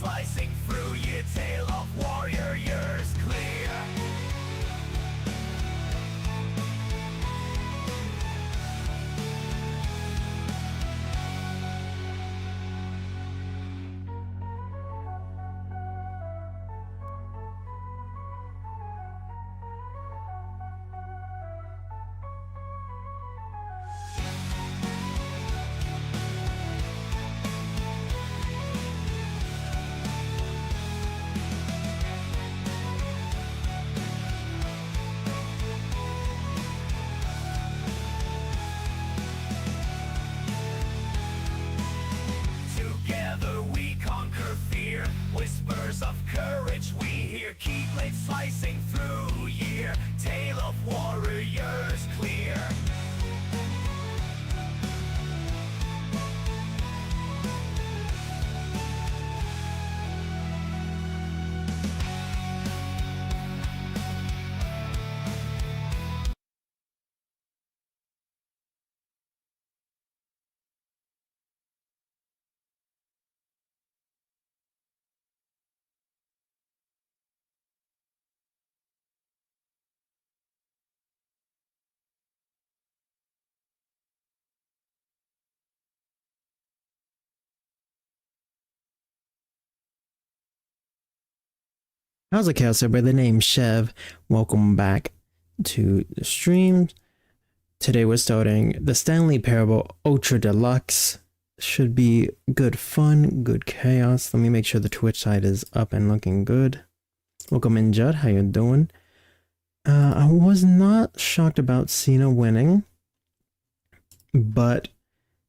slicing through your tale of warrior years clear. Together we conquer fear, whispers of courage we hear, key blades slicing through year, tale of warriors clear. How's it, Chaos everybody? The name's Chev. Welcome back to the stream. Today we're starting the Stanley Parable Ultra Deluxe. Should be good fun, good chaos. Let me make sure the Twitch side is up and looking good. Welcome in, Judd. How you doing? I was not shocked about Cena winning, but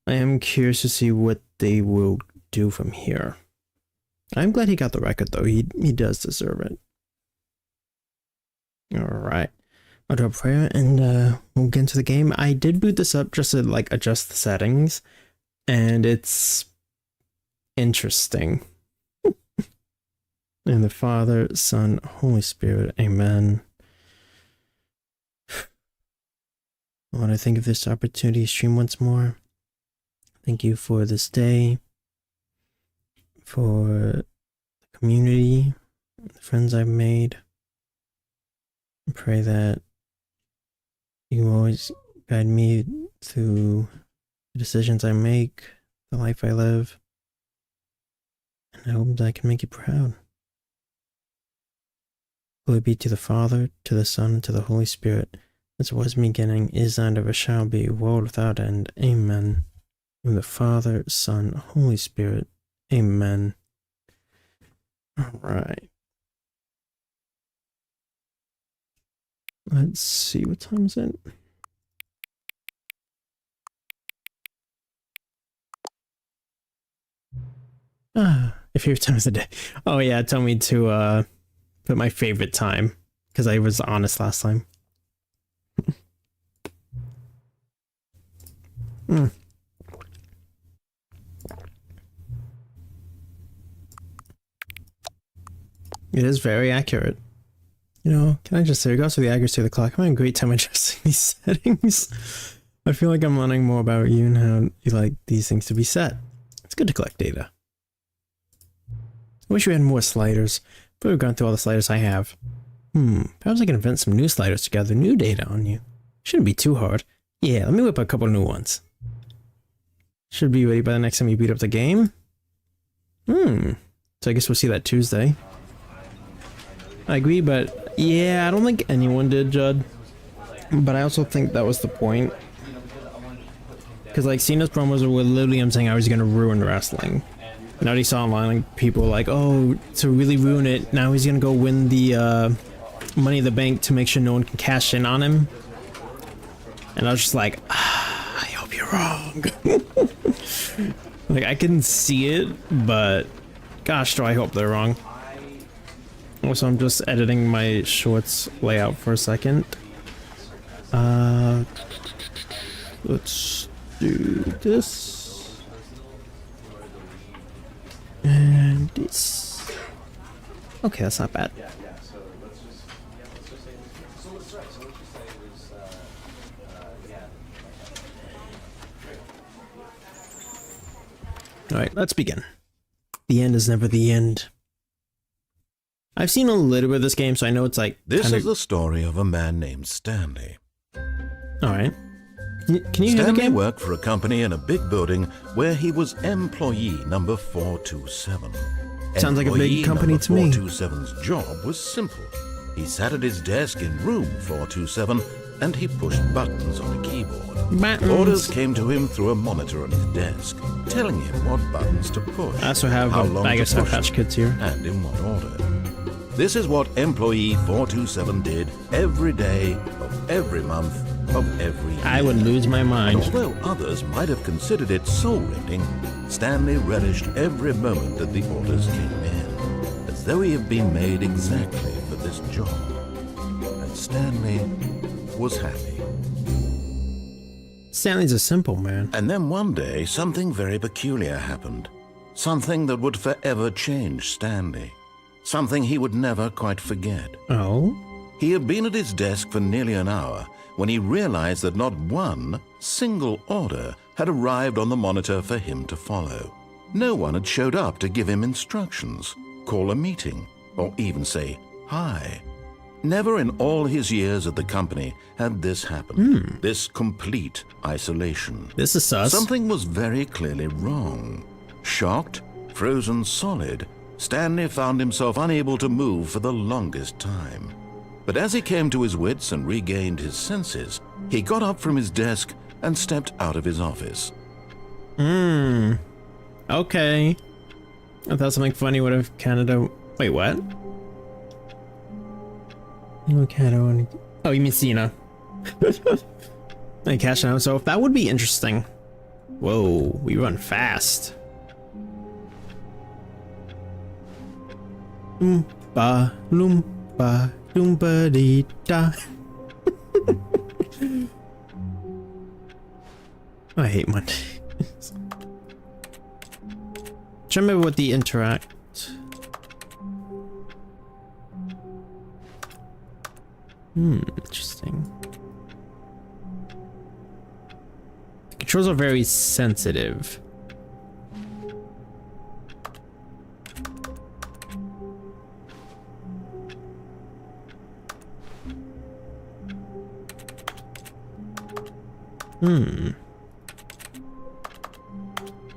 I am curious to see what they will do from here. I'm glad he got the record, though. He does deserve it. Alright. I'll do a prayer and we'll get into the game. I did boot this up just to like adjust the settings, and it's interesting. In the Father, Son, Holy Spirit, Amen. Lord, I thank you for this opportunity to stream once more. Thank you for this day, for the community, the friends I've made. I pray that you always guide me through the decisions I make, the life I live, and I hope that I can make you proud. Glory be to the Father, to the Son, and to the Holy Spirit, as was beginning, is, and ever shall be, world without end. Amen. In the Father, Son, Holy Spirit. Amen. Alright. Let's see, what time is it? Your favorite time of the day. Oh yeah, tell me to put my favorite time, because I was honest last time. It is very accurate. You know, can I just say, regardless of the accuracy of the clock, I'm having a great time adjusting these settings. I feel like I'm learning more about you and how you like these things to be set. It's good to collect data. I wish we had more sliders, but we've gone through all the sliders I have. Perhaps I can invent some new sliders to gather new data on you. Shouldn't be too hard. Yeah, let me whip a couple new ones. Should be ready by the next time you beat up the game. So I guess we'll see that Tuesday. I agree, but yeah, I don't think anyone did, Judd. But I also think that was the point. Because like Cena's promos were literally him saying I was going to ruin wrestling. And I already saw online like, people like, oh, to really ruin it, now he's going to go win the Money in the Bank to make sure no one can cash in on him. And I was just like, I hope you're wrong. Like, I can see it, but gosh, do I hope they're wrong. Also, I'm just editing my shorts layout for a second. Let's do this. And this. Okay, that's not bad. Alright, let's begin. The end is never the end. I've seen a little bit of this game, so I know it's like... This is the story of a man named Stanley. Alright. Can you hear the Stanley game? worked for a company in a big building where he was employee number 427. Sounds like a big company to me. 427's job was simple. He sat at his desk in room 427 and he pushed buttons on a keyboard. Buttons. Orders came to him through a monitor on his desk, telling him what buttons to push. I also have how a long bag to of Sour push Patch Kids here. and in what order. This is what employee 427 did every day of every month of every year. I would lose my And mind. although others might have considered it soul-rending, Stanley relished every moment that the orders came in, as though he had been made exactly for this job. And Stanley was happy. Stanley's a simple man. And then one day, something very peculiar happened. Something that would forever change Stanley. Something he would never quite forget. Oh? He had been at his desk for nearly an hour when he realized that not one single order had arrived on the monitor for him to follow. No one had showed up to give him instructions, call a meeting, or even say hi. Never in all his years at the company had this happened. This complete isolation. This is sus. Something was very clearly wrong. Shocked, frozen solid, Stanley found himself unable to move for the longest time. But as he came to his wits and regained his senses, he got up from his desk and stepped out of his office. Okay. I thought something funny would have Canada... Wait, what? Canada... Oh, you mean Cena. I cashed out, so that would be interesting. Whoa, we run fast. Loompa, loompa, loompa dee da. I hate Mondays. Trying to remember what the interact. Interesting. The controls are very sensitive.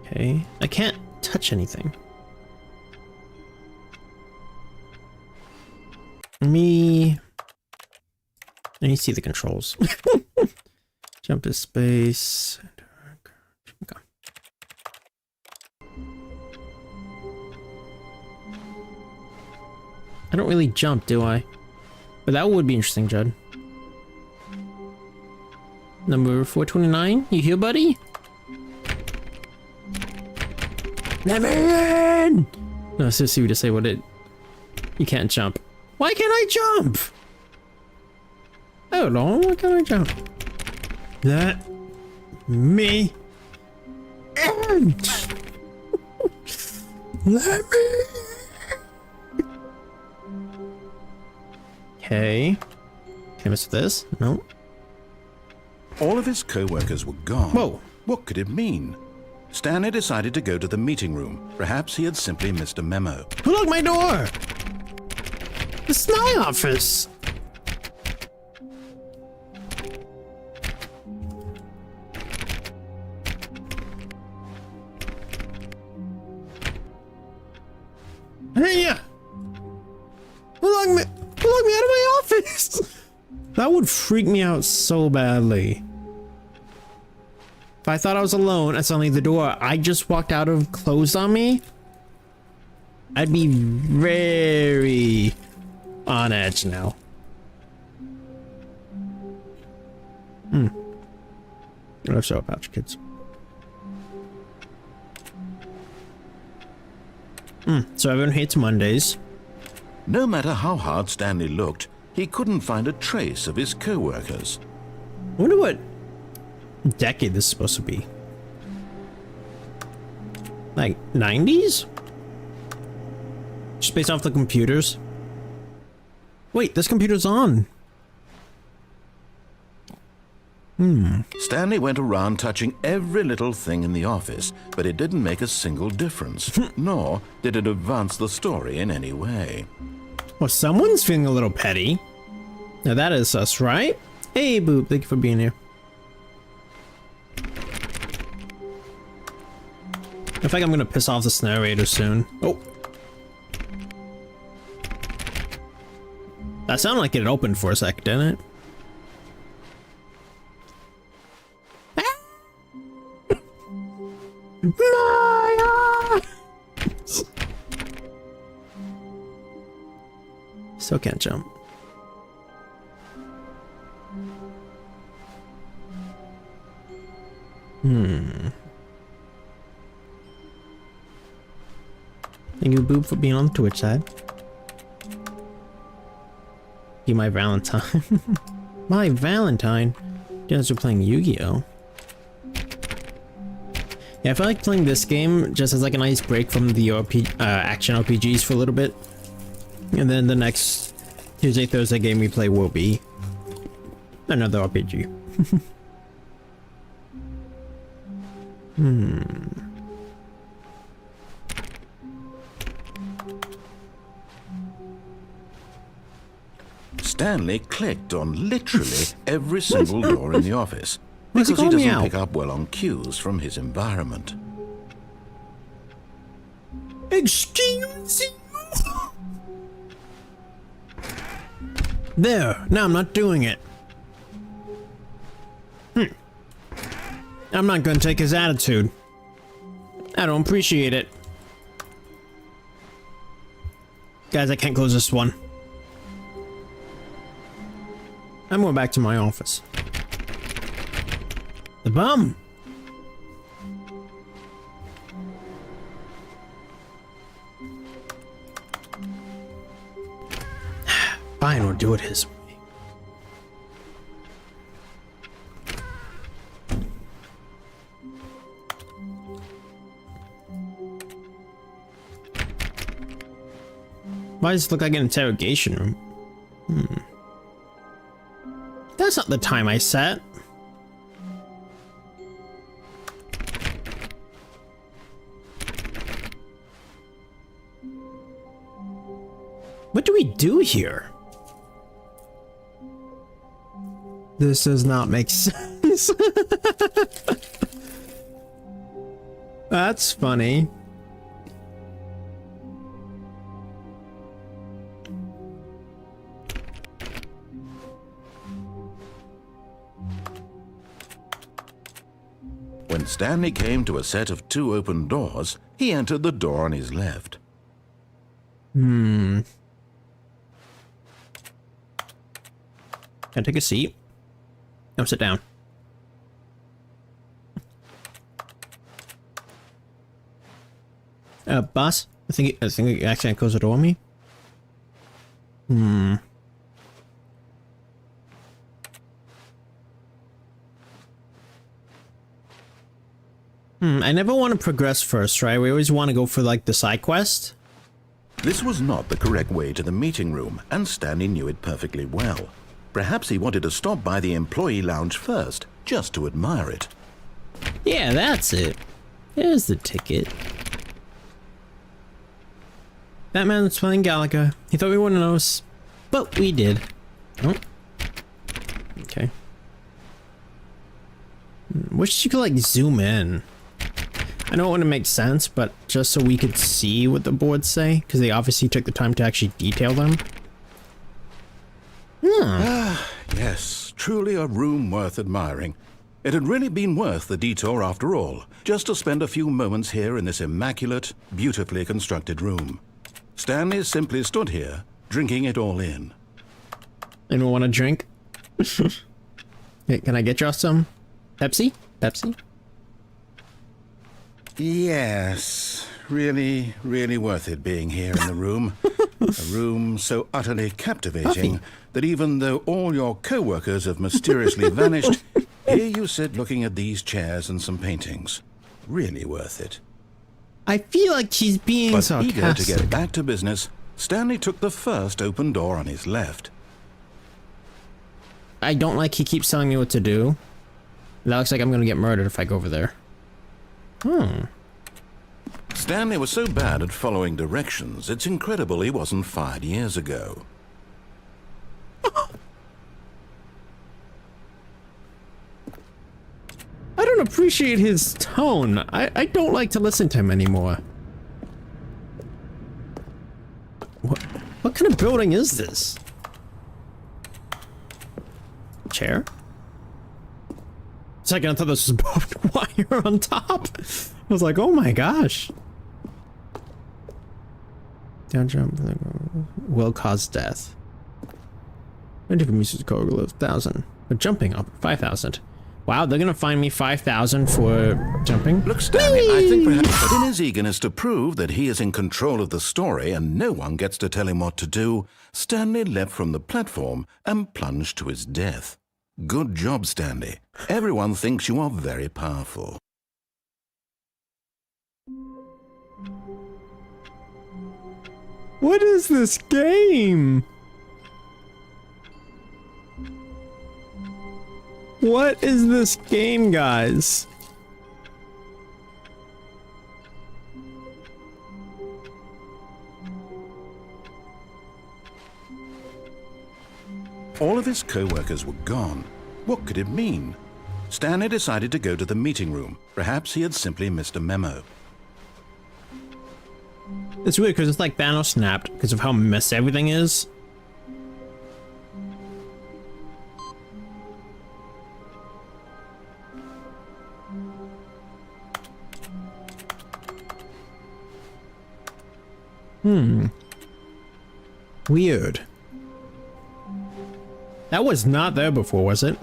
Okay, I can't touch anything. Let me see the controls. Jump is space. Okay. I don't really jump, do I? But that would be interesting, Judd. Number 429, you here, buddy? Let me in! No, it's so stupid to say what it... You can't jump. Why can't I jump? I don't know, why can't I jump? Let me in! Let me in! Okay. Can I mess with this? No. All of his co-workers were gone. Whoa. What could it mean? Stanley decided to go to the meeting room. Perhaps he had simply missed a memo. Who locked my door? It's my office. Hey, yeah. Who locked me out of my office? That would freak me out so badly. If I thought I was alone and suddenly the door I just walked out of closed on me, I'd be very on edge now. I have Sour Patch Kids. So everyone hates Mondays. No matter how hard Stanley looked, he couldn't find a trace of his co-workers. I wonder what decade this is supposed to be. Like 90s? Just based off the computers. Wait, this computer's on. Stanley went around touching every little thing in the office, but it didn't make a single difference, nor did it advance the story in any way. Well, someone's feeling a little petty. Now that is us, right? Hey, Boop, thank you for being here. I think I'm gonna piss off this narrator soon. Oh. That sounded like it opened for a sec, didn't it? Still can't jump. Thank you, Boob, for being on the Twitch side. Be my Valentine. My Valentine? You guys are playing Yu-Gi-Oh! Yeah, I feel like playing this game just as like a nice break from the action RPGs for a little bit. And then the next Tuesday, Thursday game we play will be another RPG. Stanley clicked on literally every single door in the office Why's he because he calling me doesn't out? pick up well on cues from his environment. Excuse you? There, now I'm not doing it. I'm not gonna take his attitude. I don't appreciate it. Guys, I can't close this one. I'm going back to my office. The bum! Fine, we'll do it his way. Why does this look like an interrogation room? That's not the time I set. What do we do here? This does not make sense. That's funny. When Stanley came to a set of 2 open doors, he entered the door on his left. Can I take a seat? No, sit down. Boss? I think you accidentally closed the door on me. I never want to progress first, right? We always want to go for, like, the side quest. This was not the correct way to the meeting room, and Stanley knew it perfectly well. Perhaps he wanted to stop by the employee lounge first, just to admire it. Yeah, that's it. There's the ticket. Batman's playing Galaga. He thought we wouldn't notice, but we did. Oh. Okay. Wish you could, like, zoom in. I know it wouldn't make sense, but just so we could see what the boards say, because they obviously took the time to actually detail them. Yes, truly a room worth admiring. It had really been worth the detour after all, just to spend a few moments here in this immaculate, beautifully constructed room. Stanley simply stood here, drinking it all in. Anyone want a drink? Hey, can I get y'all some? Pepsi? Pepsi? Yes, really, really worth it being here in the room. A room so utterly captivating that even though all your co-workers have mysteriously vanished, here you sit looking at these chairs and some paintings. Really worth it. I feel like she's being But sarcastic. eager to get back to business, Stanley took the first open door on his left. I don't like he keeps telling me what to do. That looks like I'm gonna get murdered if I go over there. Hmm. Stanley was so bad at following directions, it's incredible he wasn't fired years ago. I don't appreciate his tone. I don't like to listen to him anymore. What kind of building is this? Chair? Second, I thought this was barbed wire on top. I was like, oh my gosh. Down jump will cause death. And if uses code 1,000. But jumping up 5,000. Wow, they're gonna find me 5,000 for jumping. Look, Stanley, I think perhaps in his eagerness to prove that he is in control of the story and no one gets to tell him what to do, Stanley leapt from the platform and plunged to his death. Good job, Stanley. Everyone thinks you are very powerful. What is this game? What is this game, guys? All of his co-workers were gone. What could it mean? Stanley decided to go to the meeting room. Perhaps he had simply missed a memo. It's weird because it's like Thanos snapped because of how messy everything is. Weird. That was not there before, was it?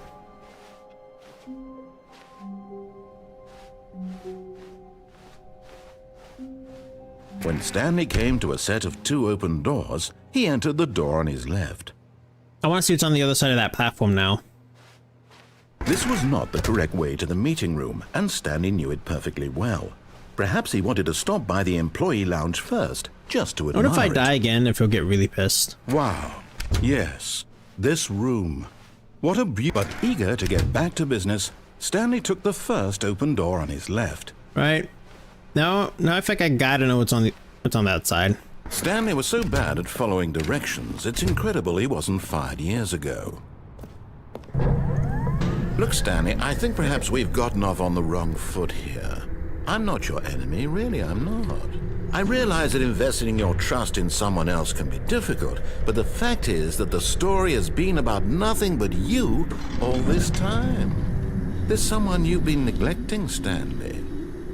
When Stanley came to a set of 2 open doors, he entered the door on his left. I want to see what's on the other side of that platform now. This was not the correct way to the meeting room, and Stanley knew it perfectly well. Perhaps he wanted to stop by the employee lounge first, just to admire it. What if I die again, if he'll get really pissed? Wow. Yes, this room. What a beauty. But eager to get back to business, Stanley took the first open door on his left. Right. Now I think I gotta know what's on that side. Stanley was so bad at following directions, it's incredible he wasn't fired years ago. Look, Stanley, I think perhaps we've gotten off on the wrong foot here. I'm not your enemy, really, I'm not. I realize that investing your trust in someone else can be difficult, but the fact is that the story has been about nothing but you all this time. There's someone you've been neglecting, Stanley.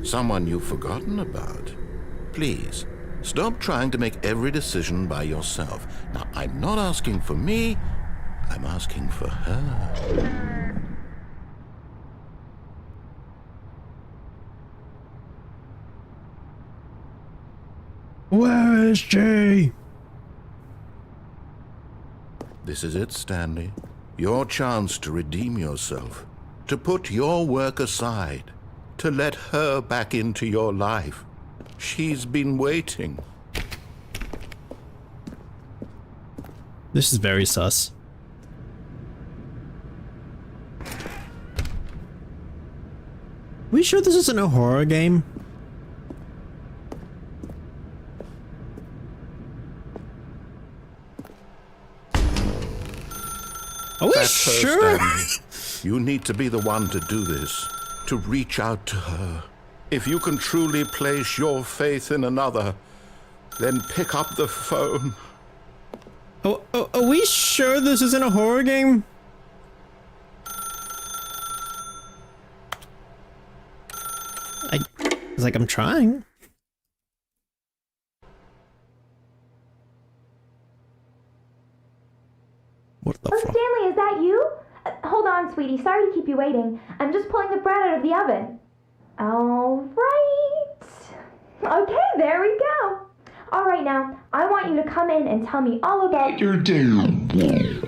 Someone you've forgotten about. Please, stop trying to make every decision by yourself. Now, I'm not asking for me, I'm asking for her. Where is she? This is it, Stanley. Your chance to redeem yourself. To put your work aside. To let her back into your life. She's been waiting. This is very sus. We sure this isn't a horror game? Are we That's her, sure? Stanley. You need to be the one to do this. To reach out to her. If you can truly place your faith in another, then pick up the phone. Oh, are we sure this isn't a horror game? It's like I'm trying. What the Oh, fuck? Stanley, is that you? Hold on, sweetie. Sorry to keep you waiting. I'm just pulling the bread out of the oven. All right. Okay, there we go. All right, now, I want you to come in and tell me all about your day.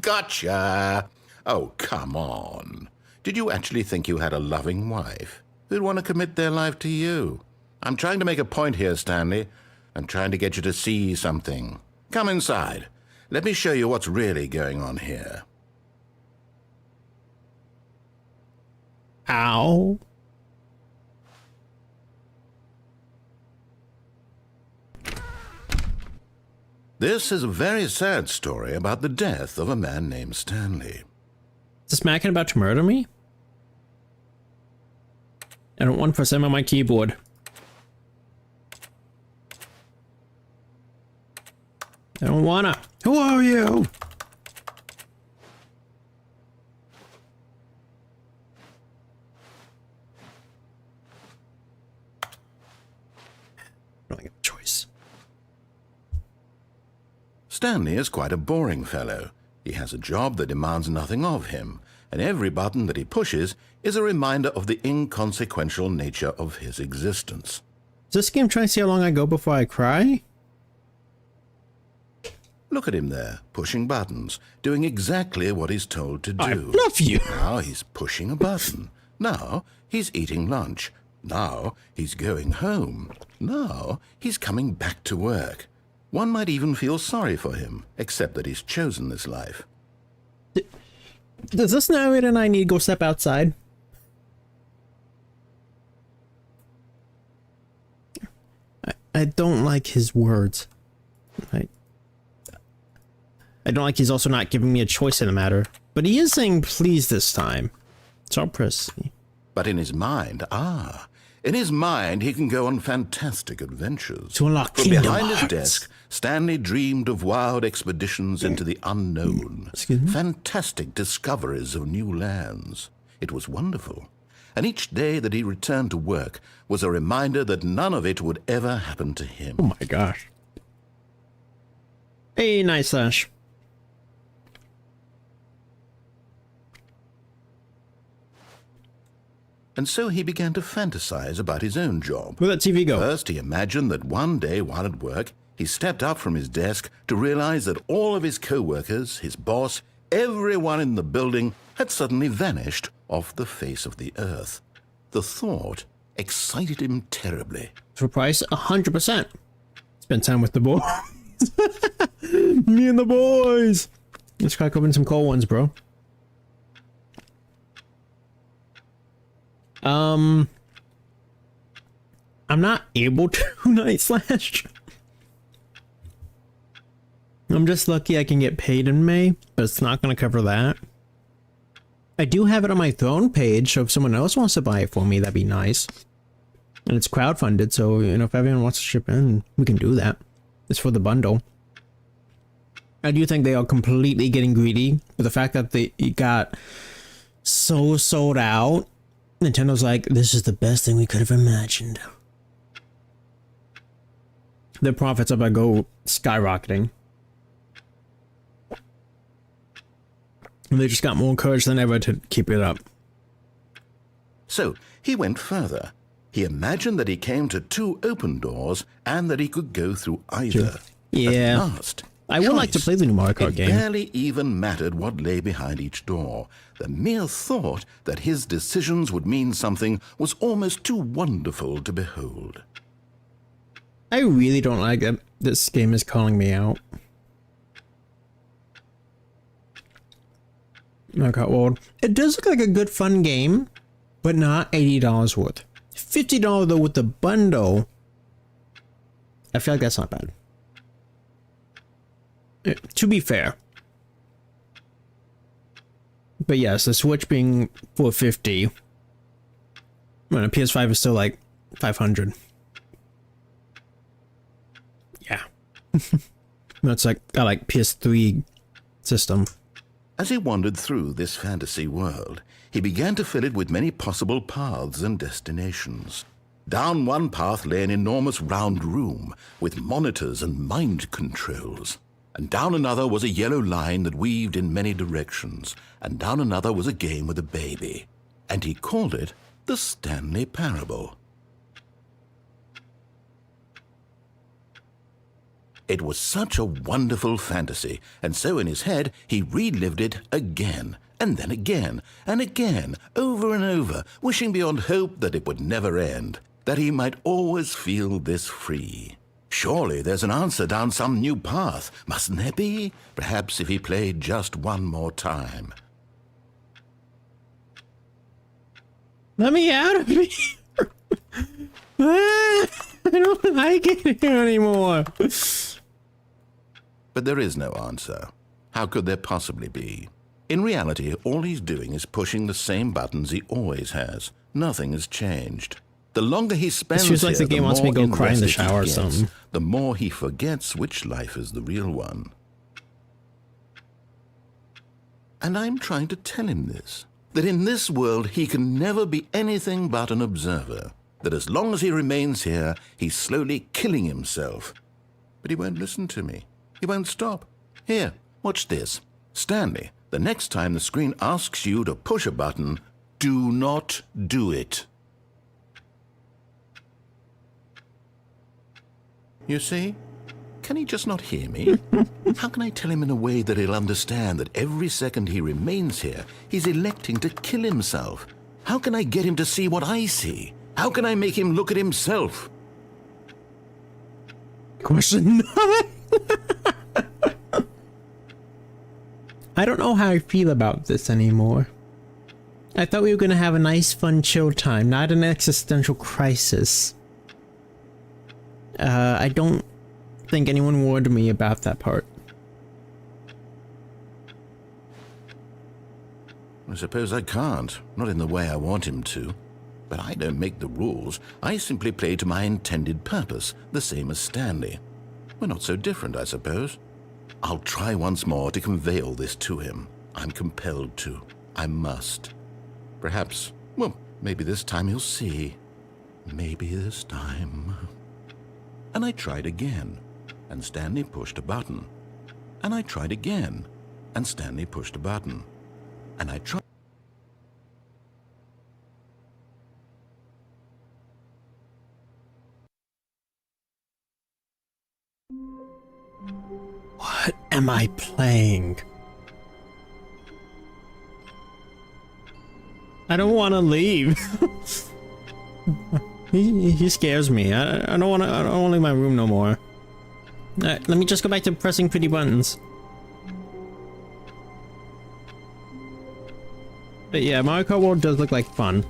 Gotcha. Oh, come on. Did you actually think you had a loving wife who'd want to commit their life to you? I'm trying to make a point here, Stanley. I'm trying to get you to see something. Come inside. Let me show you what's really going on here. Ow. This is a very sad story about the death of a man named Stanley. Is this Mackin about to murder me? I don't want to press M on my keyboard. I don't wanna. Who are you? I don't have a choice. Stanley is quite a boring fellow. He has a job that demands nothing of him, and every button that he pushes is a reminder of the inconsequential nature of his existence. Is this game trying to see how long I go before I cry? Look at him there, pushing buttons, doing exactly what he's told to do. I love you. Now he's pushing a button. Now he's eating lunch. Now he's going home. Now he's coming back to work. One might even feel sorry for him, except that he's chosen this life. Does this narrator and I need to go step outside? I don't like his words. I don't like he's also not giving me a choice in the matter. But he is saying please this time. So I'll press C. But in his mind, in his mind he can go on fantastic adventures. To unlock From Kingdom behind his Hearts. desk, Stanley dreamed of wild expeditions into the unknown. Excuse me? Fantastic discoveries of new lands. It was wonderful. And each day that he returned to work was a reminder that none of it would ever happen to him. Oh my gosh. Hey, nice slash. And so he began to fantasize about his own job. Where'd that TV go? First, he imagined that one day while at work, he stepped up from his desk to realize that all of his co-workers, his boss, everyone in the building had suddenly vanished off the face of the earth. The thought excited him terribly. For price, 100%. Spend time with the boys. Me and the boys. Let's crack open some cold ones, bro. I'm not able to night slash. I'm just lucky I can get paid in May, but it's not going to cover that. I do have it on my Throne page, so if someone else wants to buy it for me, that'd be nice. And it's crowdfunded, so, you know, if everyone wants to ship in, we can do that. It's for the bundle. I do think they are completely getting greedy with the fact that they got so sold out. Nintendo's like, this is the best thing we could have imagined. Their profits are about to go skyrocketing. And they just got more courage than ever to keep it up. So he went further. He imagined that he came to 2 open doors and that he could go through either. Yeah. At last, I would like to play the new Mario Kart it game. barely even mattered what lay behind each door. The mere thought that his decisions would mean something was almost too wonderful to behold. I really don't like that this game is calling me out. Mario Kart World. It does look like a good fun game, but not $80 worth. $50 though with the bundle. I feel like that's not bad. To be fair. But yes, the Switch being $450. When a PS5 is still like $500. Yeah. That's like got like PS3 system. As he wandered through this fantasy world, he began to fill it with many possible paths and destinations. Down one path lay an enormous round room with monitors and mind controls. And down another was a yellow line that weaved in many directions. And down another was a game with a baby. And he called it the Stanley Parable. It was such a wonderful fantasy, and so in his head he relived it again, and then again, and again, over and over, wishing beyond hope that it would never end, that he might always feel this free. Surely there's an answer down some new path, mustn't there be? Perhaps if he played just one more time. Let me out of here! I don't like it here anymore. But there is no answer. How could there possibly be? In reality, all he's doing is pushing the same buttons he always has. Nothing has changed. The longer he spends It feels like here, the game wants me to go cry in the invested he shower or gets, something. the more he forgets which life is the real one. And I'm trying to tell him this, that in this world he can never be anything but an observer, that as long as he remains here, he's slowly killing himself. But he won't listen to me. He won't stop. Here, watch this. Stanley, the next time the screen asks you to push a button, do not do it. You see? Can he just not hear me? How can I tell him in a way that he'll understand that every second he remains here, he's electing to kill himself? How can I get him to see what I see? How can I make him look at himself? Question 9. I don't know how I feel about this anymore. I thought we were gonna have a nice, fun, chill time, not an existential crisis. I don't think anyone warned me about that part. I suppose I can't, not in the way I want him to. But I don't make the rules. I simply play to my intended purpose, the same as Stanley. We're not so different, I suppose. I'll try once more to convey all this to him. I'm compelled to. I must. Perhaps, well, maybe this time he'll see. Maybe this time. And I tried again, and Stanley pushed a button. And I tried again, and Stanley pushed a button. And I tried. What am I playing? I don't want to leave. he scares me. I don't want to leave my room no more. Let me just go back to pressing pretty buttons. But yeah, Mario Kart World does look like fun.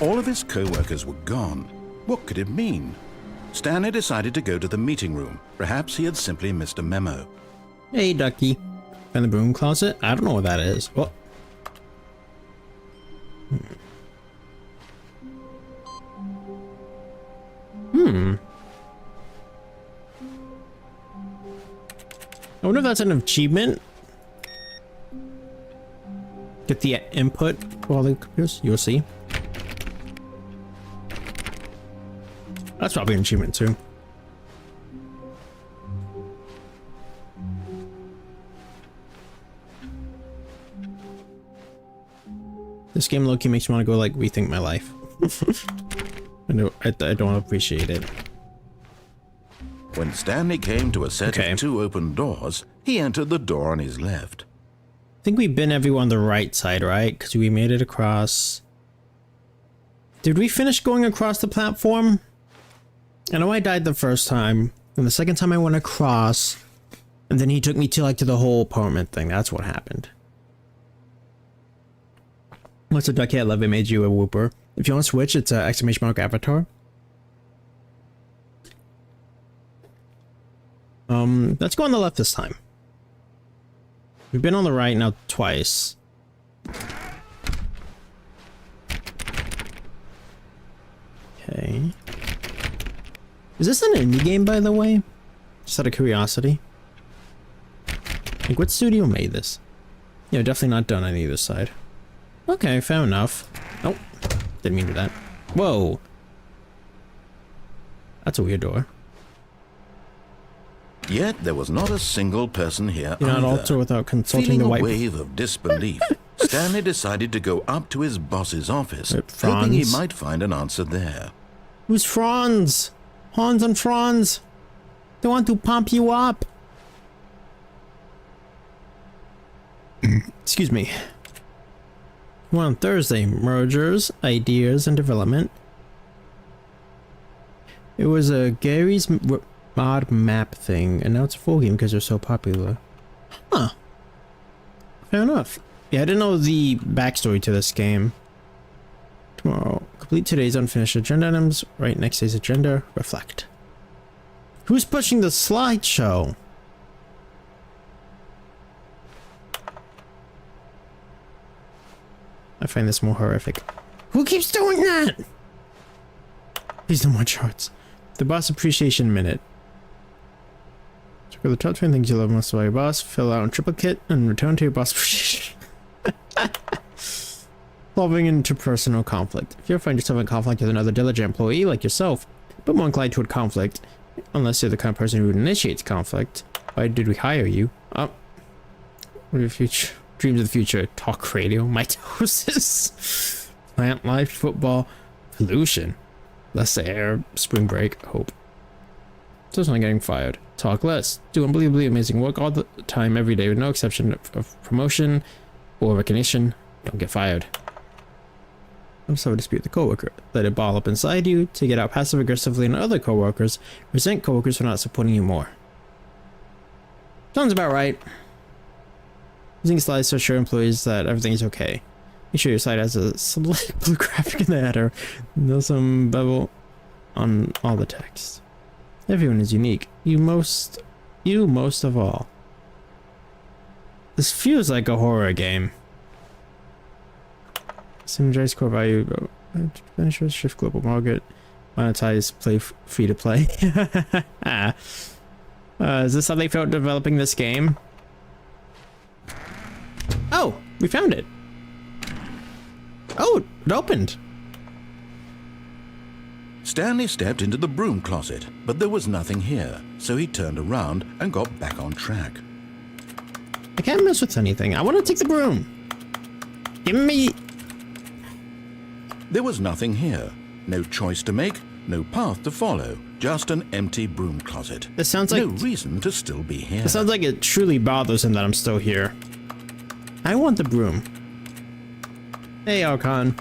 All of his co-workers were gone. What could it mean? Stanley decided to go to the meeting room. Perhaps he had simply missed a memo. Hey, Ducky. In the broom closet? I don't know what that is. What? I wonder if that's an achievement. Get the input for all the computers. You'll see. That's probably an achievement too. This game low-key makes me want to go like rethink my life. I don't appreciate it. When Stanley came to a set of 2 open doors, he entered the door on his left. I think we've been everyone on the right side, right? Because we made it across. Did we finish going across the platform? I know I died the first time, and the second time I went across, and then he took me to the whole apartment thing. That's what happened. What's a Ducky? I love it. Made you a whooper. If you want to switch, it's exclamation mark avatar. Let's go on the left this time. We've been on the right now twice. Okay. Is this an indie game, by the way? Just out of curiosity. Like, what studio made this? Yeah, definitely not done on either side. Okay, fair enough. Oh, didn't mean to do that. Whoa. That's a weird door. Yet there was not a single person here You're not either. alter without consulting Feeling the a white... wave of disbelief, Stanley decided to go up to his boss's office, Wait, hoping he Franz? might find an answer there. Who's Franz? Hans and Franz. They want to pump you up. Excuse me. Well, on Thursday, mergers, ideas, and development. It was a Gary's mod map thing, and now it's a full game because they're so popular. Huh. Fair enough. Yeah, I didn't know the backstory to this game. Tomorrow, complete today's unfinished agenda items. Right next day's agenda. Reflect. Who's pushing the slideshow? I find this more horrific. Who keeps doing that? Please no more charts. The boss appreciation minute. Check out the top 10 things you love most about your boss, fill out in triplicate, and return to your boss appreciation. Solving interpersonal conflict. If you ever find yourself in conflict with another diligent employee like yourself, but more inclined toward conflict, unless you're the kind of person who initiates conflict. Why did we hire you? What are your future dreams of the future? Talk radio, mitosis, plant life, football, pollution, less air, spring break, hope. Just not getting fired. Talk less. Do unbelievably amazing work all the time, every day, with no exception of promotion or recognition. Don't get fired. Also dispute the coworker. Let it ball up inside you to get out passive aggressively on other coworkers. Resent coworkers for not supporting you more. Sounds about right. Using slides to assure employees that everything is okay. Make sure your slide has a select blue graphic in the header. There's some bevel on all the text. Everyone is unique. You most of all. This feels like a horror game. Synergize core value. Finisher, shift global market. Monetize, play free to play. Is this how they felt developing this game? Oh, we found it. Oh, it opened. Stanley stepped into the broom closet, but there was nothing here, so he turned around and got back on track. I can't mess with anything. I want to take the broom. Give me... There was nothing here. No choice to make, no path to follow, just an empty broom closet. This sounds like... No reason to still be here. It sounds like it truly bothers him that I'm still here. I want the broom. Hey, Archon.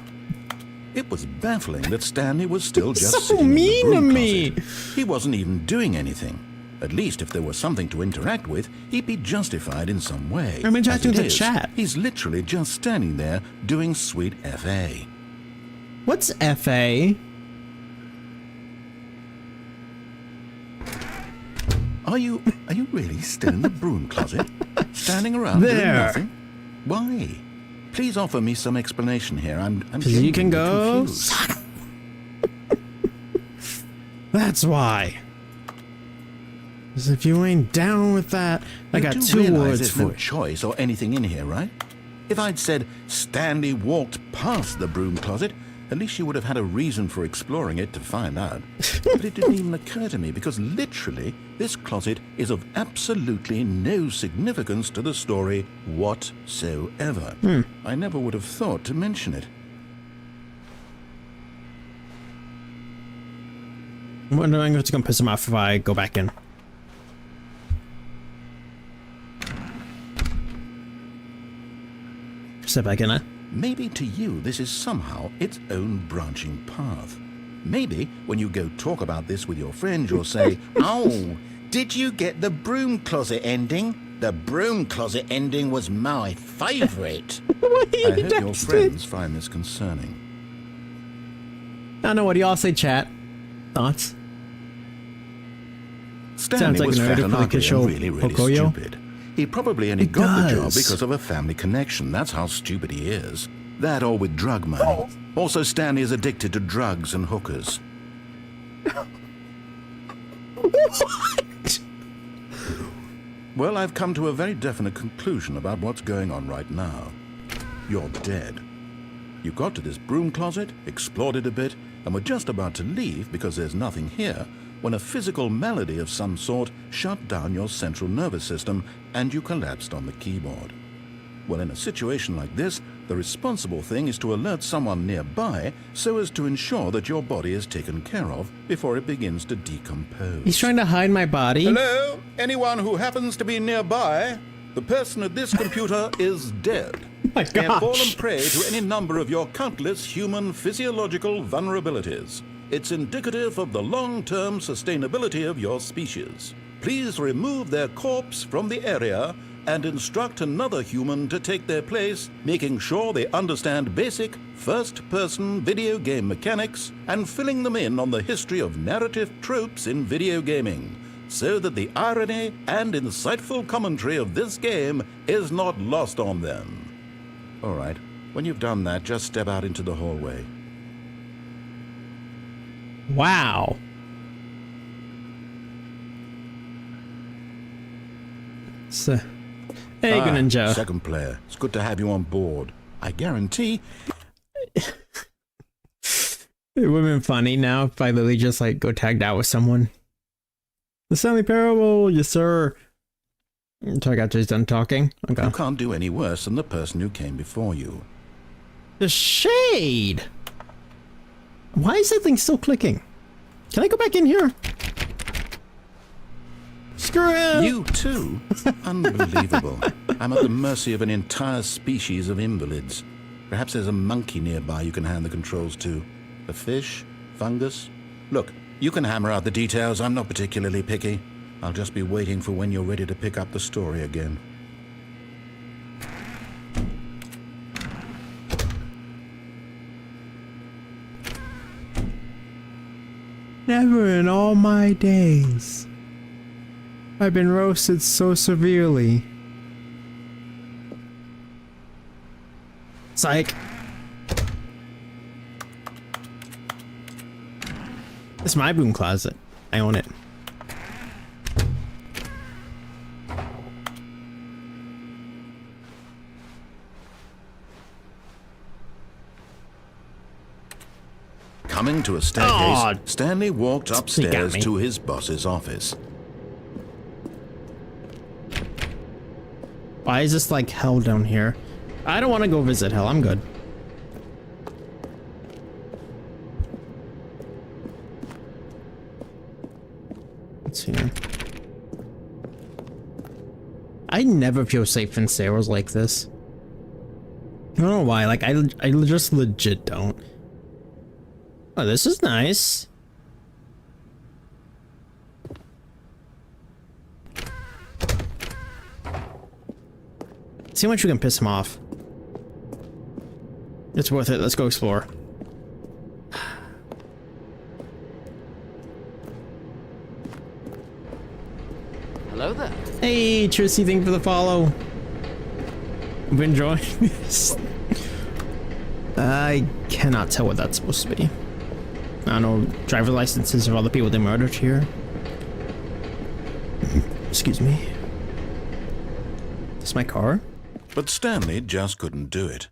It was baffling that Stanley was still just So sitting in mean the broom to me. closet. He wasn't even doing anything. At least if there was something to interact with, he'd be justified in some way. I'm interacting As it with the is, chat. He's literally just standing there doing sweet FA. What's FA? Are you really still in the broom closet? Standing around doing There. nothing? Why? Please offer me some explanation here. I'm You can genuinely go. confused. That's why. As if you ain't down with that. I You got do 2 realize words there's for no it. choice or anything in here, right? If I'd said Stanley walked past the broom closet, at least you would have had a reason for exploring it to find out. But it didn't even occur to me because literally this closet is of absolutely no significance to the story whatsoever. I never would have thought to mention it. I'm wondering if it's gonna piss him off if I go back in. Step back in there. Maybe to you this is somehow its own branching path. Maybe when you go talk about this with your friends you'll say, "Oh, did you get the broom closet ending? The broom closet ending was my favourite." I hope your friends find this concerning. I don't know, what do y'all say, chat? Thoughts? Stanley like was an fat idea and for the ugly kid show and really Pocoyo. stupid. He probably only It got the job does. because of a family connection. That's how stupid he is. That or with drug money. Also, Stanley is addicted to drugs and hookers. What? Well, I've come to a very definite conclusion about what's going on right now. You're dead. You got to this broom closet, explored it a bit, and were just about to leave because there's nothing here, when a physical malady of some sort shut down your central nervous system and you collapsed on the keyboard. Well, in a situation like this, the responsible thing is to alert someone nearby so as to ensure that your body is taken care of before it begins to decompose. He's trying to hide my body? Hello? Anyone who happens to be nearby? The person at this computer is dead. My They have fallen gosh. prey to any number of your countless human physiological vulnerabilities. It's indicative of the long-term sustainability of your species. Please remove their corpse from the area and instruct another human to take their place, making sure they understand basic first-person video game mechanics and filling them in on the history of narrative tropes in video gaming, so that the irony and insightful commentary of this game is not lost on them. All right, when you've done that, just step out into the hallway. Wow. So, hey, good ninja. Second player, it's good to have you on board. I guarantee... It would have been funny now if I literally just like go tagged out with someone. The Stanley Parable, yes sir. Until I got just done talking. Okay. You can't do any worse than the person who came before you. The shade! Why is that thing still clicking? Can I go back in here? Screw it! You too? Unbelievable. I'm at the mercy of an entire species of invalids. Perhaps there's a monkey nearby you can hand the controls to. A fish? Fungus? Look, you can hammer out the details. I'm not particularly picky. I'll just be waiting for when you're ready to pick up the story again. Never in all my days. I've been roasted so severely. Psych. It's my broom closet. I own it. Coming to a staircase, Aw, Stanley walked got upstairs me. to his boss's office. Why is this like hell down here? I don't want to go visit hell. I'm good. Let's see. I never feel safe in stairwells like this. I don't know why. Like I just legit don't. Oh, this is nice. See how much we can piss him off. It's worth it. Let's go explore. Hello there. Hey, Trissy, thank you for the follow. I've been enjoying this. I cannot tell what that's supposed to be. I don't know, driver licenses of all the people they murdered here. Excuse me. Is this my car? But Stanley just couldn't do it.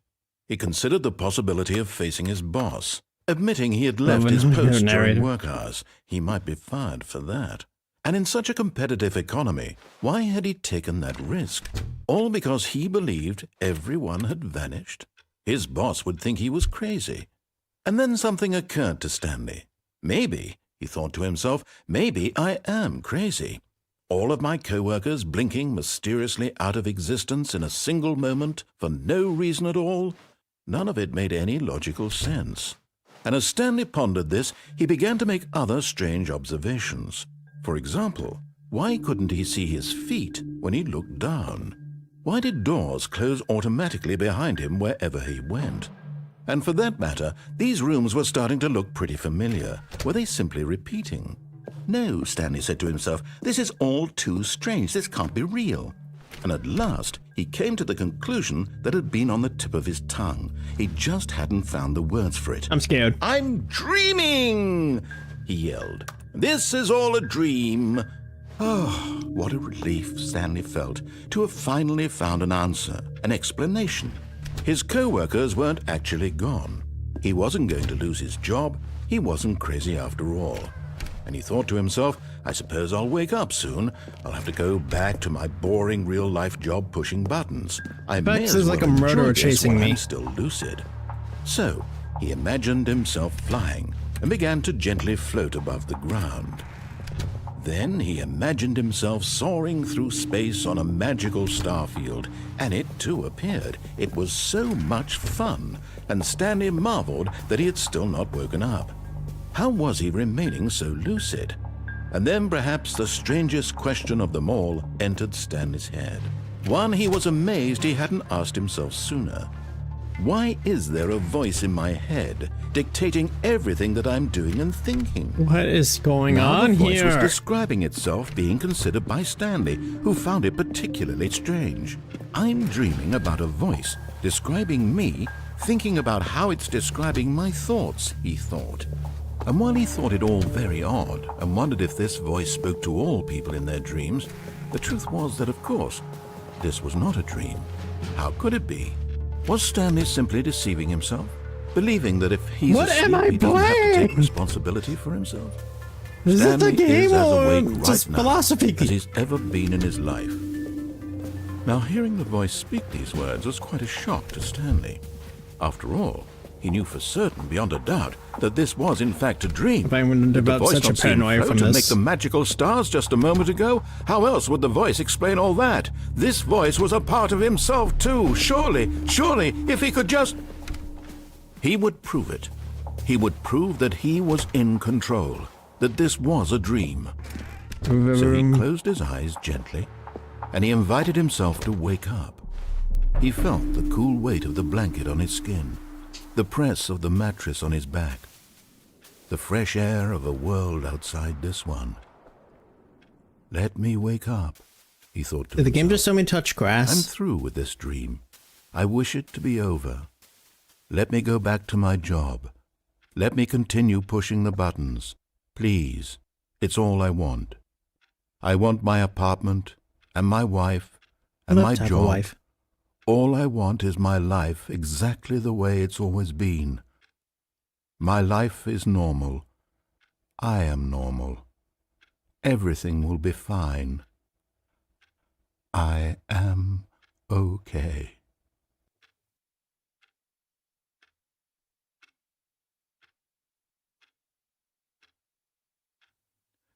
He considered the possibility of facing his boss. Admitting he had left his post during work hours, he might be fired for that. And in such a competitive economy, why had he taken that risk? All because he believed everyone had vanished? His boss would think he was crazy. And then something occurred to Stanley. Maybe, he thought to himself, maybe I am crazy. All of my co-workers blinking mysteriously out of existence in a single moment for no reason at all? None of it made any logical sense. And as Stanley pondered this, he began to make other strange observations. For example, why couldn't he see his feet when he looked down? Why did doors close automatically behind him wherever he went? And for that matter, these rooms were starting to look pretty familiar. Were they simply repeating? No, Stanley said to himself, this is all too strange. This can't be real. And at last, he came to the conclusion that had been on the tip of his tongue. He just hadn't found the words for it. I'm scared. I'm dreaming, he yelled. This is all a dream. Oh, what a relief Stanley felt to have finally found an answer, an explanation. His co-workers weren't actually gone. He wasn't going to lose his job. He wasn't crazy after all. And he thought to himself, I suppose I'll wake up soon. I'll have to go back to my boring real-life job pushing buttons. I may as there's well like a murderer enjoy this chasing while me. I'm still lucid. So he imagined himself flying and began to gently float above the ground. Then he imagined himself soaring through space on a magical starfield, and it too appeared. It was so much fun, and Stanley marveled that he had still not woken up. How was he remaining so lucid? And then perhaps the strangest question of them all entered Stanley's head. One he was amazed he hadn't asked himself sooner. Why is there a voice in my head dictating everything that I'm doing and thinking? What is going Now on the voice here? was describing itself being considered by Stanley, who found it particularly strange. I'm dreaming about a voice describing me, thinking about how it's describing my thoughts, he thought. And while he thought it all very odd and wondered if this voice spoke to all people in their dreams, the truth was that, of course, this was not a dream. How could it be? Was Stanley simply deceiving himself, believing that if he's What asleep, am I he doesn't have to take playing? responsibility for himself? Is it the Stanley game is as or awake just right now philosophy? as he's ever been in his life. Now, hearing the voice speak these words was quite a shock to Stanley. After all, he knew for certain, beyond a doubt, that this was in fact a dream. If I wouldn't Did the develop voice such a not seem paranoia float from and this. make the magical stars just a moment ago? How else would the voice explain all that? This voice was a part of himself too. Surely, if he could just... He would prove it. He would prove that he was in control, that this was a dream. So he closed his eyes gently, and he invited himself to wake up. He felt the cool weight of the blanket on his skin, the press of the mattress on his back, the fresh air of a world outside this one. Let me wake up, he thought to Did the game himself. just tell me to touch I'm grass? through with this dream. I wish it to be over. Let me go back to my job. Let me continue pushing the buttons. Please, it's all I want. I want my apartment, and my wife, and I'd my love to have a job. wife. All I want is my life exactly the way it's always been. My life is normal. I am normal. Everything will be fine. I am okay.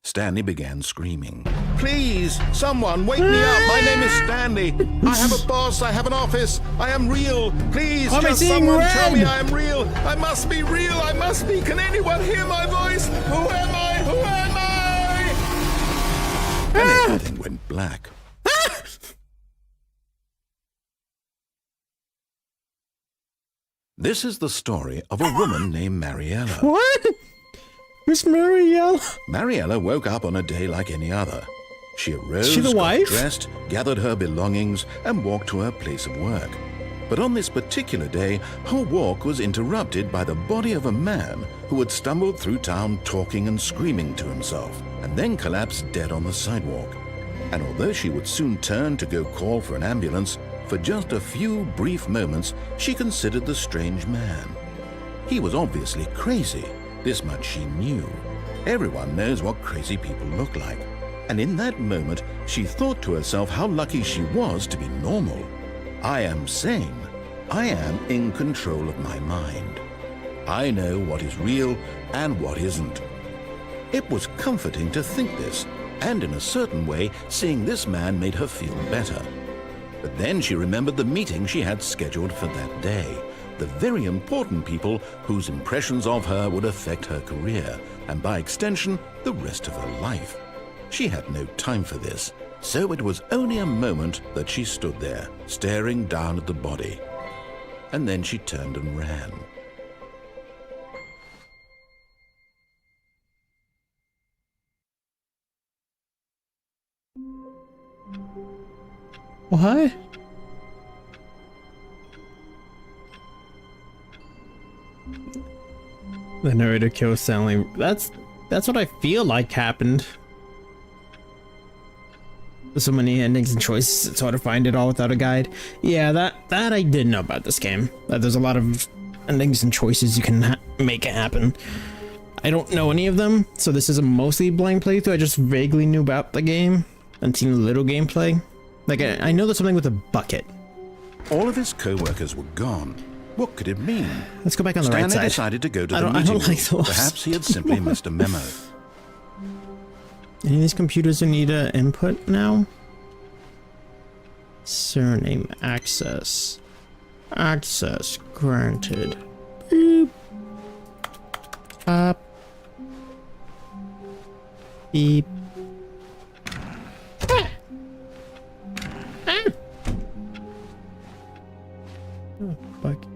Stanley began screaming. Please, someone, wake me up. My name is Stanley. I have a boss. I have an office. I am real. Please, Why am I just seeing someone tell me red? I am real. I must be real. I must be. Can anyone hear my voice? Who am I? Who am I? And everything went black. This is the story of a woman named Mariella. What? Miss Marielle? Mariella woke up on a day like any other. She arose, She the got wife? dressed, gathered her belongings, and walked to her place of work. But on this particular day, her walk was interrupted by the body of a man who had stumbled through town talking and screaming to himself, and then collapsed dead on the sidewalk. And although she would soon turn to go call for an ambulance, for just a few brief moments she considered the strange man. He was obviously crazy. This much she knew. Everyone knows what crazy people look like. And in that moment, she thought to herself how lucky she was to be normal. I am sane. I am in control of my mind. I know what is real and what isn't. It was comforting to think this, and in a certain way, seeing this man made her feel better. But then she remembered the meeting she had scheduled for that day. The very important people whose impressions of her would affect her career, and by extension, the rest of her life. She had no time for this, so it was only a moment that she stood there, staring down at the body. And then she turned and ran. What? The narrator kills Stanley. That's what I feel like happened. There's so many endings and choices, it's hard to find it all without a guide. Yeah, that I did know about this game. That there's a lot of endings and choices you can make it happen. I don't know any of them, so this is a mostly blind playthrough. I just vaguely knew about the game and seen a little gameplay. Like, I know there's something with a bucket. All of his co-workers were gone. What could it mean? Let's go back on the Stanley right side. decided to go to I the don't meeting like room. those. Perhaps he had simply missed a memo. Any of these computers you need input now? Surname access. Access granted. Beep. Beep. Oh, bucket.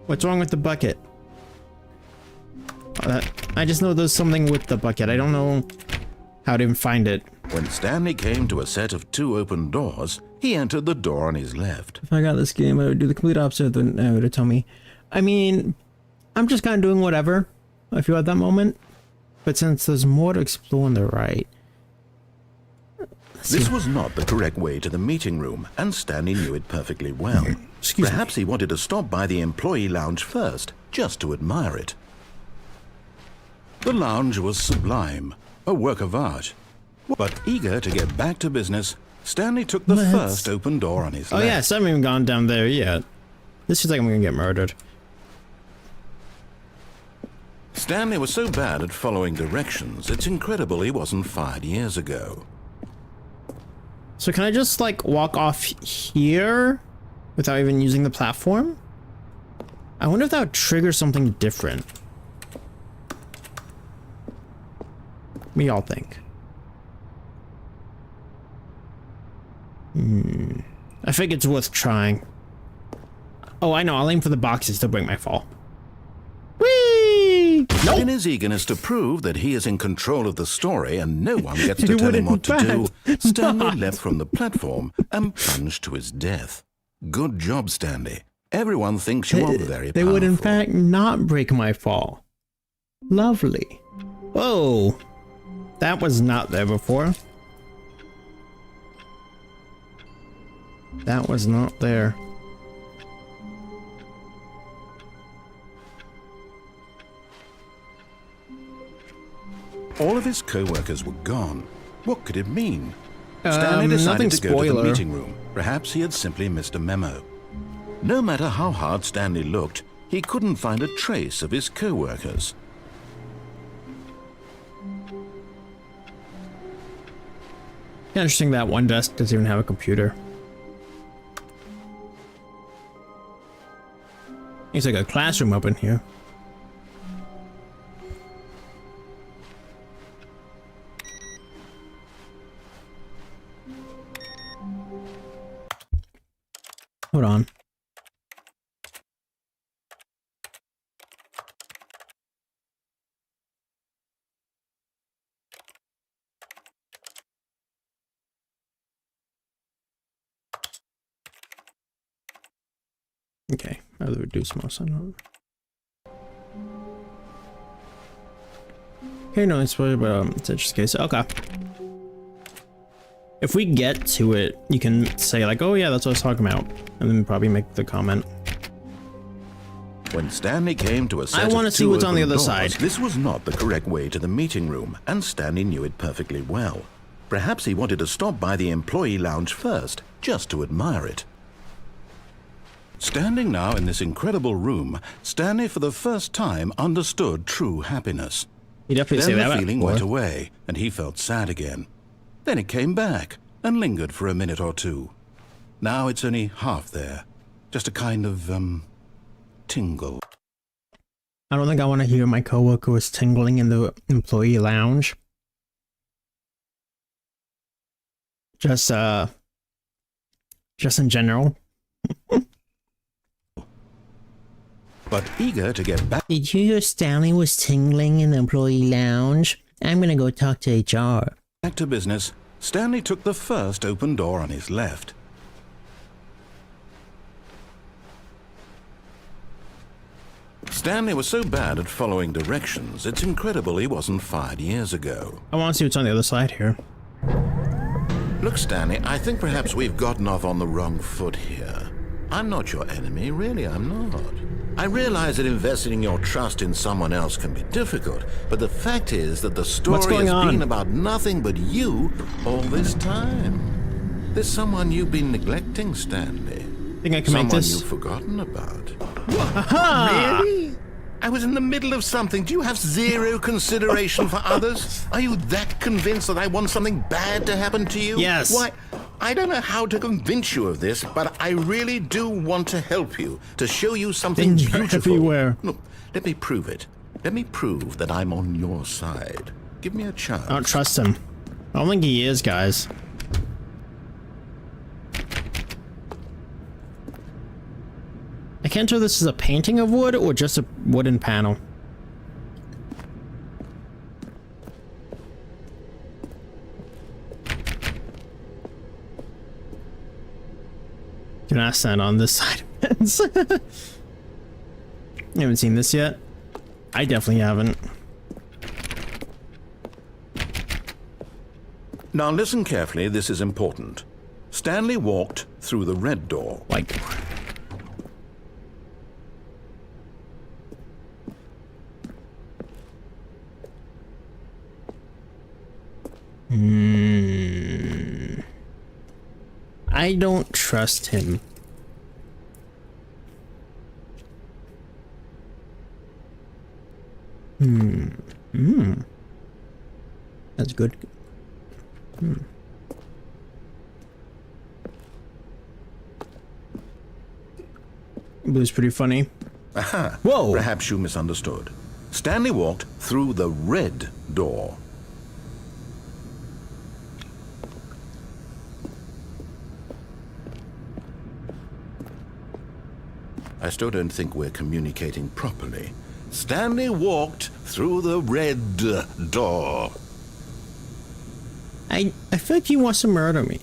What's wrong with the bucket? Oh, I just know there's something with the bucket. I don't know how to even find it. When Stanley came to a set of 2 open doors, he entered the door on his left. If I got this game, I would do the complete opposite of what it would tell me. I mean, I'm just kind of doing whatever I feel at that moment. But since there's more to explore on the right... This was not the correct way to the meeting room, and Stanley knew it perfectly well. Perhaps he wanted to stop by the employee lounge first, just to admire it. The lounge was sublime, a work of art. But eager to get back to business, Stanley took the first open door on his left. Oh yes, I haven't even gone down there yet. This feels like I'm gonna get murdered. Stanley was so bad at following directions, it's incredible he wasn't fired years ago. So can I just like walk off here without even using the platform? I wonder if that would trigger something different. What do y'all think? I think it's worth trying. Oh, I know. I'll aim for the boxes to break my fall. Whee! Nope. In his eagerness to prove that he is in control of the story and no one gets to tell him what to do, Stanley leapt from the platform and plunged to his death. Good job, Stanley. Everyone thinks you are very They powerful. would in fact not break my fall. Lovely. Whoa. That was not there before. That was not there. All of his co-workers were gone. What could it mean? Stanley decided nothing to go to spoiler. the meeting room. Perhaps he had simply missed a memo. No matter how hard Stanley looked, he couldn't find a trace of his co-workers. Interesting that one desk doesn't even have a computer. It's like a classroom up in here. Hold on. Okay, I'll reduce most on that. Okay, no, it's probably, but it's just case. Okay. If we get to it, you can say like, "Oh yeah, that's what I was talking about," and then probably make the comment. When Stanley came to a set I want to of see 2 what's on the open other doors, side. This was not the correct way to the meeting room, and Stanley knew it perfectly well. Perhaps he wanted to stop by the employee lounge first, just to admire it. Standing now in this incredible room, Stanley for the first time understood true happiness. You definitely say Then that the feeling before. went away, and he felt sad again. Then it came back, and lingered for a minute or two. Now it's only half there. Just a kind of, tingle. I don't think I want to hear my coworker was tingling in the employee lounge. Just in general. But eager to get back Did you hear Stanley was tingling in the employee lounge? I'm gonna go talk to HR. to business, Stanley took the first open door on his left. Stanley was so bad at following directions, it's incredible he wasn't fired years ago. I want to see what's on the other side here. Look, Stanley, I think perhaps we've gotten off on the wrong foot here. I'm not your enemy, really, I'm not. I realize that investing your trust in someone else can be difficult, but the fact is that the story has been about nothing but you all this time. There's someone you've been neglecting, Stanley. Think I can make this? Someone you've forgotten about. Aha! Really? I was in the middle of something. Do you have zero consideration for others? Are you that convinced that I want something bad to happen to you? Yes. Why, I don't know how to convince you of this, but I really do want to help you, to show you something Danger beautiful. everywhere. Look, let me prove it. Let me prove that I'm on your side. Give me a chance. I don't trust him. I don't think he is, guys. I can't tell if this is a painting of wood or just a wooden panel. Do not stand on this side of fence. You haven't seen this yet? I definitely haven't. Now listen carefully, this is important. Stanley walked through the red door. Like... I don't trust him. That's good. Blue's pretty funny. Aha. Whoa. Perhaps you misunderstood. Stanley walked through the red door. I still don't think we're communicating properly. Stanley walked through the red door. I feel like he wants to murder me.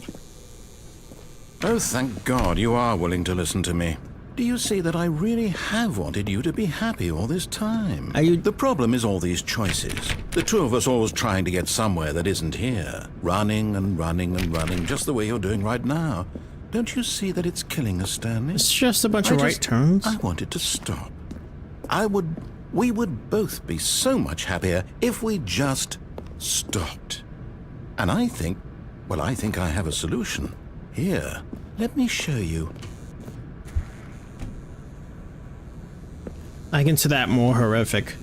Oh, thank God you are willing to listen to me. Do you see that I really have wanted you to be happy all this time? Are you... The problem is all these choices. The two of us always trying to get somewhere that isn't here. Running and running and running, just the way you're doing right now. Don't you see that it's killing us, Stanley? It's just a bunch of right turns. I wanted to stop. We would both be so much happier if we just stopped. And I think I have a solution. Here, let me show you. I can see that more horrific.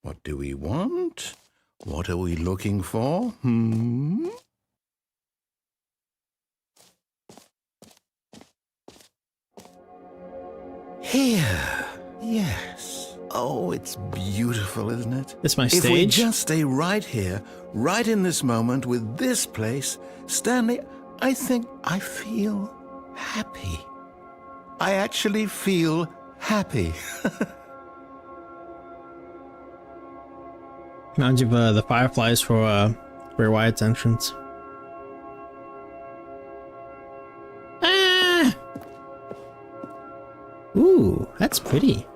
What do we want? What are we looking for? Here. Yes. Oh, it's beautiful, isn't it? It's my If we stage. just stay right here, right in this moment with this place, Stanley, I think I feel happy. I actually feel happy. Reminds you of the fireflies for Bray Wyatt's entrance. Ah! Ooh, that's pretty.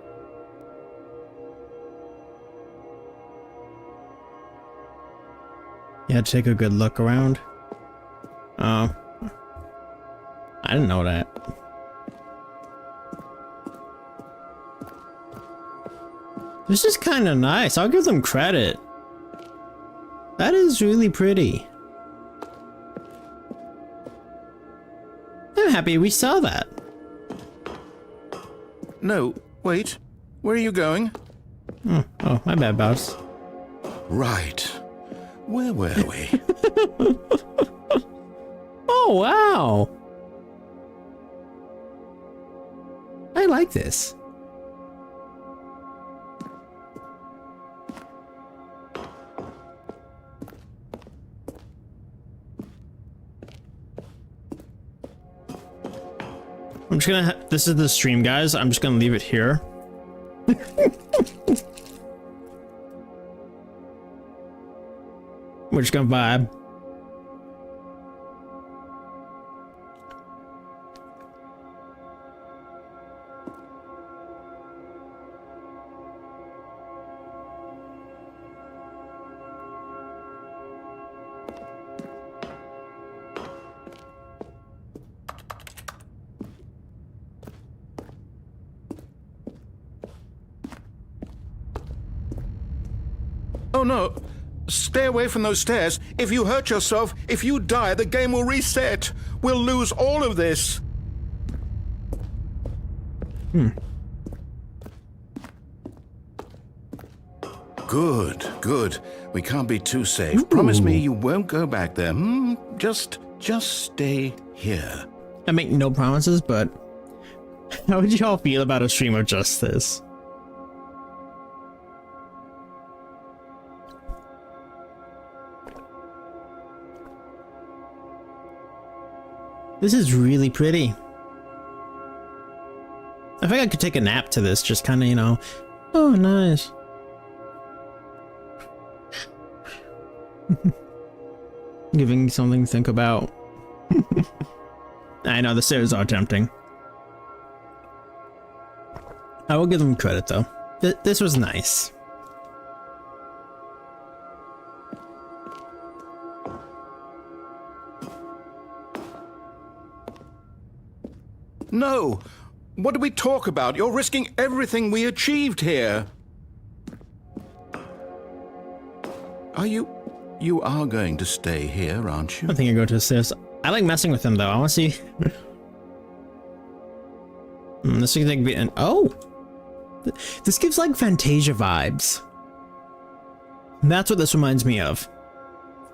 Yeah, take a good look around. I didn't know that. This is kind of nice. I'll give them credit. That is really pretty. I'm happy we saw that. No, wait. Where are you going? Oh, my bad, boss. Right. Where were we? Oh, wow. I like this. I'm just gonna, this is the stream, guys. I'm just gonna leave it here. We're just gonna vibe. Oh no! Stay away from those stairs. If you hurt yourself, if you die, the game will reset. We'll lose all of this. Good, good. We can't be too safe. Ooh. Promise me you won't go back there. Just stay here. I make no promises, but How would y'all feel about a stream of just this? This is really pretty. I think I could take a nap to this, just kind of, you know. Oh, nice. Giving something to think about. I know the stairs are tempting. I will give them credit though. This was nice. No! What do we talk about? You're risking everything we achieved here. Are you... You are going to stay here, aren't you? I think I go to the stairs. I like messing with him though. I want to see. This could be an oh. This gives like Fantasia vibes. That's what this reminds me of.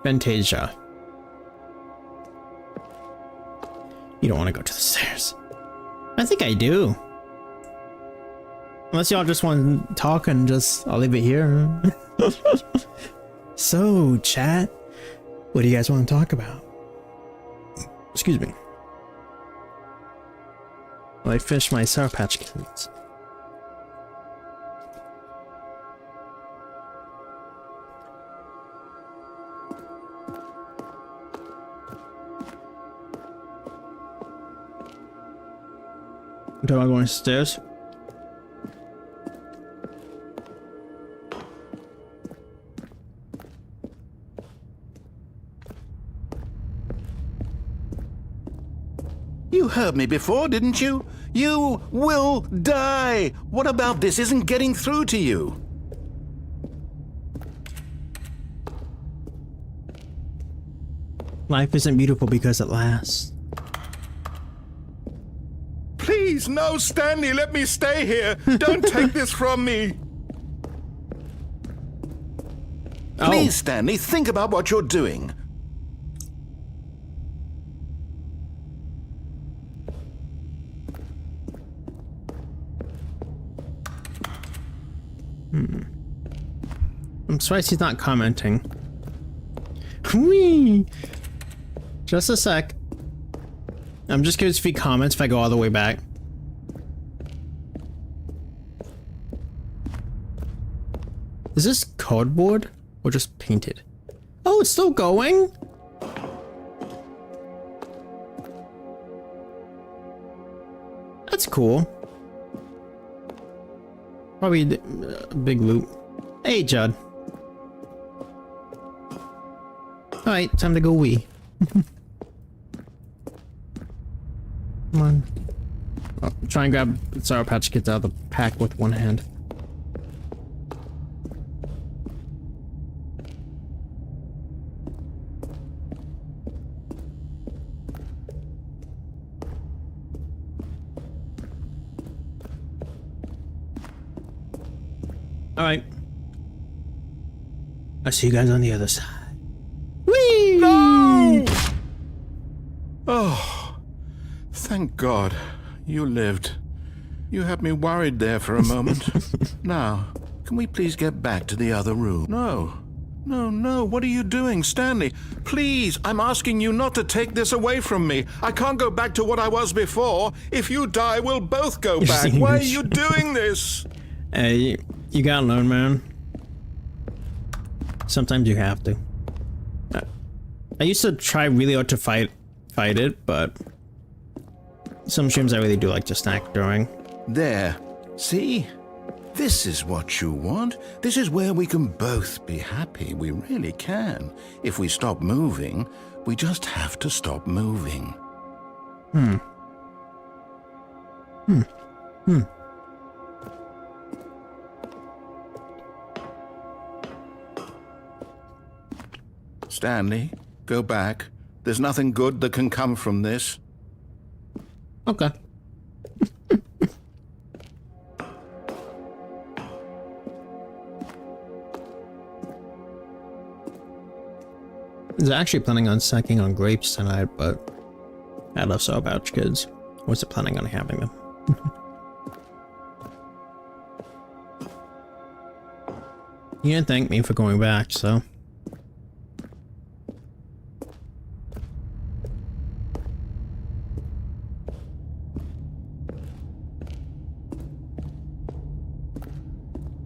Fantasia. You don't want to go to the stairs. I think I do. Unless y'all just want to talk and just I'll leave it here. So, chat, what do you guys want to talk about? Excuse me. Well, I fished my Sour Patch Kids. Do I go upstairs? You heard me before, didn't you? You will die! What about this isn't getting through to you? Life isn't beautiful because it lasts. Please, no, Stanley, let me stay here. Don't take this from me. Please, Stanley, think about what you're doing. I'm surprised he's not commenting. Whee! Just a sec. I'm just curious if he comments if I go all the way back. Is this cardboard or just painted? Oh, it's still going? That's cool. Probably a big loop. Hey, Judd. Alright, time to go wee. Come on. Oh, try and grab Sour Patch Kids out of the pack with one hand. Alright. I'll see you guys on the other side. Whee! No! Oh, thank God you lived. You had me worried there for a moment. Now, can we please get back to the other room? No. No, what are you doing, Stanley? Please, I'm asking you not to take this away from me. I can't go back to what I was before. If you die, we'll both go back. Why are you doing this? Hey, you gotta learn, man. Sometimes you have to. I used to try really hard to fight it, but some streams I really do like to snack during. There. See? This is what you want. This is where we can both be happy. We really can. If we stop moving, we just have to stop moving. Stanley, go back. There's nothing good that can come from this. Okay. I was actually planning on snacking on grapes tonight, but I love Sour Patch Kids. Wasn't planning on having them. You didn't thank me for going back, so.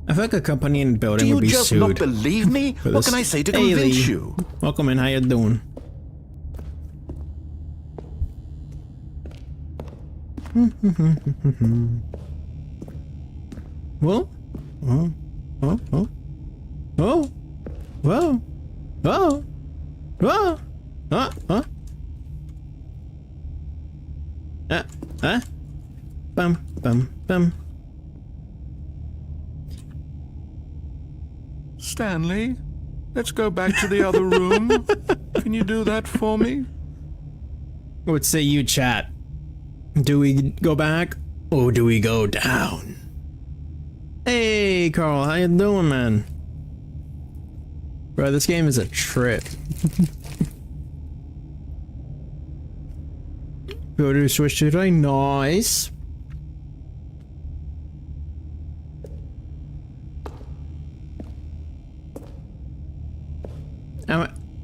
I feel like a company in the Do building you would be just sued. not believe me? for What this. can I say to Hey, convince Lee. you? Welcome in, how you doing? Well? Oh, oh, oh, oh, whoa, oh, whoa, bum, bum, bum. Stanley, let's go back to the other room. Can you do that for me? What say you, chat? Do we go back or do we go down? Hey, Carl, how you doing, man? Bro, this game is a trip. Go to switch today, nice.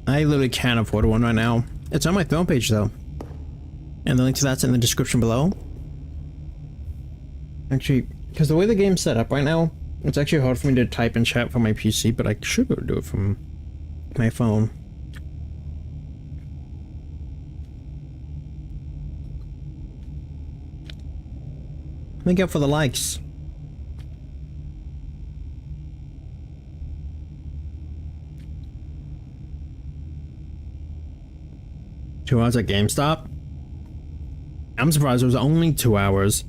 I literally can't afford one right now. It's on my film page though. And the link to that's in the description below. Actually, because the way the game's set up right now, it's actually hard for me to type in chat from my PC, but I should be able to do it from my phone. Make up for the likes. Two hours at GameStop? I'm surprised it was only 2 hours.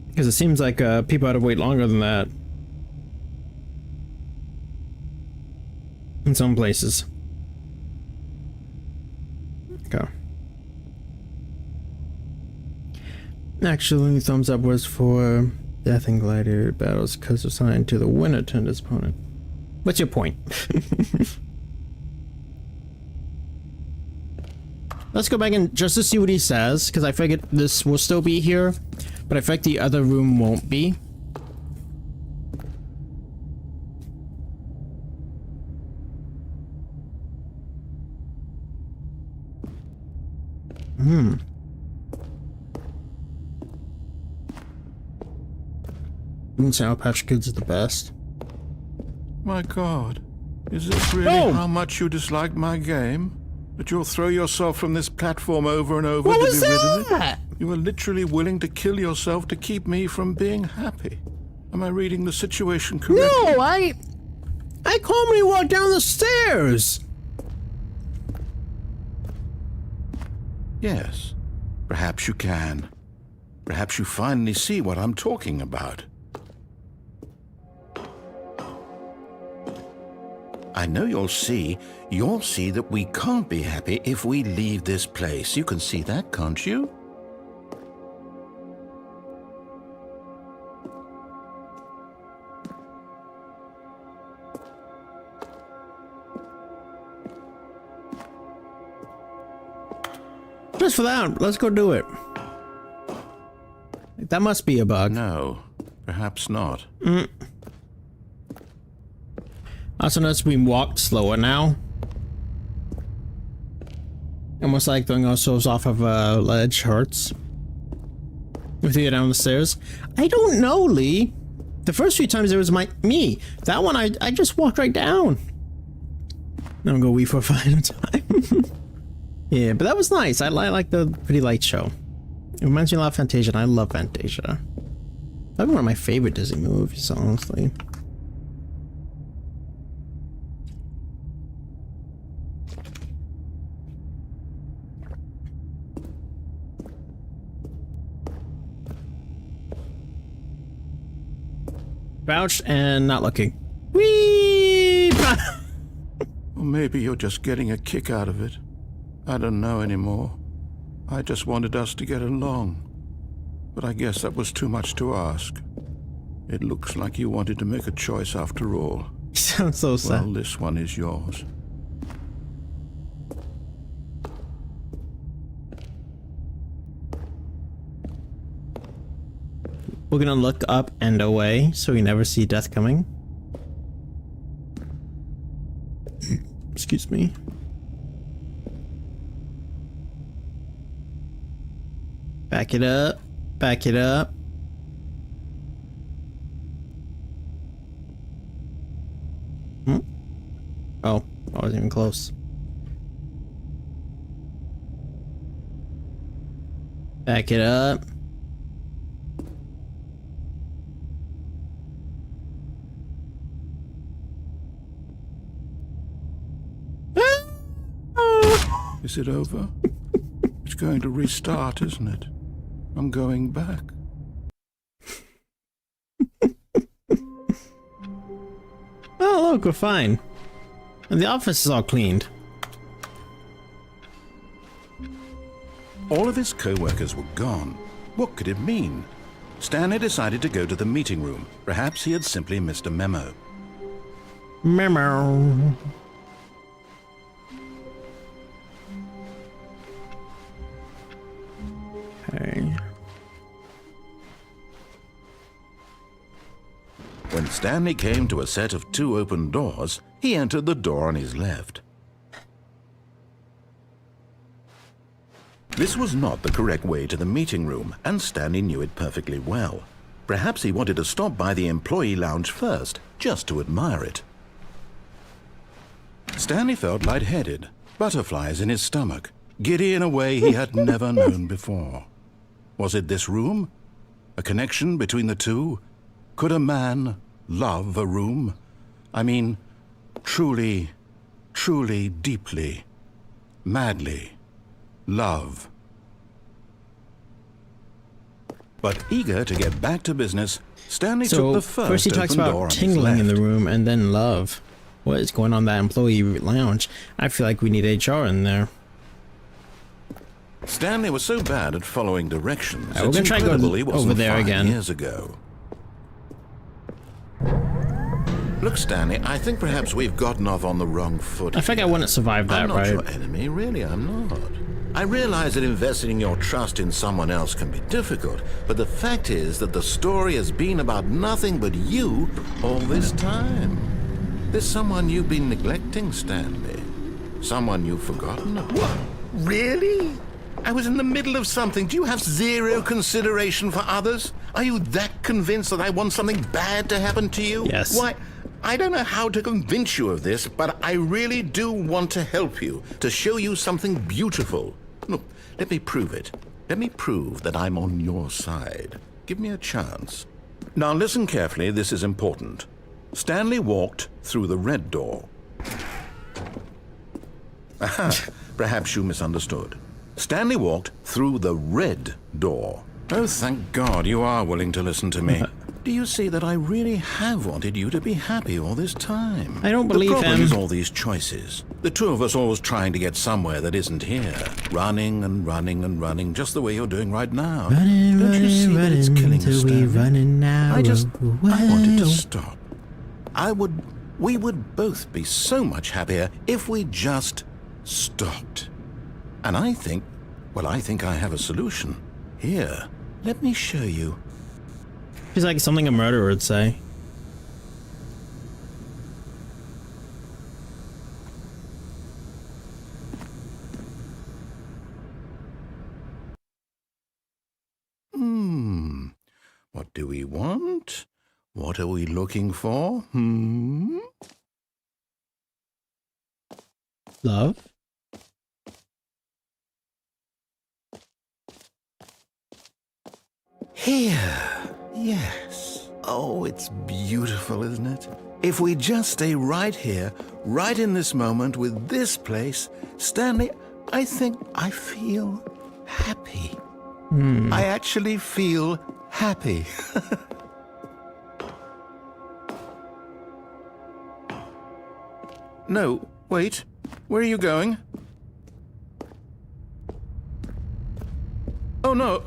Because it seems like people had to wait longer than that. In some places. Okay. Actually, thumbs up was for Death and Gladiator battles because assigned to the winner turned his opponent. What's your point? Let's go back and just to see what he says, because I figured this will still be here, but I think the other room won't be. Sour Patch Kids is the best. My God, is this really how much you dislike my game? That you'll throw yourself from this platform over and over What to was be rid of that? it? You are literally willing to kill yourself to keep me from being happy. Am I reading the situation correctly? No, I calmly walked down the stairs. Yes, perhaps you can. Perhaps you finally see what I'm talking about. I know you'll see that we can't be happy if we leave this place. You can see that, can't you? Just for that, let's go do it. That must be a bug. No, perhaps not. Also notice we walked slower now. Almost like throwing ourselves off of a ledge hurts. With you down the stairs. I don't know, Lee. The first few times it was me. That one I just walked right down. I'm gonna go wee for a final time. Yeah, but that was nice. I like the pretty light show. It reminds me a lot of Fantasia, and I love Fantasia. Probably one of my favorite Disney movies, honestly. Crouched and not looking. Whee! Or maybe you're just getting a kick out of it. I don't know anymore. I just wanted us to get along. But I guess that was too much to ask. It looks like you wanted to make a choice after all. Sounds so sad. Well, this one is yours. We're gonna look up and away so we never see death coming. Excuse me. Back it up. Back it up. Oh, I wasn't even close. Back it up. Is it over? It's going to restart, isn't it? I'm going back. Oh, look, we're fine. And the office is all cleaned. All of his co-workers were gone. What could it mean? Stanley decided to go to the meeting room. Perhaps he had simply missed a memo. Memo. Okay. When Stanley came to a set of 2 open doors, he entered the door on his left. This was not the correct way to the meeting room, and Stanley knew it perfectly well. Perhaps he wanted to stop by the employee lounge first, just to admire it. Stanley felt lightheaded, butterflies in his stomach, giddy in a way he had never known before. Was it this room? A connection between the two? Could a man love a room? I mean, truly, truly, deeply, madly love. But eager to get back to business, Stanley took the first he talks open door about on his tingling in the left. room and then love. What is going on in that employee lounge? I feel like we need HR in there. Stanley was so bad at following directions. We're gonna try to go incredible he wasn't over there 5 again. years ago. Look, Stanley, I think perhaps we've gotten off on the wrong foot. I think I wouldn't survive that, I'm not right? your enemy, really, I'm not. I realize that investing your trust in someone else can be difficult, but the fact is that the story has been about nothing but you all this time. There's someone you've been neglecting, Stanley. Someone you've forgotten about. What? Really? I was in the middle of something. Do you have zero consideration for others? Are you that convinced that I want something bad to happen to you? Yes. Why, I don't know how to convince you of this, but I really do want to help you, to show you something beautiful. Look, let me prove it. Let me prove that I'm on your side. Give me a chance. Now listen carefully, this is important. Stanley walked through the red door. Aha, perhaps you misunderstood. Stanley walked through the red door. Oh, thank God you are willing to listen to me. Do you see that I really have wanted you to be happy all this time? I don't believe The problem him. is all these choices. The two of us always trying to get somewhere that isn't here. Running and running and running, just the way you're doing right now. Running, Don't you see that it's killing till us, we Stanley? running now. I wanted to stop. We would both be so much happier if we just stopped. And I think I have a solution. Here, let me show you. He's like something a murderer would say. What do we want? What are we looking for? Love? Here. Yes. Oh, it's beautiful, isn't it? If we just stay right here, right in this moment with this place, Stanley, I think I feel happy. I actually feel happy. No, wait. Where are you going? Oh, no.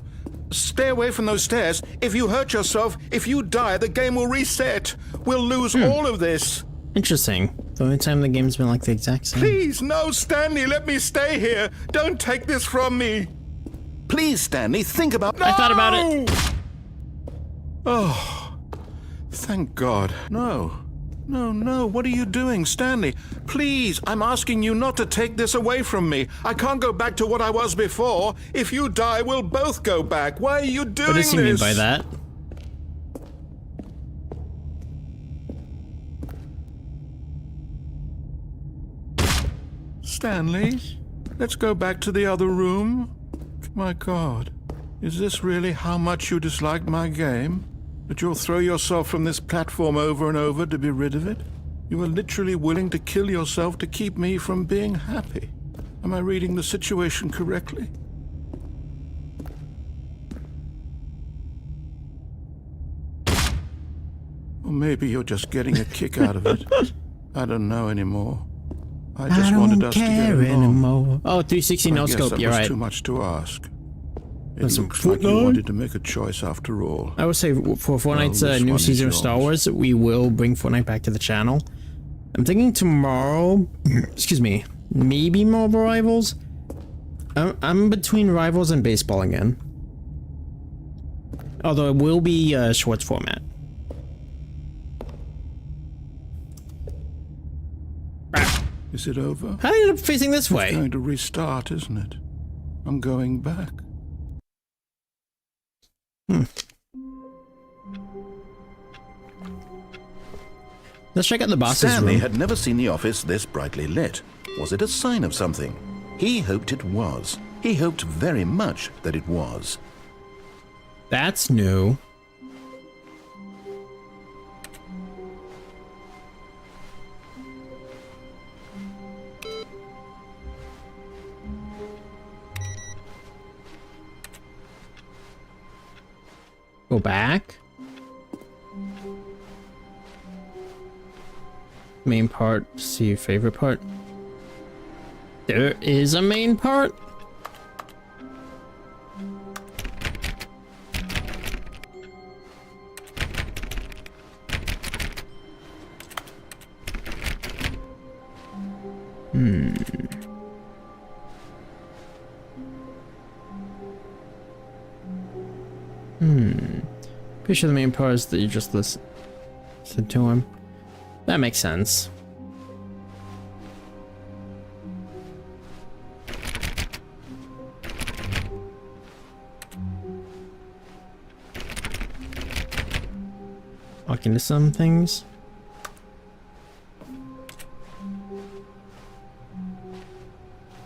Stay away from those stairs. If you hurt yourself, if you die, the game will reset. We'll lose all of this. Interesting. The only time the game's been like the exact same. Please, no, Stanley, let me stay here. Don't take this from me. Please, Stanley, think about... I thought about it. Oh, thank God. No. No, no, what are you doing, Stanley? Please, I'm asking you not to take this away from me. I can't go back to what I was before. If you die, we'll both go back. Why are you doing this? What does he mean by that? Stanley, let's go back to the other room. My God, is this really how much you dislike my game? That you'll throw yourself from this platform over and over to be rid of it? You are literally willing to kill yourself to keep me from being happy. Am I reading the situation correctly? Or maybe you're just getting a kick out of it. I don't know anymore. I just wanted us to get along. anymore. Oh, 360 no scope, that you're was right. too much to ask. It That's looks like you wanted to make a choice after all. I would say for Fortnite's Well, this new one is season of yours. Star Wars, we will bring Fortnite back to the channel. I'm thinking tomorrow, excuse me, maybe Marvel Rivals. I'm between Rivals and baseball again. Although it will be shorts format. Is it over? How did I end up facing this It's way? going to restart, isn't it? I'm going back. Let's check out the boss's Stanley room. had never seen the office this brightly lit. Was it a sign of something? He hoped it was. He hoped very much that it was. That's new. Go back. Main part. See your favorite part. There is a main part. Pretty sure the main part is that you just listen to him. That makes sense. Walk into some things.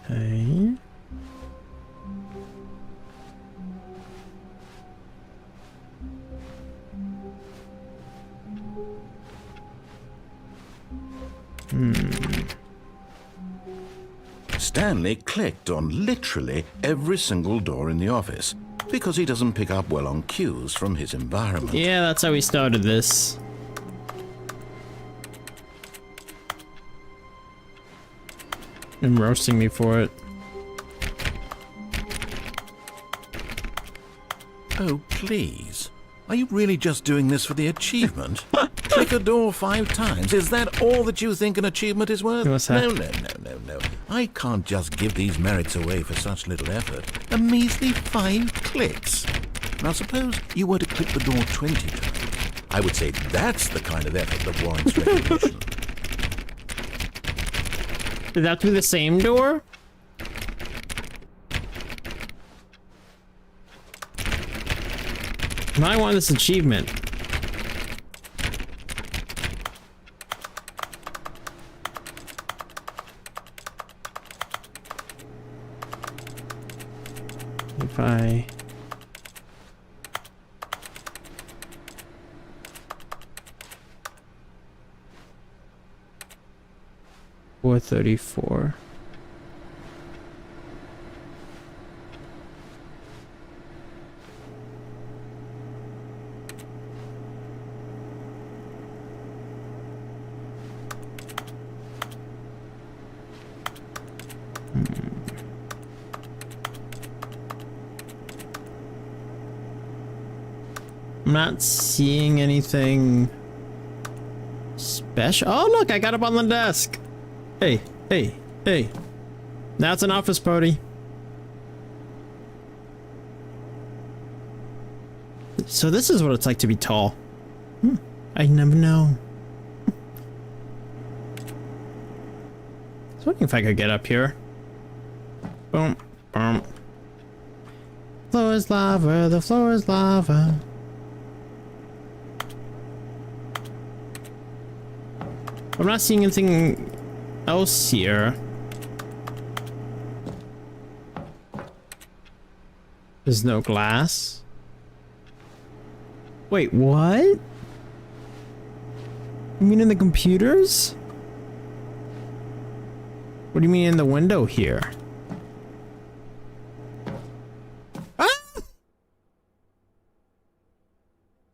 Okay. Stanley clicked on literally every single door in the office because he doesn't pick up well on cues from his environment. Yeah, that's how we started this. And roasting me for it. Oh, please. Are you really just doing this for the achievement? Click a door 5 times. Is that all that you think an achievement is worth? What's that? No. I can't just give these merits away for such little effort. A measly 5 clicks. Now suppose you were to click the door 20 times. I would say that's the kind of effort that warrants recognition. Did that through the same door? Now I want this achievement. If I... $434. I'm not seeing anything special. Oh, look, I got up on the desk. Hey. Now it's an office party. So this is what it's like to be tall. I never know. I was wondering if I could get up here. Boom, boom. Floor is lava, the floor is lava. I'm not seeing anything else here. There's no glass. Wait, what? You mean in the computers? What do you mean in the window here? Ah!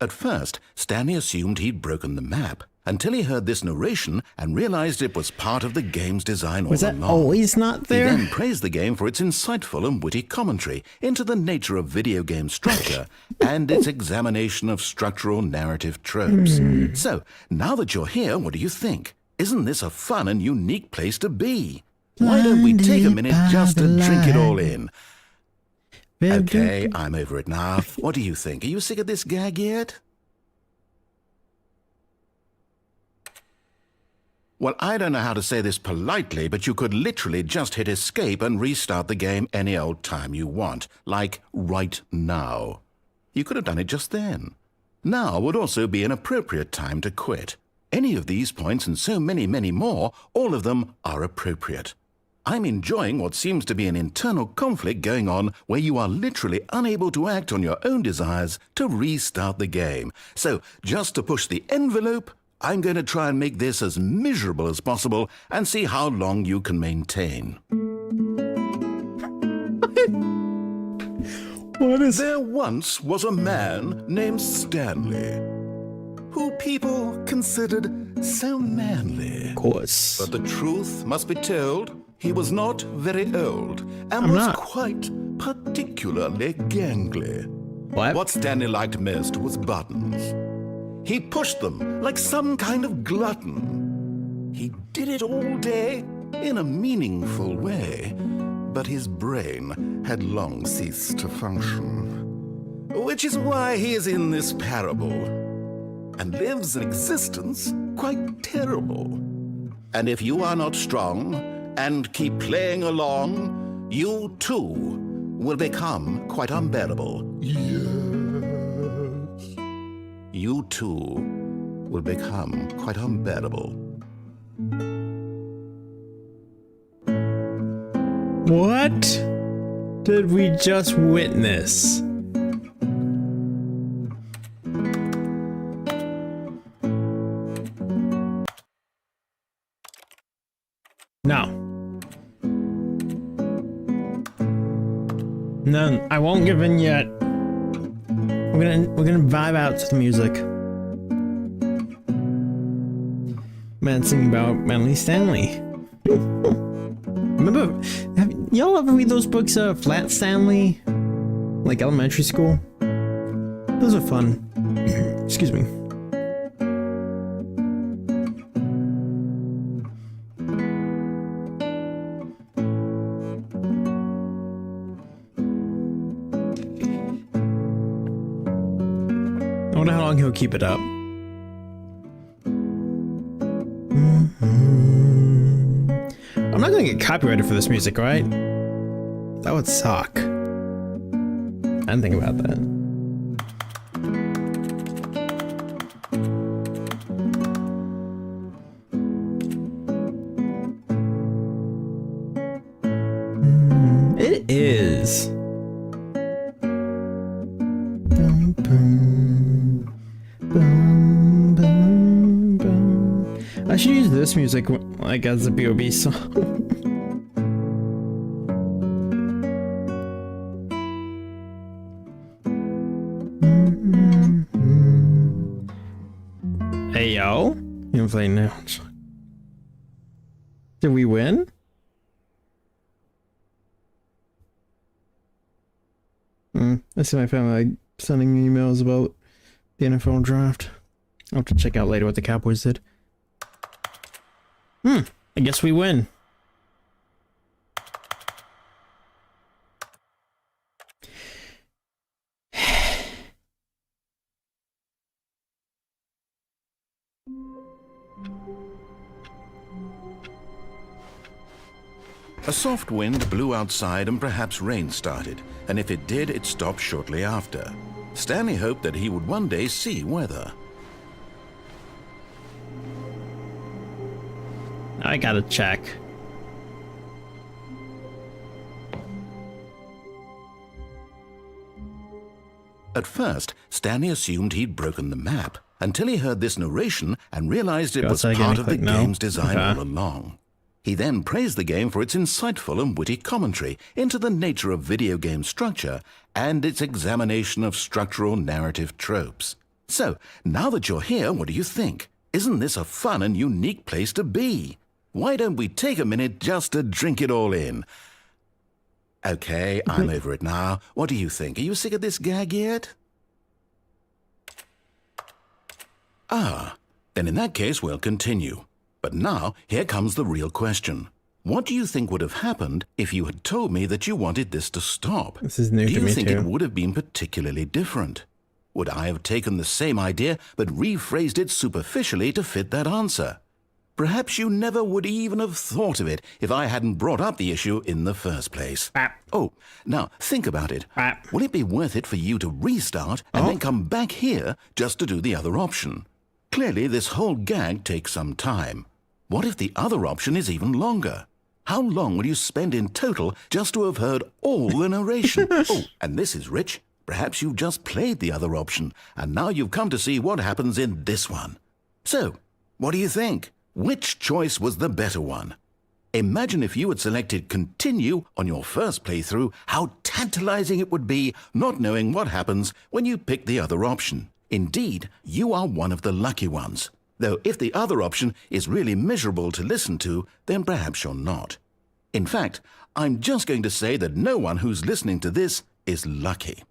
At first, Stanley assumed he'd broken the map until he heard this narration and realized it was part of the game's design all Was that along. always not there? He then praised the game for its insightful and witty commentary into the nature of video game structure and its examination of structural narrative tropes. So, now that you're here, what do you think? Isn't this a fun and unique place to be? Why don't we take a minute just to drink it all in? Okay, I'm over it now. What do you think? Are you sick of this gag yet? Well, I don't know how to say this politely, but you could literally just hit escape and restart the game any old time you want, like right now. You could have done it just then. Now would also be an appropriate time to quit. Any of these points and so many, many more, all of them are appropriate. I'm enjoying what seems to be an internal conflict going on where you are literally unable to act on your own desires to restart the game. So, just to push the envelope, I'm going to try and make this as miserable as possible and see how long you can maintain. What is... There once was a man named Stanley, who people considered so manly. Of course. But the truth must be told, he was not very old and was quite particularly gangly. What Stanley liked most was buttons. He pushed them like some kind of glutton. He did it all day in a meaningful way, but his brain had long ceased to function. Which is why he is in this parable and lives an existence quite terrible. And if you are not strong and keep playing along, you too will become quite unbearable. You too will become quite unbearable. What did we just witness? No. None. I won't give in yet. We're gonna vibe out to the music. Man singing about Manly Stanley. Remember, have y'all ever read those books, Flat Stanley? Like elementary school? Those are fun. Excuse me. I wonder how long he'll keep it up. I'm not gonna get copyrighted for this music, right? That would suck. I didn't think about that. It is. Boom, boom, boom, boom, boom. I should use this music like as a B.O.B. song. Hey yo, you can play now. Did we win? I see my family like sending emails about the NFL draft. I'll have to check out later what the Cowboys did. I guess we win. A soft wind blew outside and perhaps rain started, and if it did, it stopped shortly after. Stanley hoped that he would one day see weather. I gotta check. At first, Stanley assumed he'd broken the map, until he heard this narration and realized it was part of the game's design all along. He then praised the game for its insightful and witty commentary into the nature of video game structure and its examination of structural narrative tropes. So, now that you're here, what do you think? Isn't this a fun and unique place to be? Why don't we take a minute just to drink it all in? Okay, I'm over it now. What do you think? Are you sick of this gag yet? Ah, then in that case we'll continue. But now, here comes the real question. What do you think would have happened if you had told me that you wanted this to stop? This is new to me too. Do you think it would have been particularly different? Would I have taken the same idea but rephrased it superficially to fit that answer? Perhaps you never would even have thought of it if I hadn't brought up the issue in the first place. Oh, now think about it. Will it be worth it for you to restart and then come back here just to do the other option? Clearly, this whole gag takes some time. What if the other option is even longer? How long will you spend in total just to have heard all the narration? Oh, and this is rich. Perhaps you've just played the other option, and now you've come to see what happens in this one. So, what do you think? Which choice was the better one? Imagine if you had selected continue on your first playthrough, how tantalizing it would be not knowing what happens when you pick the other option. Indeed, you are one of the lucky ones. Though if the other option is really miserable to listen to, then perhaps you're not. In fact, I'm just going to say that no one who's listening to this is lucky.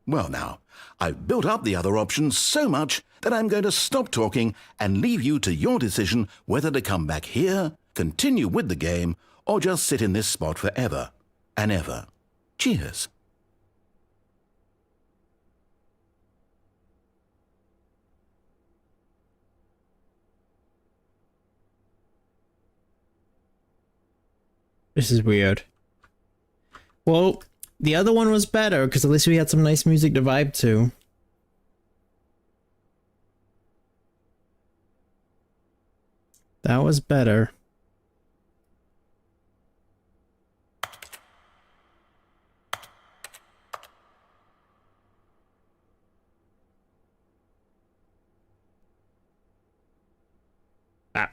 Well now, I've built up the other option so much that I'm going to stop talking and leave you to your decision whether to come back here, continue with the game, or just sit in this spot forever and ever. Cheers. This is weird. Well, the other one was better because at least we had some nice music to vibe to. That was better. Ah.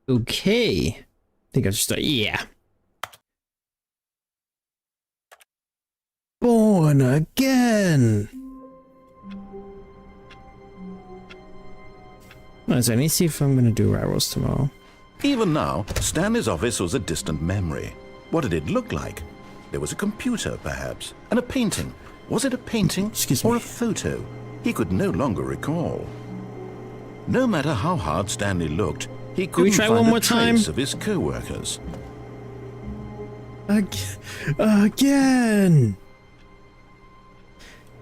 Okay. I think I'll just start. Yeah. Born again. Nice. I need to see if I'm gonna do rivals tomorrow. Even now, Stanley's office was a distant memory. What did it look like? There was a computer, perhaps, and a painting. Was it a painting or a photo? He could no longer recall. No matter how hard Stanley looked, he couldn't find a trace of his co-workers. Again!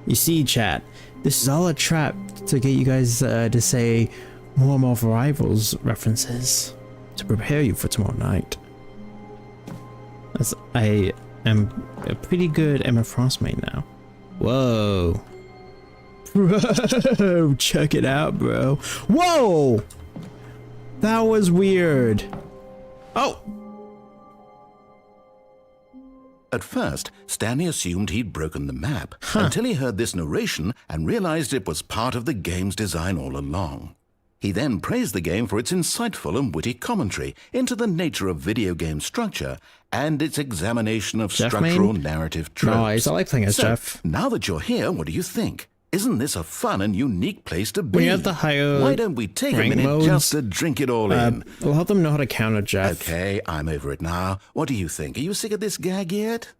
You see, chat, this is all a trap to get you guys to say more and more Rivals references to prepare you for tomorrow night. As I am a pretty good Emma Frost main now. Whoa. Bro, check it out, bro. Whoa! That was weird. Oh! At first, Stanley assumed he'd broken the map until he heard this narration and realized it was part of the game's design all along. He then praised the game for its insightful and witty commentary into the nature of video game structure and its examination of structural narrative tropes. No, I like playing as Chev. Now that you're here, what do you think? Isn't this a fun and unique place to be? We have the higher Why don't we take a minute just to drink it all in? We'll help them know how to counter Jeff. Okay, I'm over it now. What do you think? Are you sick of this gag yet?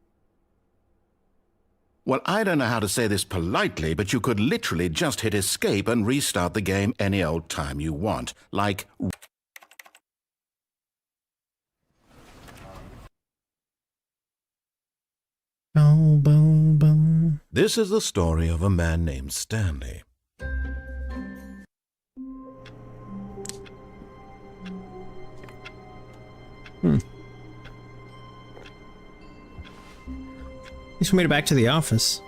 Well, I don't know how to say this politely, but you could literally just hit escape and restart the game any old time you want. Like... Boom, boom, boom. This is the story of a man named Stanley. At least we made it back to the office.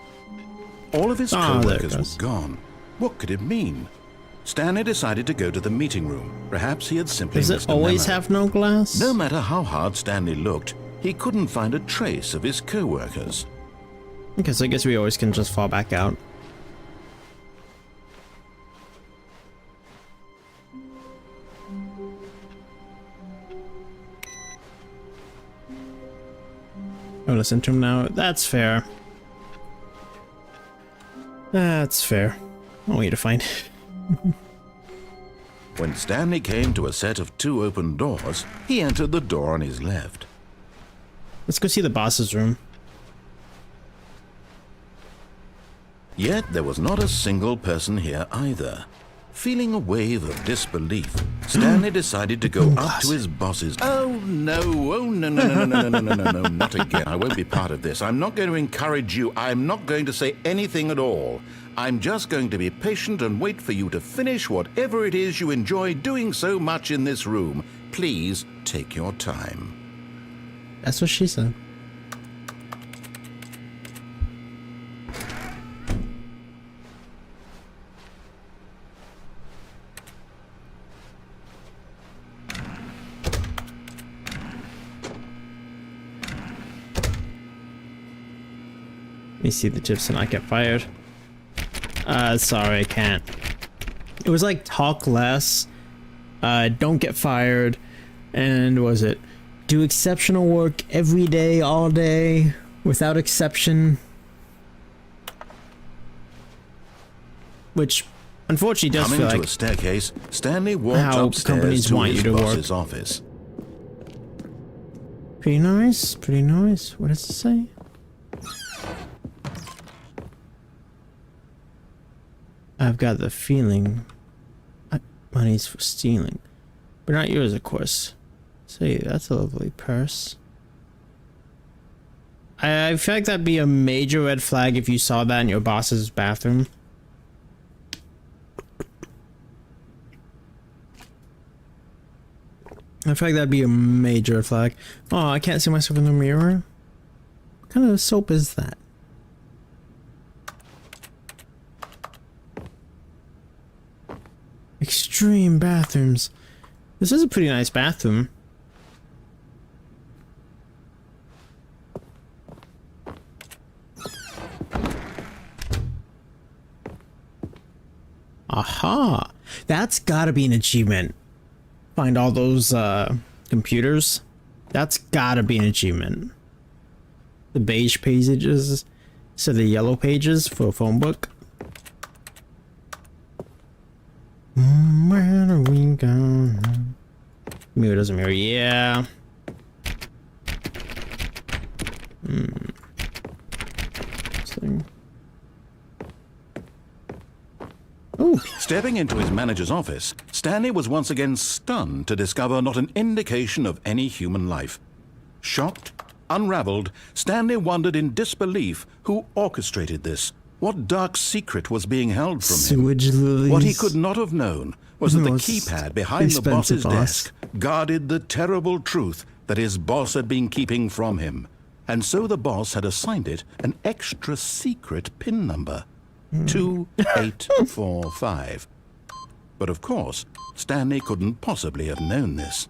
All of his there it co-workers goes. were gone. What could it mean? Stanley decided to go to the meeting room. Perhaps he had simply Does missed it a always memo. have no glass? No matter how hard Stanley looked, he couldn't find a trace of his co-workers. Okay, so I guess we always can just fall back out. Oh, listen to him now. That's fair. That's fair. I'll wait to find it. When Stanley came to a set of 2 open doors, he entered the door on his left. Let's go see the boss's room. Yet there was not a single person here either. Feeling a wave of disbelief, Stanley decided to go up to his boss's. Oh no, no, not again. I won't be part of this. I'm not going to encourage you. I'm not going to say anything at all. I'm just going to be patient and wait for you to finish whatever it is you enjoy doing so much in this room. Please take your time. That's what she said. Let me see the tips and I get fired. Sorry, I can't. It was like talk less, don't get fired, and was it do exceptional work every day, all day, without exception? Which, unfortunately, does Coming feel to like a staircase, Stanley walked how upstairs companies to want his you to work. boss's office. pretty nice, pretty nice. What does it say? I've got the feeling money's for stealing, but not yours, of course. Say, that's a lovely purse. I feel like that'd be a major red flag if you saw that in your boss's bathroom. I feel like that'd be a major red flag. Oh, I can't see myself in the mirror. What kind of soap is that? Extreme bathrooms. This is a pretty nice bathroom. Aha! That's gotta be an achievement. Find all those computers. That's gotta be an achievement. The beige pages, so the yellow pages for a phone book. Where are we going? Mirror doesn't mirror. Yeah. Ooh. Stepping into his manager's office, Stanley was once again stunned to discover not an indication of any human life. Shocked, unraveled, Stanley wondered in disbelief who orchestrated this. What dark secret was being held from him? Sewage lilies. What he could not have known was that the No, keypad behind the expensive boss's boss. desk guarded the terrible truth that his boss had been keeping from him. And so the boss had assigned it an extra secret PIN number. 2845. But of course, Stanley couldn't possibly have known this.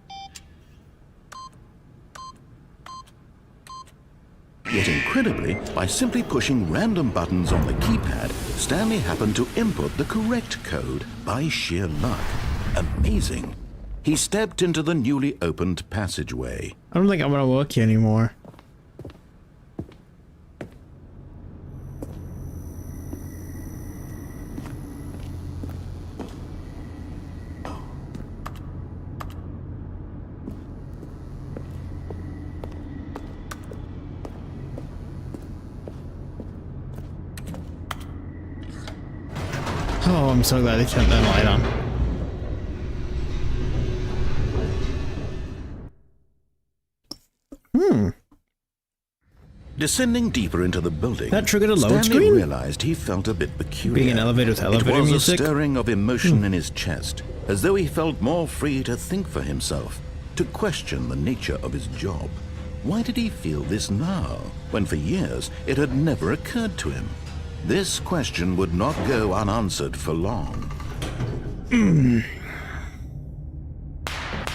Yet incredibly, by simply pushing random buttons on the keypad, Stanley happened to input the correct code by sheer luck. Amazing. He stepped into the newly opened passageway. I don't think I'm gonna work here anymore. Oh, I'm so glad they turned that light on. Descending deeper into the building, That triggered a load Stanley screen? realized he felt a bit peculiar. Being an elevator with elevator it was music? a stirring of emotion in his chest, as though he felt more free to think for himself, to question the nature of his job. Why did he feel this now, when for years it had never occurred to him? This question would not go unanswered for long.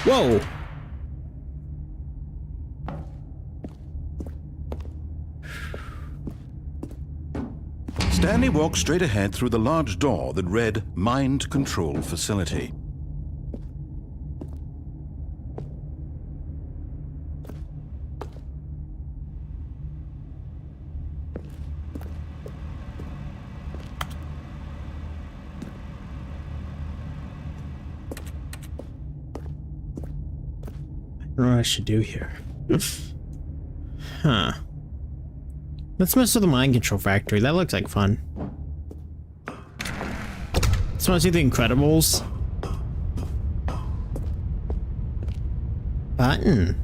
Whoa! Stanley walked straight ahead through the large door that read Mind Control Facility. I don't know what I should do here. Huh. Let's mess with the mind control factory. That looks like fun. Just want to see the Incredibles. Button.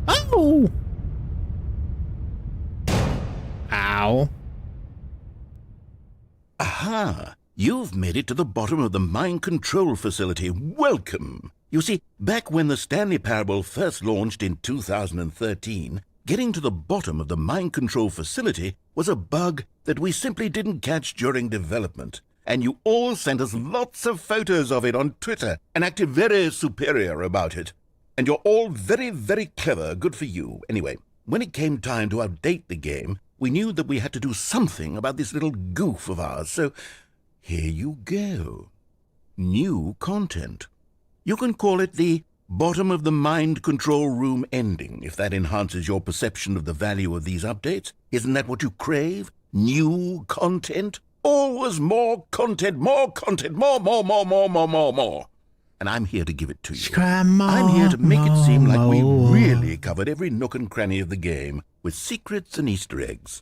Oh! Ow. Aha! You've made it to the bottom of the mind control facility. Welcome! You see, back when the Stanley Parable first launched in 2013, getting to the bottom of the mind control facility was a bug that we simply didn't catch during development. And you all sent us lots of photos of it on Twitter and acted very superior about it. And you're all very, very clever. Good for you. Anyway, when it came time to update the game, we knew that we had to do something about this little goof of ours, so here you go. New content. You can call it the bottom of the mind control room ending, if that enhances your perception of the value of these updates. Isn't that what you crave? New content? Always more content, more, more. And I'm here to give it to you. I'm here to make it seem like we really covered every nook and cranny of the game, with secrets and Easter eggs.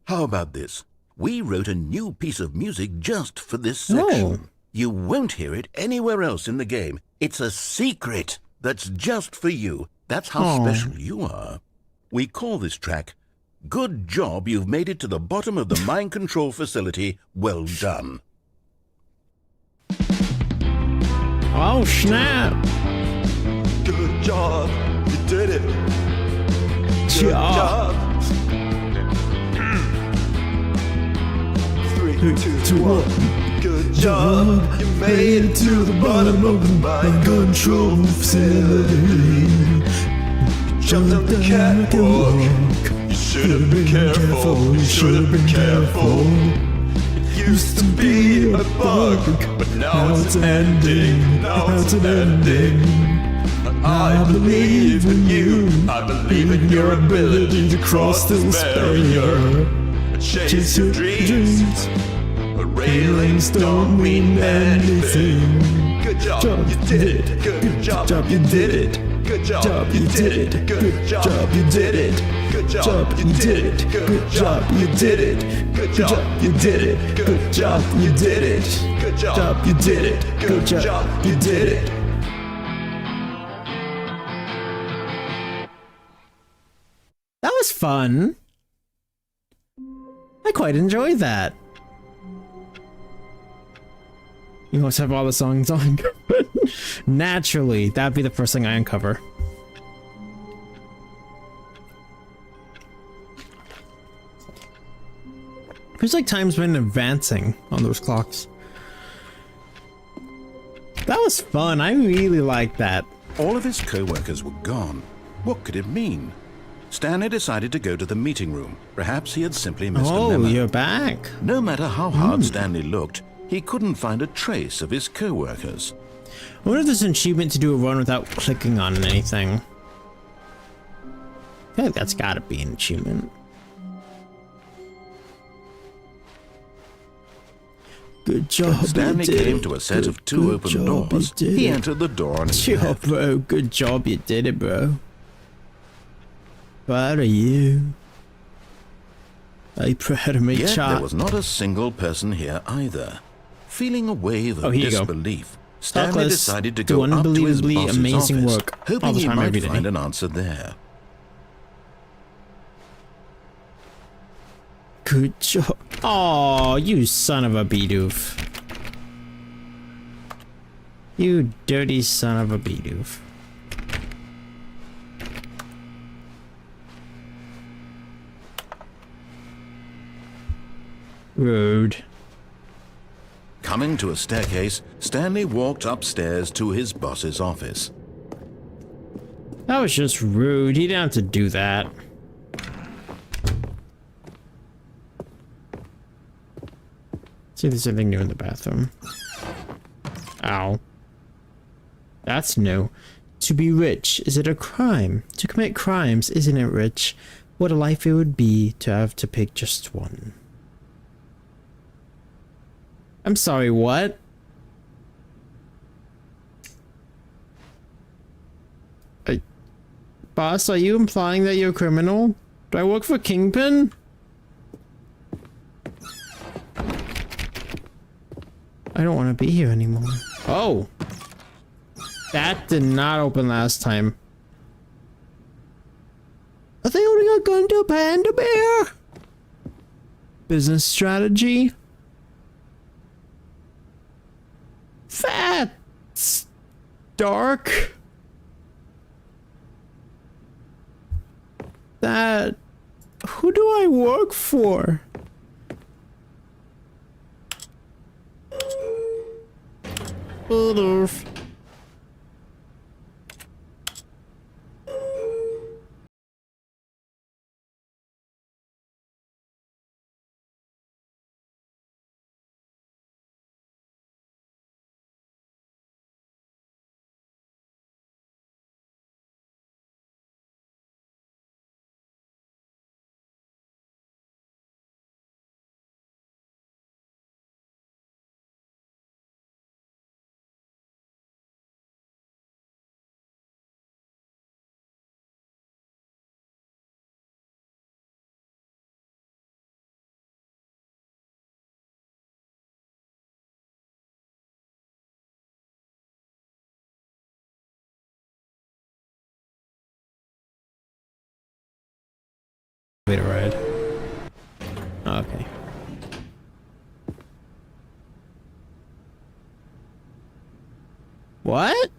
How about this? We wrote a new piece of music just for this section. Oh. You won't hear it anywhere else in the game. It's a secret that's just for you. That's how special you are. We call this track, Good Job You've Made It to the Bottom of the Mind Control Facility. Well done. Oh, snap! Good job, you did it. Good Job. job. 3, 2, 1. Good job, you made it to the bottom of the mind control facility. Jumped up the catwalk. You should have been careful. You should have been careful. It used to be a bug, but now it's an ending. Now it's an ending. I believe in you. I believe in your ability to cross this barrier. Chase your dreams. But railings don't mean anything. Good job, you did it. Good job, you did it. Good job, you did it. Good job, you did it. Good job, you did it. Good job, you did it. Good job, you did it. Good job, you did it. Good job, you did it. Good job, you did it. That was fun. I quite enjoyed that. You must have all the songs on. Naturally, that'd be the first thing I uncover. Feels like time's been advancing on those clocks. That was fun. I really liked that. All of his co-workers were gone. What could it mean? Stanley decided to go to the meeting room. Perhaps he had simply missed a Oh, memo. you're back. No matter how hard Stanley looked, he couldn't find a trace of his co-workers. I wonder if there's an achievement to do a run without clicking on anything. I feel like that's gotta be an achievement. Good job. Stanley you did came it. to a set of two Good open job, doors. you did He it. entered the door on his Yo, left. bro, good job, you did it, bro. Proud of you. Are you proud of me, Yet chap? there was not a single person here either. Feeling a wave of Oh, here you go. disbelief, Stanley Helpless, decided to do go up to his unbelievably boss's amazing office, work all hoping the he time, might every day. find an answer there. Good job. Oh, you son of a bidoof. You dirty son of a bidoof. Rude. Coming to a staircase, Stanley walked upstairs to his boss's office. That was just rude. He didn't have to do that. See if there's anything new in the bathroom. Ow. That's new. To be rich, is it a crime? To commit crimes, isn't it rich? What a life it would be to have to pick just one. I'm sorry, what? Boss, are you implying that you're a criminal? Do I work for Kingpin? I don't want to be here anymore. Oh! That did not open last time. Are they holding a gun to a panda bear? Business strategy? That's dark. That... Who do I work for? Oof. Wait a ride. Okay. What?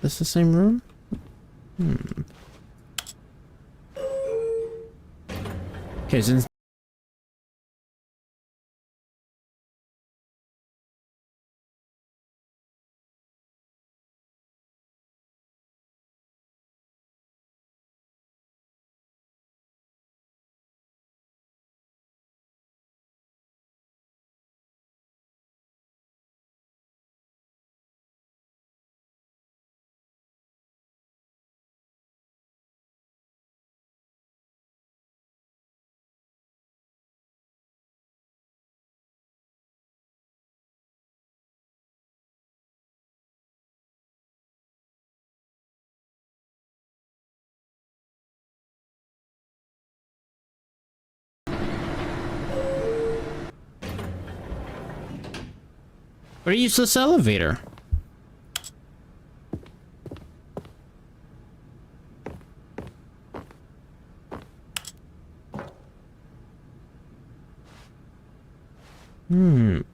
This the same room? Okay, since what do you use this elevator?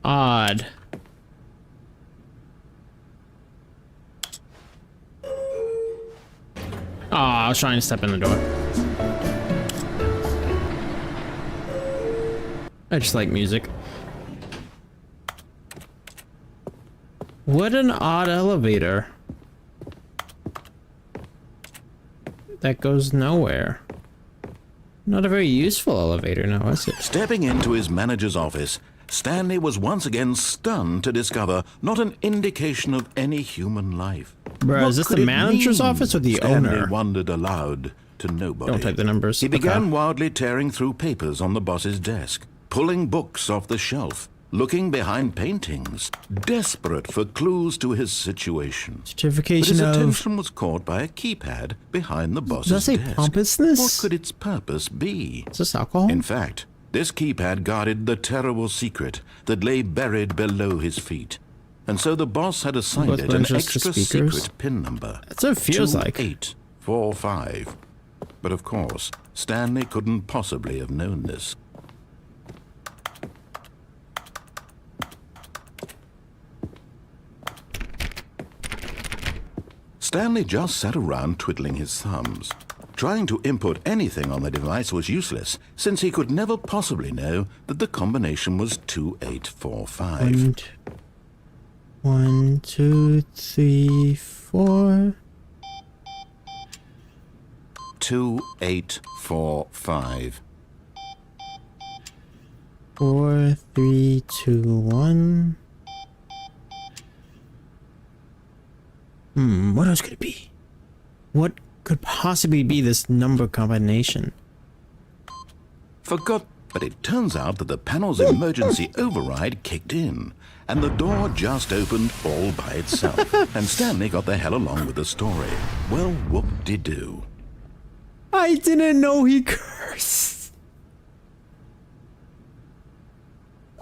Odd. Oh, I was trying to step in the door. I just like music. What an odd elevator. That goes nowhere. Not a very useful elevator now, is it? Stepping into his manager's office, Stanley was once again stunned to discover not an indication of any human life. Bruh, What is this could the it manager's mean? office or the Stanley owner? wondered aloud to nobody. Don't type the numbers. He began Okay. wildly tearing through papers on the boss's desk, pulling books off the shelf, looking behind paintings, desperate for clues to his situation. But Certification his of... attention was caught by a keypad behind the boss's Does that say desk. pompousness? What could its purpose be? Is this alcohol? In fact, this keypad guarded the terrible secret that lay buried below his feet. And so the boss had assigned Both it an branches to extra speakers? secret PIN number. That's what it feels like. 2845. But of course, Stanley couldn't possibly have known this. Stanley just sat around twiddling his thumbs. Trying to input anything on the device was useless, since he could never possibly know that the combination was 2845. 1, 2, 3, 4. 2845. 4, 3, 2, 1. What else could it be? What could possibly be this number combination? Forgot, but it turns out that the panel's emergency override kicked in, and the door just opened all by itself. And Stanley got the hell along with the story. Well, whoop-de-doo. I didn't know he cursed.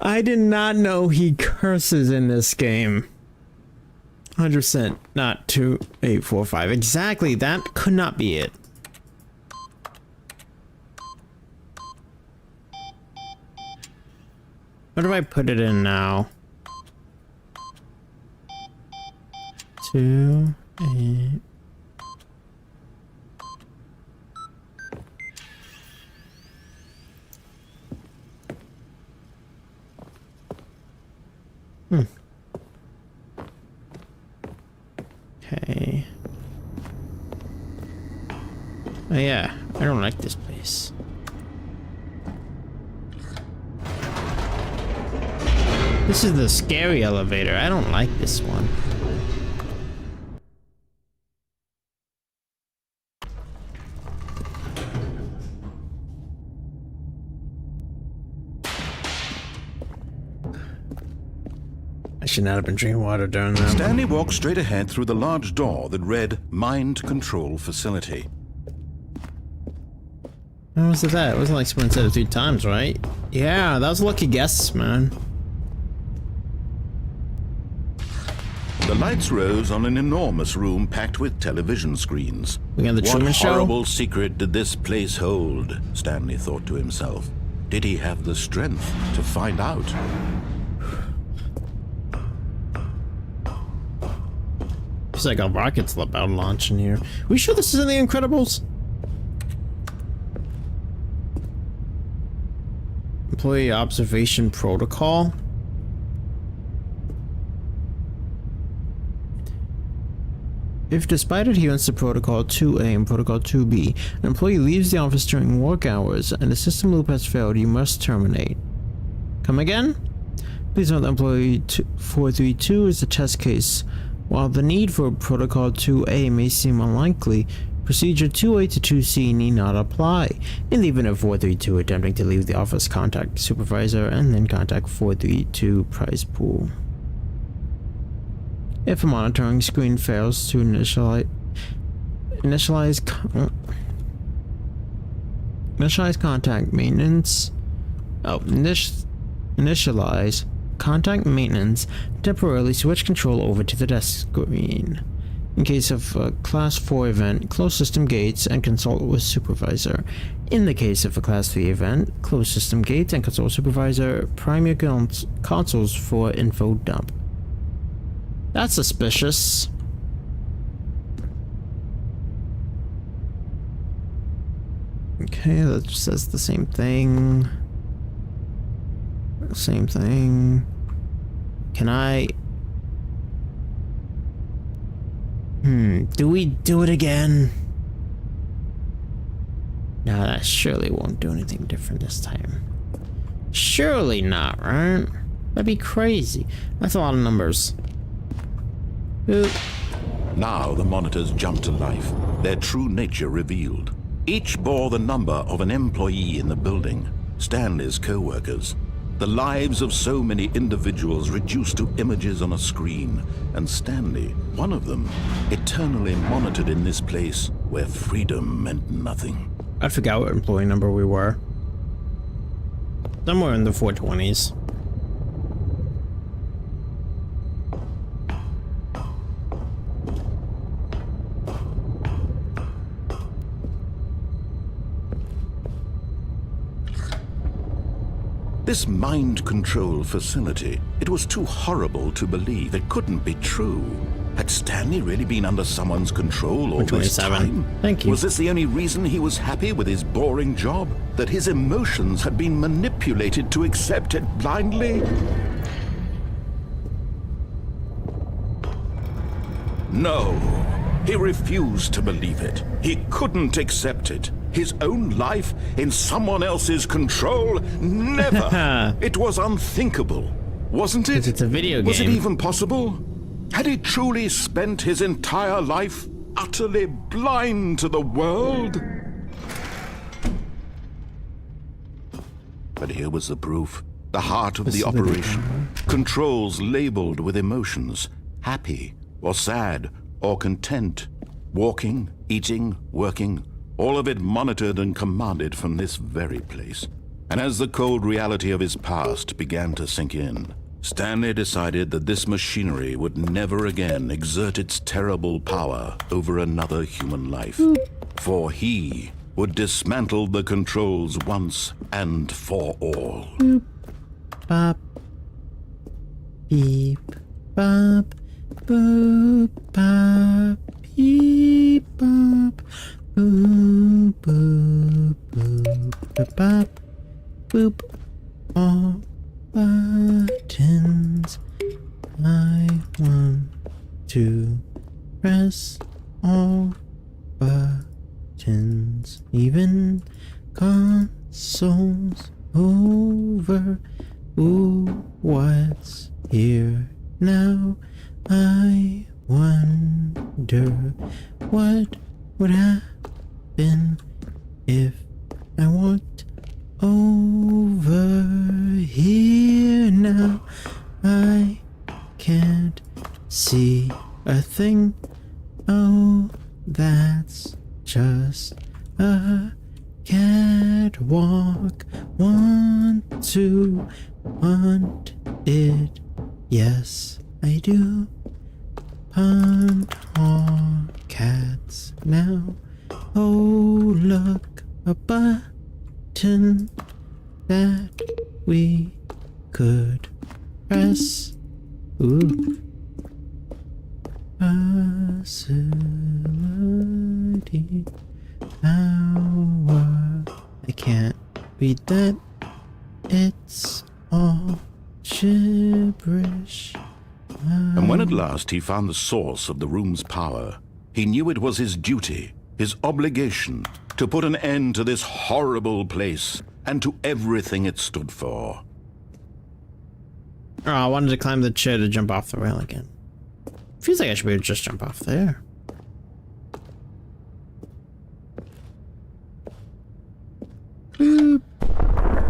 I did not know he curses in this game. 100% not 2845. Exactly, that could not be it. What do I put it in now? 2, 8. Okay. Oh yeah, I don't like this place. This is the scary elevator. I don't like this one. I should not have been drinking water during that. Stanley walked straight ahead through the large door that read Mind Control Facility. How was it that? It wasn't like someone said it 3 times, right? Yeah, that was a lucky guess, man. The lights rose on an enormous room packed with television screens. We got the Truman What Show. horrible secret did this place hold? Stanley thought to himself. Did he have the strength to find out? It's like a rocket's about to launch in here. We sure this isn't The Incredibles? Employee observation protocol. If despite adherence to Protocol 2A and Protocol 2B, an employee leaves the office during work hours and the system loop has failed, you must terminate. Come again? Please note that employee 432 is a test case. While the need for Protocol 2A may seem unlikely, Procedure 2A to 2C need not apply. In the event of 432 attempting to leave the office, contact supervisor and then contact 432 prize pool. If a monitoring screen fails to initialize contact maintenance, initialize contact maintenance, temporarily switch control over to the desk screen. In case of a Class 4 event, close system gates and consult with supervisor. In the case of a Class 3 event, close system gates and consult supervisor. Prime your consoles for info dump. That's suspicious. Okay, that says the same thing. Same thing. Can I... do we do it again? Now that surely won't do anything different this time. Surely not, right? That'd be crazy. That's a lot of numbers. Boop. Now the monitors jumped to life, their true nature revealed. Each bore the number of an employee in the building, Stanley's co-workers. The lives of so many individuals reduced to images on a screen, and Stanley, one of them, eternally monitored in this place where freedom meant nothing. I forgot what employee number we were. Somewhere in the 420s. This mind control facility, it was too horrible to believe. It couldn't be true. Had Stanley really been under someone's control all this 27. time? Thank you. Was this the only reason he was happy with his boring job? That his emotions had been manipulated to accept it blindly? No, he refused to believe it. He couldn't accept it. His own life in someone else's control? Never! It was unthinkable, wasn't it? 'Cause it's a video game. Was it even possible? Had he truly spent his entire life utterly blind to the world? But here was the proof. The heart of the operation. Controls labeled with emotions. Happy, or sad, or content. Walking, eating, working. All of it monitored and commanded from this very place. And as the cold reality of his past began to sink in, Stanley decided that this machinery would never again exert its terrible power over another human life. For he would dismantle the controls once and for all. Bop. Beep. Bop. Boop. Bop. Beep. Bop. Boop. Boop. Boop. Bop. Boop. All buttons I want to press. All buttons, even consoles over. Ooh, what's here now? I wonder what would happen if I walked over here now. I can't see a thing. Oh, that's just a catwalk. Want it? Yes, I do. Hunt all cats now. Oh, look, a button that we could press. Ooh. Possibility hour. I can't read that. It's all gibberish. And when at last he found the source of the room's power, he knew it was his duty, his obligation, to put an end to this horrible place and to everything it stood for. Oh, I wanted to climb the chair to jump off the rail again. Feels like I should be able to just jump off there. Boop.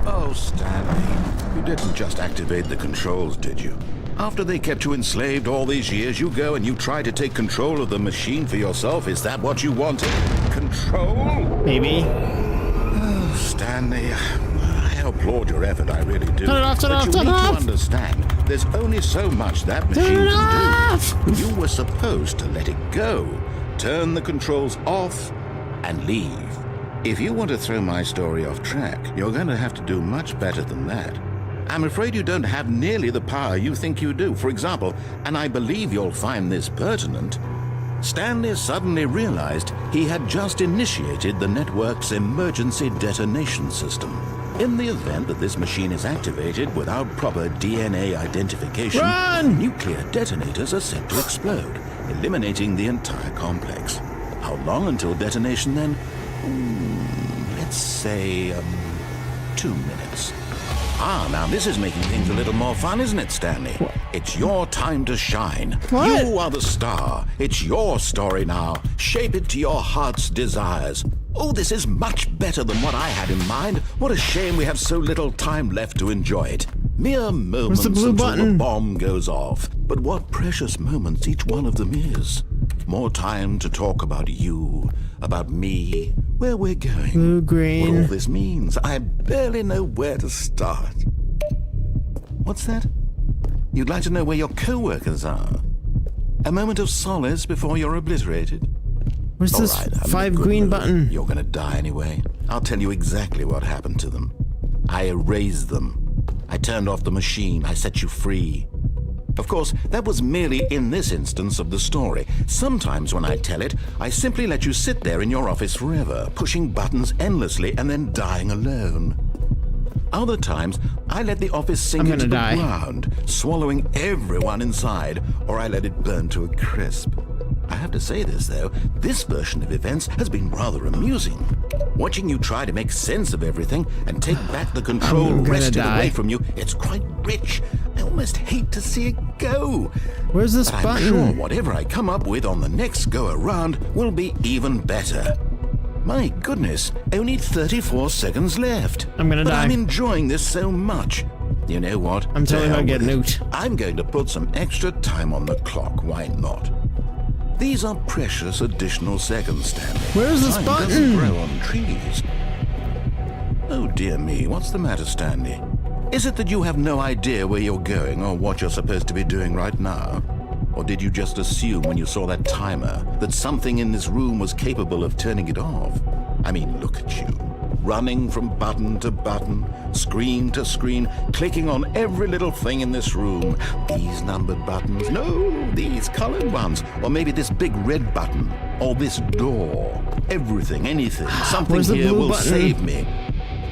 Oh, Stanley, you didn't just activate the controls, did you? After they kept you enslaved all these years, you go and you try to take control of the machine for yourself. Is that what you wanted? Control? Maybe. Oh, Stanley, I applaud your effort, I really do. Turn it off, turn it off, but turn you it need to off. understand, there's only so much that machine Turn it can off. do. You were supposed to let it go, turn the controls off, and leave. If you want to throw my story off track, you're going to have to do much better than that. I'm afraid you don't have nearly the power you think you do. For example, and I believe you'll find this pertinent, Stanley suddenly realized he had just initiated the network's emergency detonation system. In the event that this machine is activated without proper DNA identification, Run! nuclear detonators are set to explode, eliminating the entire complex. How long until detonation then? Let's let's say, 2 minutes. Ah, now this is making things a little more fun, isn't it, Stanley? It's your time to shine. What? You are the star. It's your story now. Shape it to your heart's desires. Oh, this is much better than what I had in mind. What a shame we have so little time left to enjoy it. Mere moments the blue until button? the bomb goes off. But what precious moments each one of them is. More time to talk about you, about me, where we're going. Blue, green. What all this means. I barely know where to start. What's that? You'd like to know where your co-workers are? A moment of solace before you're obliterated? Where's this All right, I'm in a 5 good green mood. button? You're gonna die anyway. I'll tell you exactly what happened to them. I erased them. I turned off the machine. I set you free. Of course, that was merely in this instance of the story. Sometimes when I tell it, I simply let you sit there in your office forever, pushing buttons endlessly and then dying alone. Other times, I let the office sink I'm into the gonna die. ground, swallowing everyone inside, or I let it burn to a crisp. I have to say this, though, this version of events has been rather amusing. Watching you try to make sense of everything and take back the control I'm gonna wrested die. away from you, it's quite rich. I almost hate to see it go. Where's this But I'm button? sure whatever I come up with on the next go-around will be even better. My goodness, only 34 seconds left. I'm gonna but die. I'm enjoying this so much. You know what? I'm totally To gonna hell get with it. nuked. I'm going to put some extra time on the clock. Why not? These are precious additional seconds, Stanley. Where's this Time button? doesn't grow on trees. Oh dear me, what's the matter, Stanley? Is it that you have no idea where you're going or what you're supposed to be doing right now? Or did you just assume when you saw that timer that something in this room was capable of turning it off? I mean, look at you. Running from button to button, screen to screen, clicking on every little thing in this room. These numbered buttons, no, these colored ones. Or maybe this big red button, or this door. Everything, anything, something Where's the here blue will button? save me.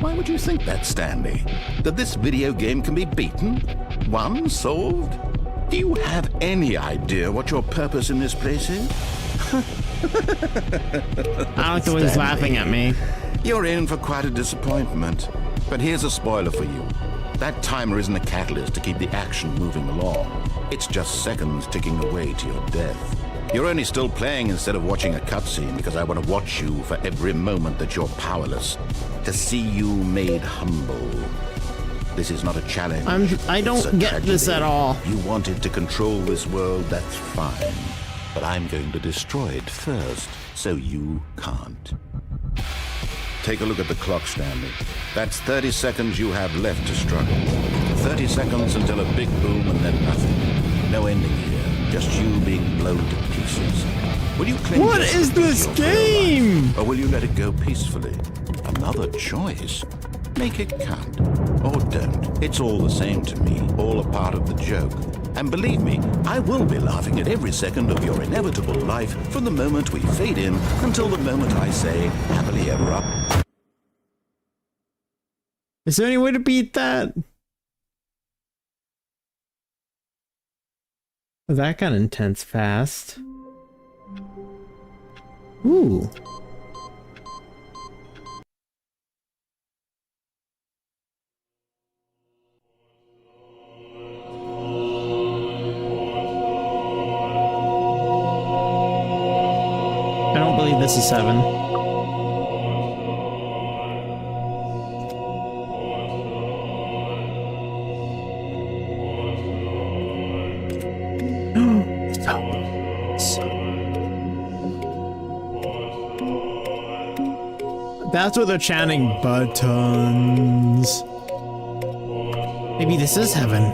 Why would you think that, Stanley? That this video game can be beaten? Won? Solved? Do you have any idea what your purpose in this place is? I like the way he's laughing at me. You're in for quite a disappointment. But here's a spoiler for you. That timer isn't a catalyst to keep the action moving along. It's just seconds ticking away to your death. You're only still playing instead of watching a cutscene because I want to watch you for every moment that you're powerless. To see you made humble. This is not a challenge. I don't It's a get this tragedy. at all. You wanted to control this world, that's fine. But I'm going to destroy it first, so you can't. Take a look at the clock, Stanley. That's 30 seconds you have left to struggle. 30 seconds until a big boom and then nothing. No ending here. Just you being blown to pieces. Will you cling What desperately is to this your frail game? life, or will you let it go peacefully? Another choice. Make it count. Or don't. It's all the same to me. All a part of the joke. And believe me, I will be laughing at every second of your inevitable life from the moment we fade in until the moment I say, happily ever after. Is there any way to beat that? That got intense fast. Ooh. I don't believe this is 7. That's what they're chanting, buttons. Maybe this is heaven.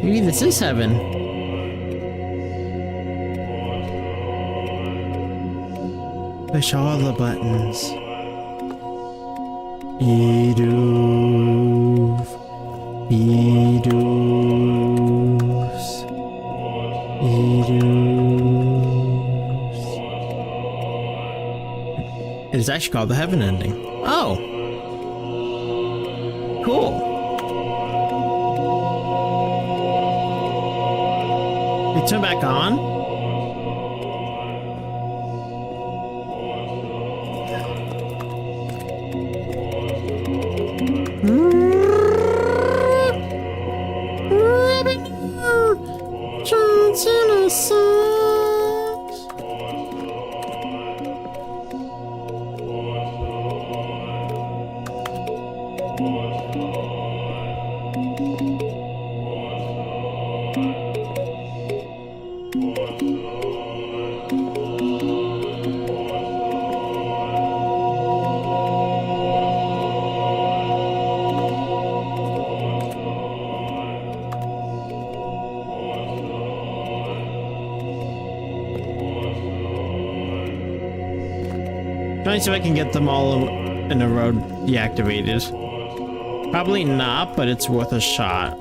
Maybe this is heaven. Push all the buttons. Edoove. Edoove. It is actually called the Heaven Ending. Oh! Cool. You turn back on? Johnson sucks. Trying to see if I can get them all in a row deactivated. Probably not, but it's worth a shot.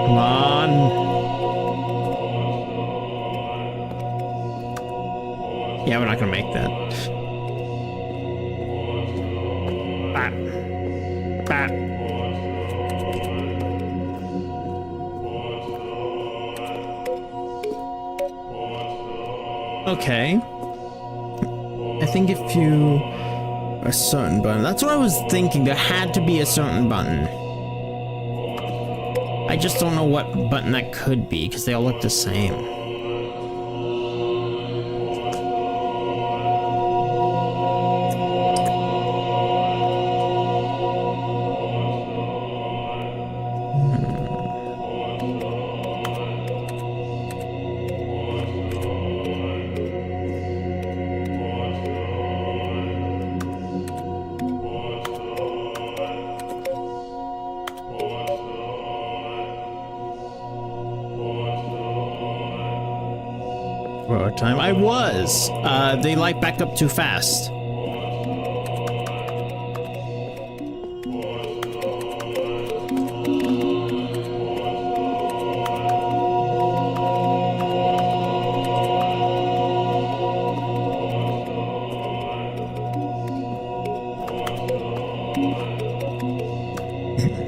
Come on. Yeah, we're not gonna make that. Bap. Bap. Okay. I think if you... a certain button. That's what I was thinking. There had to be a certain button. I just don't know what button that could be, because they all look the same. Time. I was. They light back up too fast.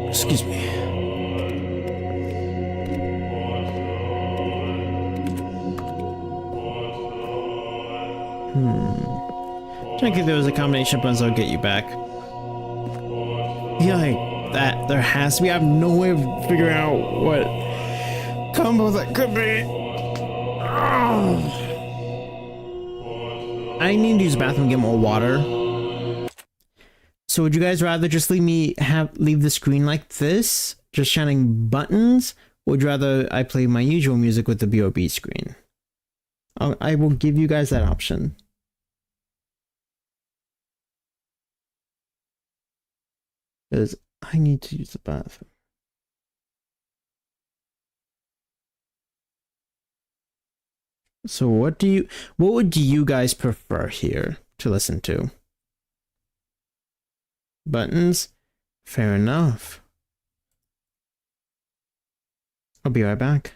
Excuse me. I think there was a combination of buttons that'll get you back. Yeah, like that. There has to be. I have no way of figuring out what combo that could be. I need to use the bathroom and get more water. So would you guys rather just leave the screen like this, just shining buttons, or would you rather I play my usual music with the BOB screen? I will give you guys that option. Because I need to use the bathroom. So what would you guys prefer here to listen to? Buttons? Fair enough. I'll be right back.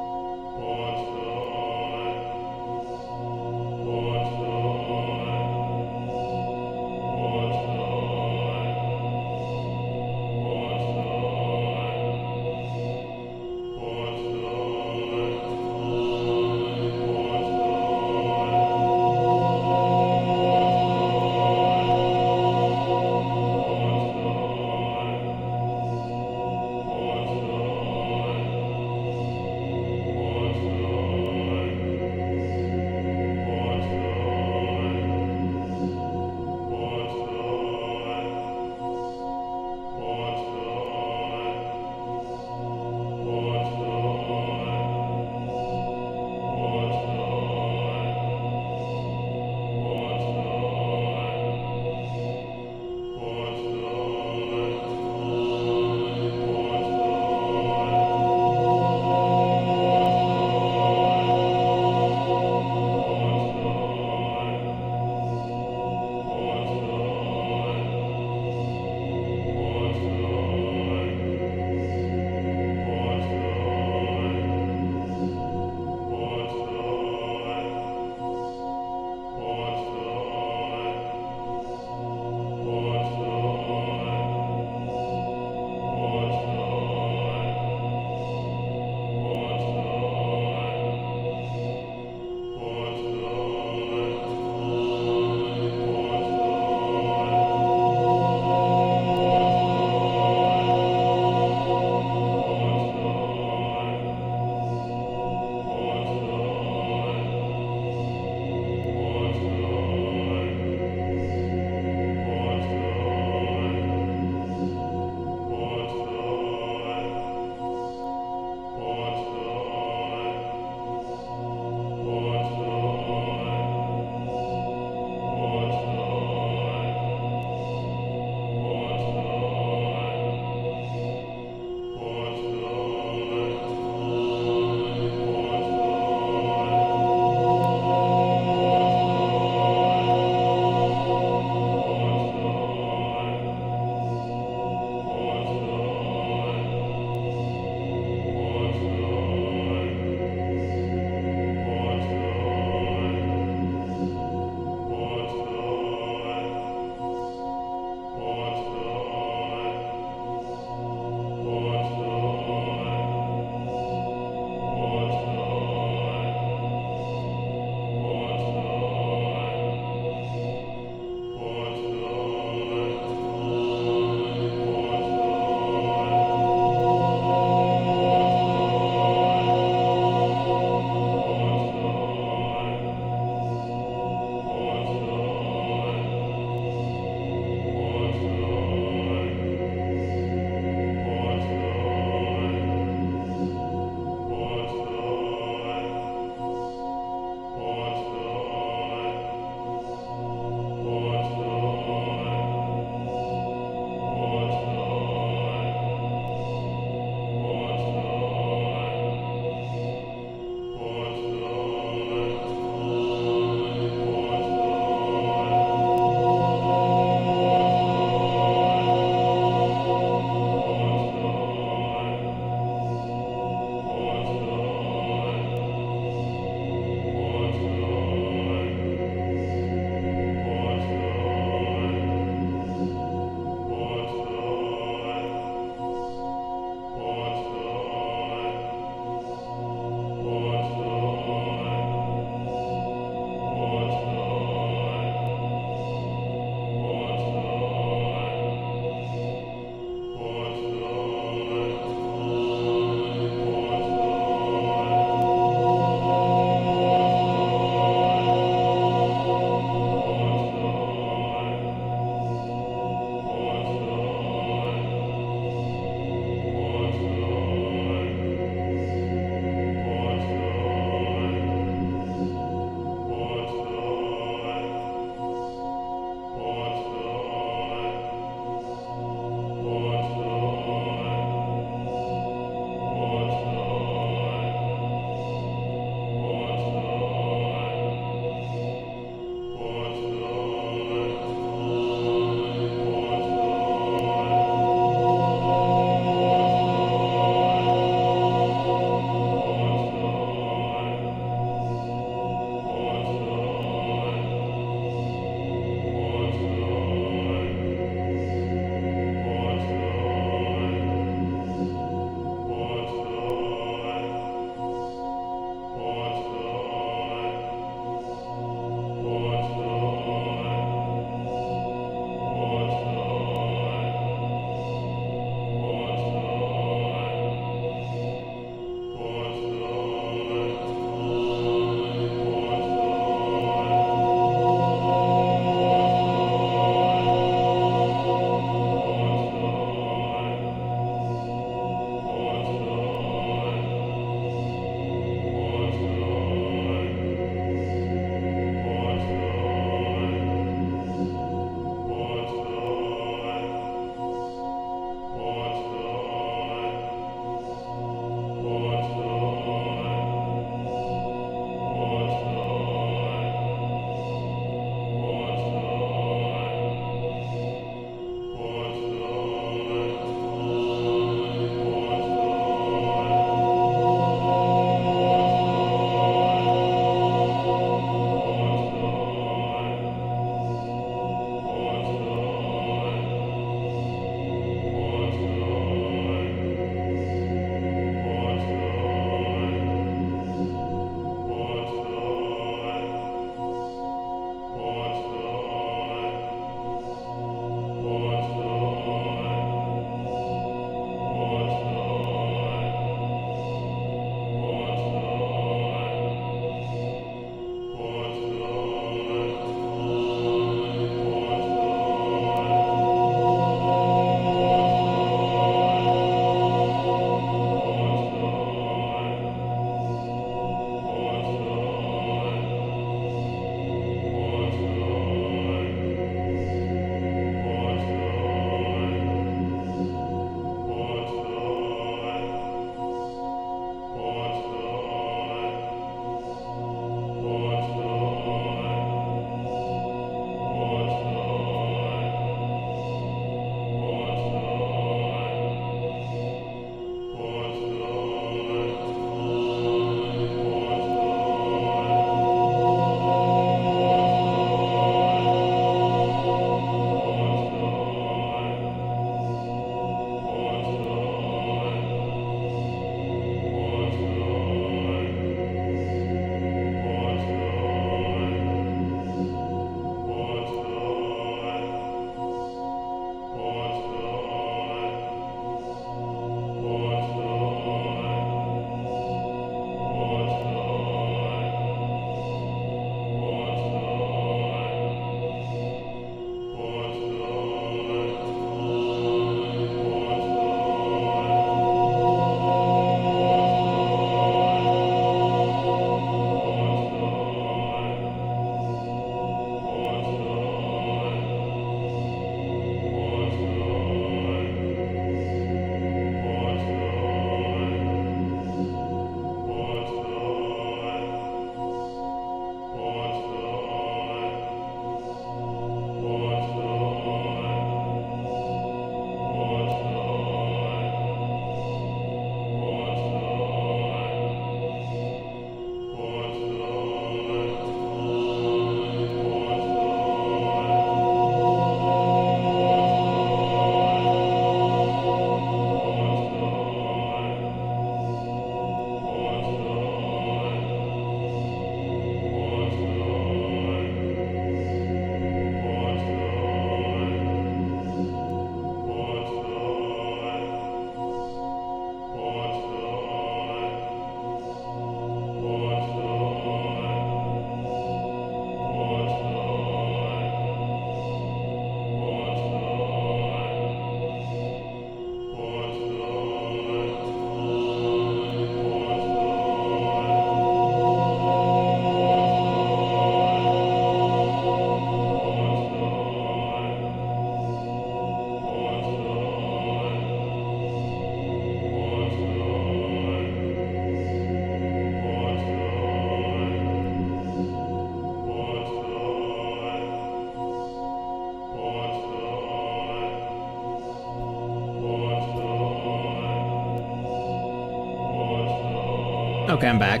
Okay, I'm back.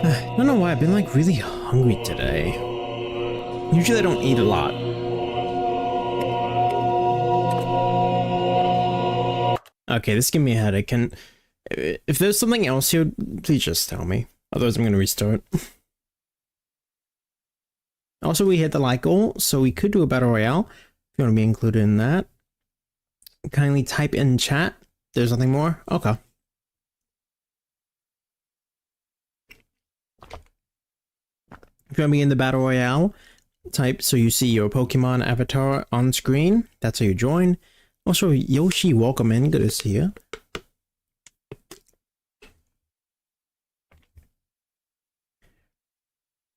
I don't know why, I've been like really hungry today. Usually I don't eat a lot. Okay, this gave me a headache. If there's something else here, please just tell me. Otherwise I'm gonna restart. Also, we hit the like goal, so we could do a battle royale. If you want to be included in that, kindly type in chat. There's nothing more? Okay. If you want to be in the battle royale, type so you see your Pokemon avatar on screen. That's how you join. Also, Yoshi, welcome in. Good to see you.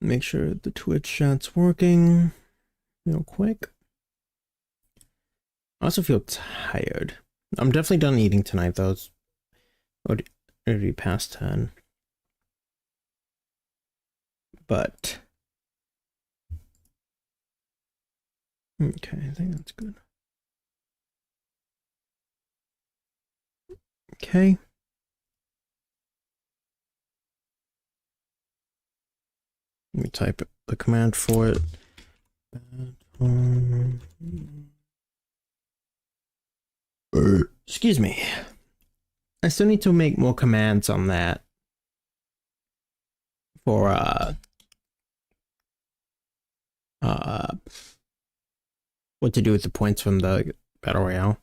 Make sure the Twitch chat's working real quick. I also feel tired. I'm definitely done eating tonight, though. It's already past 10. But okay, I think that's good. Okay. Let me type the command for it. Excuse me. I still need to make more commands on that. For what to do with the points from the battle royale.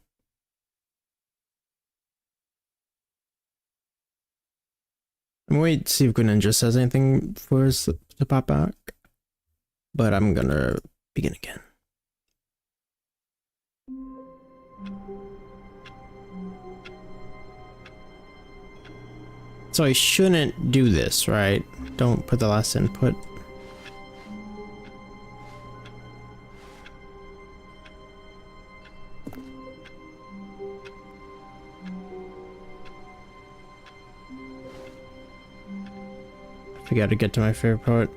I'm waiting to see if Greninja says anything for us to pop back, but I'm gonna begin again. So I shouldn't do this, right? Don't put the last input. I gotta get to my favorite part.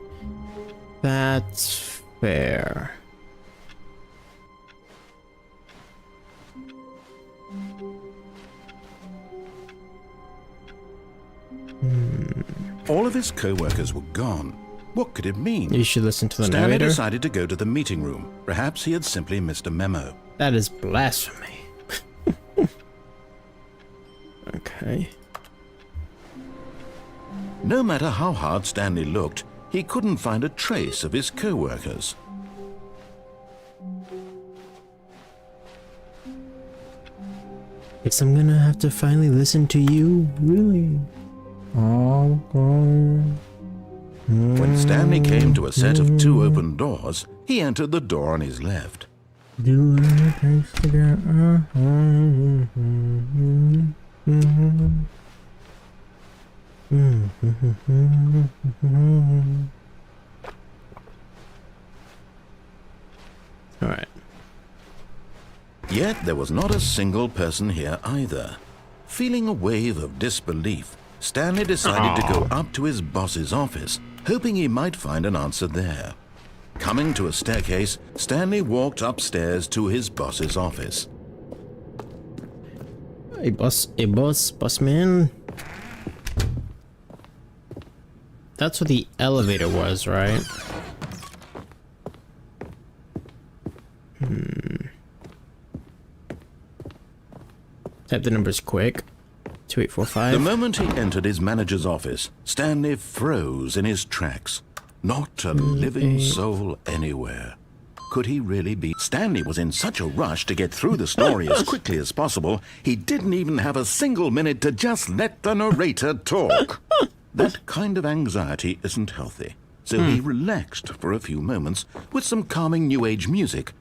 That's fair. All of his co-workers were gone. What could it mean? You should listen to the Stanley narrator. decided to go to the meeting room. Perhaps he had simply missed a memo. That is blasphemy. Okay. No matter how hard Stanley looked, he couldn't find a trace of his co-workers. Guess I'm gonna have to finally listen to you, really. When Stanley came to a set of 2 open doors, he entered the door on his left. Do what it takes to get All right. Yet there was not a single person here either. Feeling a wave of disbelief, Stanley decided to go up to his boss's office, hoping he might find an answer there. Coming to a staircase, Stanley walked upstairs to his boss's office. Hey, boss man. That's what the elevator was, right? Type the numbers quick. 2845. The moment he entered his manager's office, Stanley froze in his tracks. Not a living soul anywhere. Could he really be? Stanley was in such a rush to get through the story as quickly as possible, he didn't even have a single minute to just let the narrator talk. That kind of anxiety isn't healthy, so he relaxed for a few moments with some calming New Age music.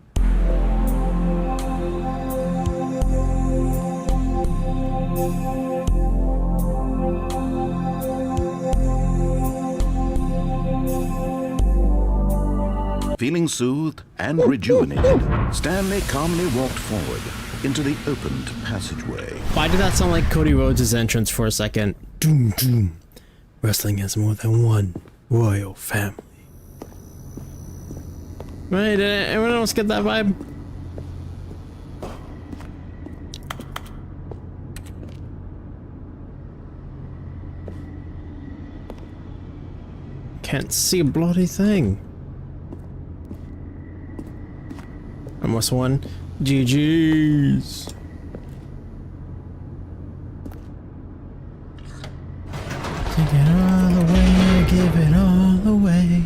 Feeling soothed and rejuvenated, Stanley calmly walked forward into the opened passageway. Why did that sound like Cody Rhodes' entrance for a second? Doom, doom. Wrestling has more than one royal family. Right, did anyone else get that vibe? can't see a bloody thing. Almost won. GG's. Take it all away, give it all away.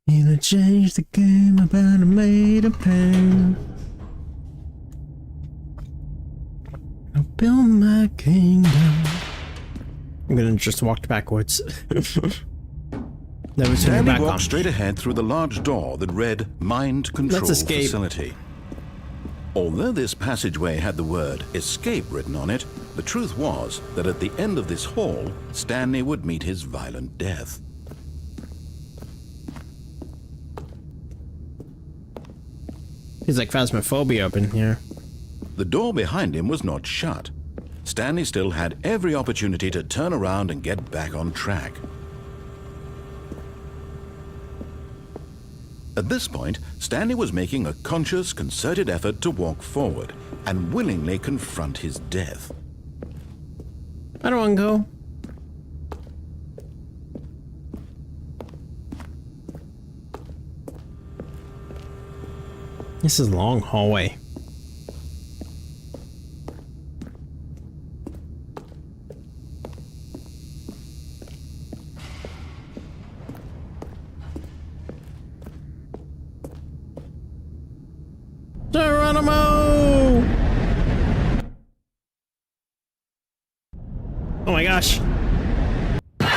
Either change the game about a made of pain. I'll build my kingdom. I'm gonna just walk backwards. Never turn Stanley back walked on. straight ahead through the large door that read Mind Control Let's escape. Facility. Although this passageway had the word escape written on it, the truth was that at the end of this hall, Stanley would meet his violent death. He's like phasmophobia up in here. The door behind him was not shut. Stanley still had every opportunity to turn around and get back on track. At this point, Stanley was making a conscious, concerted effort to walk forward and willingly confront his death. I don't want to go. This is a long hallway. Geronimo! Oh my gosh. Am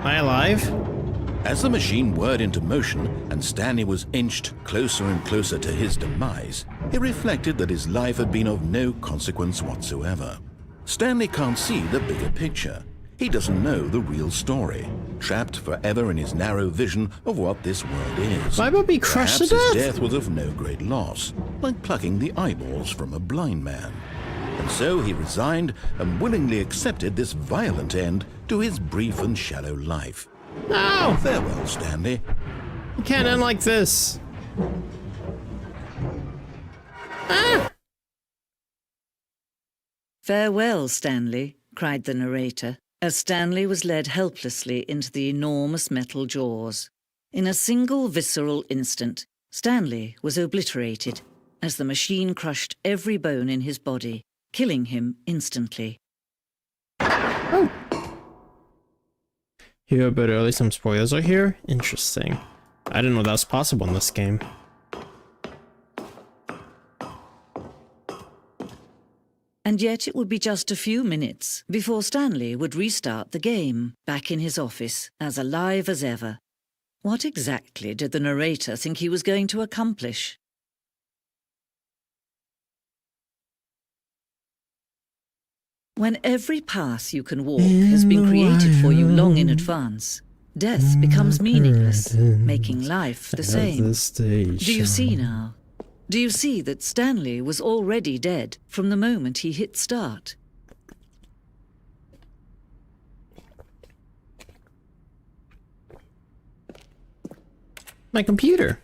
I alive? As the machine whirred into motion and Stanley was inched closer and closer to his demise, he reflected that his life had been of no consequence whatsoever. Stanley can't see the bigger picture. He doesn't know the real story, trapped forever in his narrow vision of what this world is. Why would we crush to Perhaps his death? death was of no great loss, like plucking the eyeballs from a blind man. And so he resigned and willingly accepted this violent end to his brief and shallow life. No! Farewell, Stanley. You can't end like this. Ah! "Farewell, Stanley," cried the narrator, as Stanley was led helplessly into the enormous metal jaws. In a single visceral instant, Stanley was obliterated as the machine crushed every bone in his body, killing him instantly. Oh. Here a bit early, some spoilers are here. Interesting. I didn't know that was possible in this game. And yet it would be just a few minutes before Stanley would restart the game, back in his office, as alive as ever. What exactly did the narrator think he was going to accomplish? When every path you can walk has been created for you long in advance, death becomes meaningless, making life the same. Do you see now? Do you see that Stanley was already dead from the moment he hit start? My computer.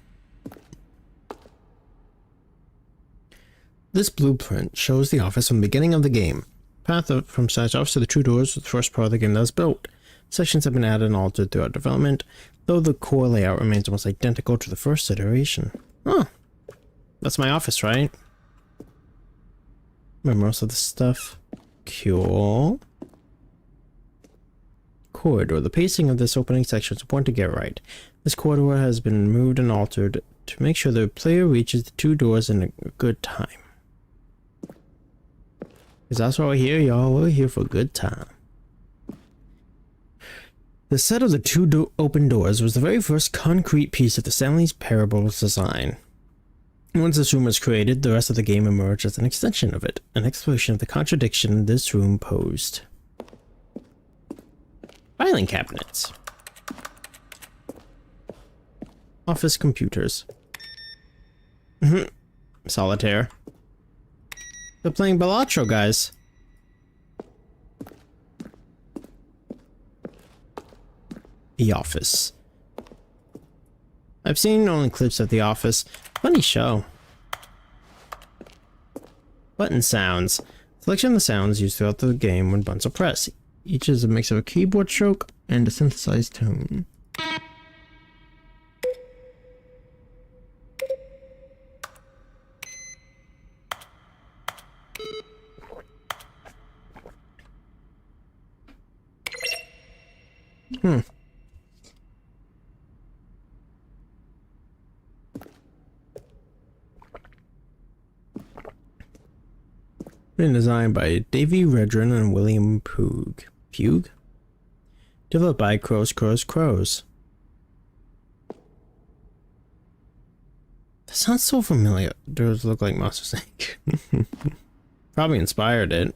This blueprint shows the office from the beginning of the game. Path from side office to the two doors was the first part of the game that was built. Sections have been added and altered throughout development, though the core layout remains almost identical to the first iteration. Oh, that's my office, right? Remember most of this stuff. Cool. Corridor. The pacing of this opening section is important to get right. This corridor has been moved and altered to make sure the player reaches the two doors in a good time. Because that's why we're here, y'all. We're here for a good time. The set of the two open doors was the very first concrete piece of the Stanley's Parables design. Once this room was created, the rest of the game emerged as an extension of it, an exploration of the contradiction this room posed. Filing cabinets. Office computers. Solitaire. They're playing Balatro, guys. The Office. I've seen only clips of The Office. Funny show. Button sounds. Selection of the sounds used throughout the game when buttons are pressed. Each is a mix of a keyboard stroke and a synthesized tone. Been designed by Davey Redren and William Poog. Pug? Developed by Crows. That sounds so familiar. Does look like Monsters Inc. Probably inspired it.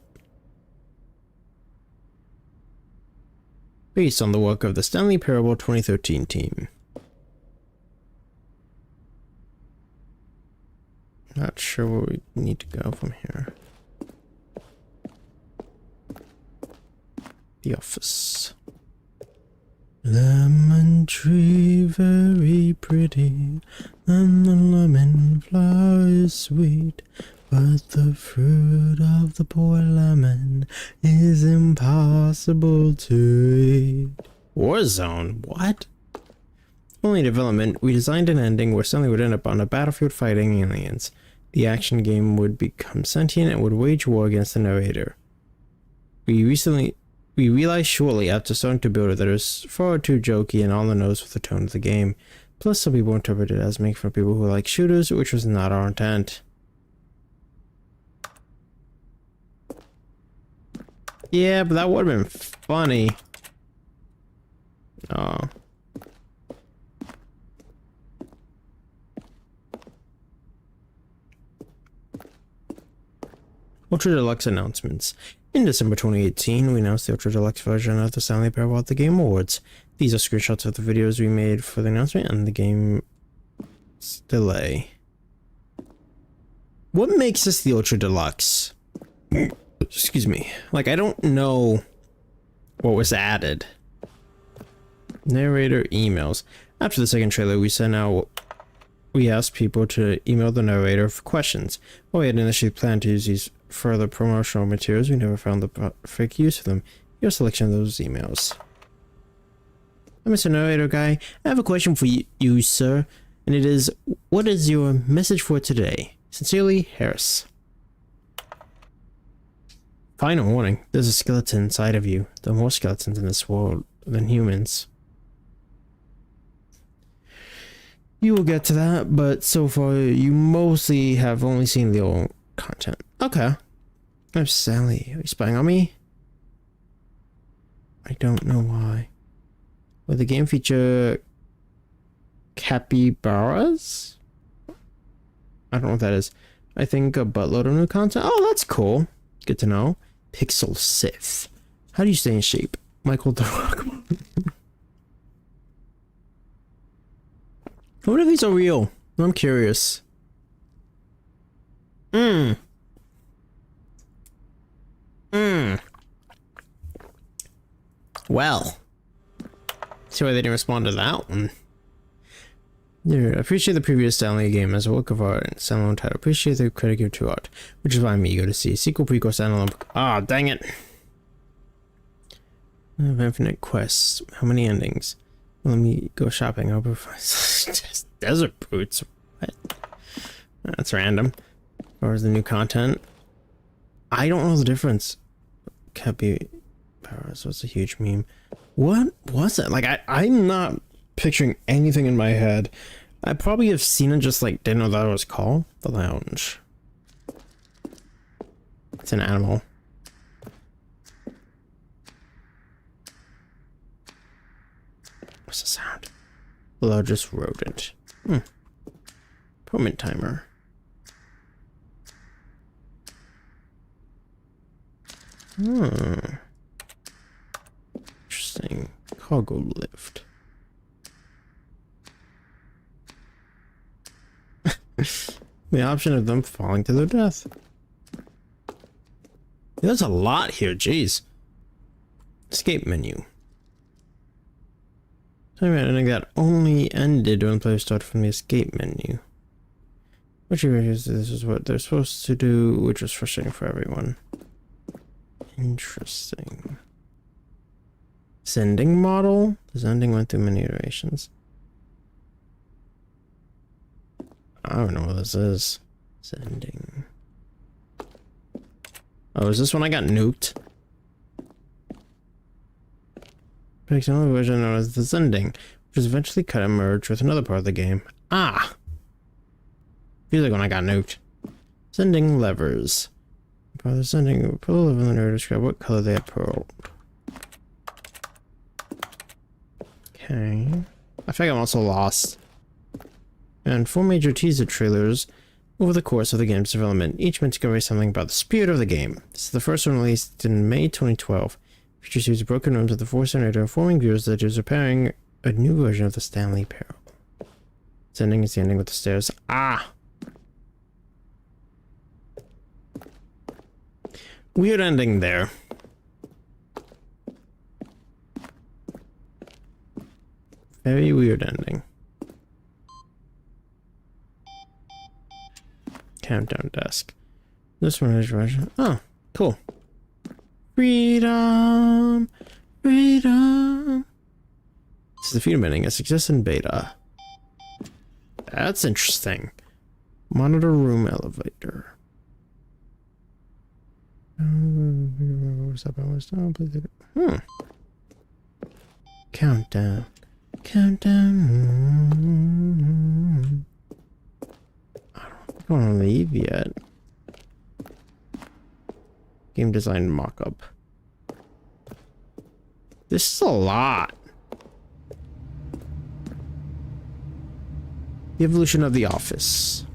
Based on the work of the Stanley Parable 2013 team. Not sure where we need to go from here. The office. Lemon tree very pretty, and the lemon flower is sweet, but the fruit of the poor lemon is impossible to eat. Warzone? What? Only development, we designed an ending where Stanley would end up on a battlefield fighting aliens. The action game would become sentient and would wage war against the narrator. We realized shortly after starting to build it that it was far too jokey and on the nose with the tone of the game. Plus, some people interpreted it as making for people who like shooters, which was not our intent. Yeah, but that would have been funny. Oh. Ultra Deluxe announcements. In December 2018, we announced the Ultra Deluxe version of the Stanley Parable at the Game Awards. These are screenshots of the videos we made for the announcement and the game's delay. What makes this the Ultra Deluxe? Excuse me. Like, I don't know what was added. Narrator emails. After the second trailer, we asked people to email the narrator for questions. While we had initially planned to use these further promotional materials, we never found the perfect use for them. Your selection of those emails. Hi, Mr. Narrator Guy. I have a question for you, sir. And it is, what is your message for today? Sincerely, Harris. Final warning. There's a skeleton inside of you. There are more skeletons in this world than humans. You will get to that, but so far you mostly have only seen the old content. Okay. I'm Stanley. Are you spying on me? I don't know why. Will the game feature capybaras? I don't know what that is. I think a buttload of new content. Oh, that's cool. Good to know. Pixel Sith. How do you stay in shape? Michael the Rock. What if these are real? I'm curious. Well. See why they didn't respond to that one. Yeah, I appreciate the previous Stanley game as a work of art and standalone title. Appreciate the credit given to art, which is why I'm eager to see sequel, prequel, standalone. Ah, dang it! I have infinite quests. How many endings? Let me go shopping. I'll just desert boots. What? That's random. Or is the new content? I don't know the difference. Capybaras was a huge meme. What was it? Like, I'm not picturing anything in my head. I probably have seen it, just like didn't know that it was called the lounge. It's an animal. What's the sound? The largest rodent. Permit timer. Interesting. Cargo lift. The option of them falling to their death. There's a lot here, jeez. Escape menu. Talking about ending that only ended when players start from the escape menu. Which this is what they're supposed to do, which is frustrating for everyone. Interesting. Sending model? The sending went through many iterations. I don't know what this is. Sending. Oh, is this when I got nuked? Picks another version known as the sending, which is eventually cut and merged with another part of the game. Ah! Feels like when I got nuked. Sending levers. Part of the sending, put a lever in there to describe what color they have pearl. Okay. I think I'm also lost. And 4 major teaser trailers over the course of the game's development, each meant to convey something about the spirit of the game. This is the first one released in May 2012. Features use broken rooms of the Force Generator, informing viewers that it is repairing a new version of the Stanley Parable. Sending is the ending with the stairs. Ah! Weird ending there. Very weird ending. Countdown desk. This one is version. Oh, cool. Freedom! Freedom! This is the freedom ending. It exists in beta. That's interesting. Monitor room elevator. Countdown. Countdown. I don't want to leave yet. Game design mock-up. This is a lot. The evolution of the office.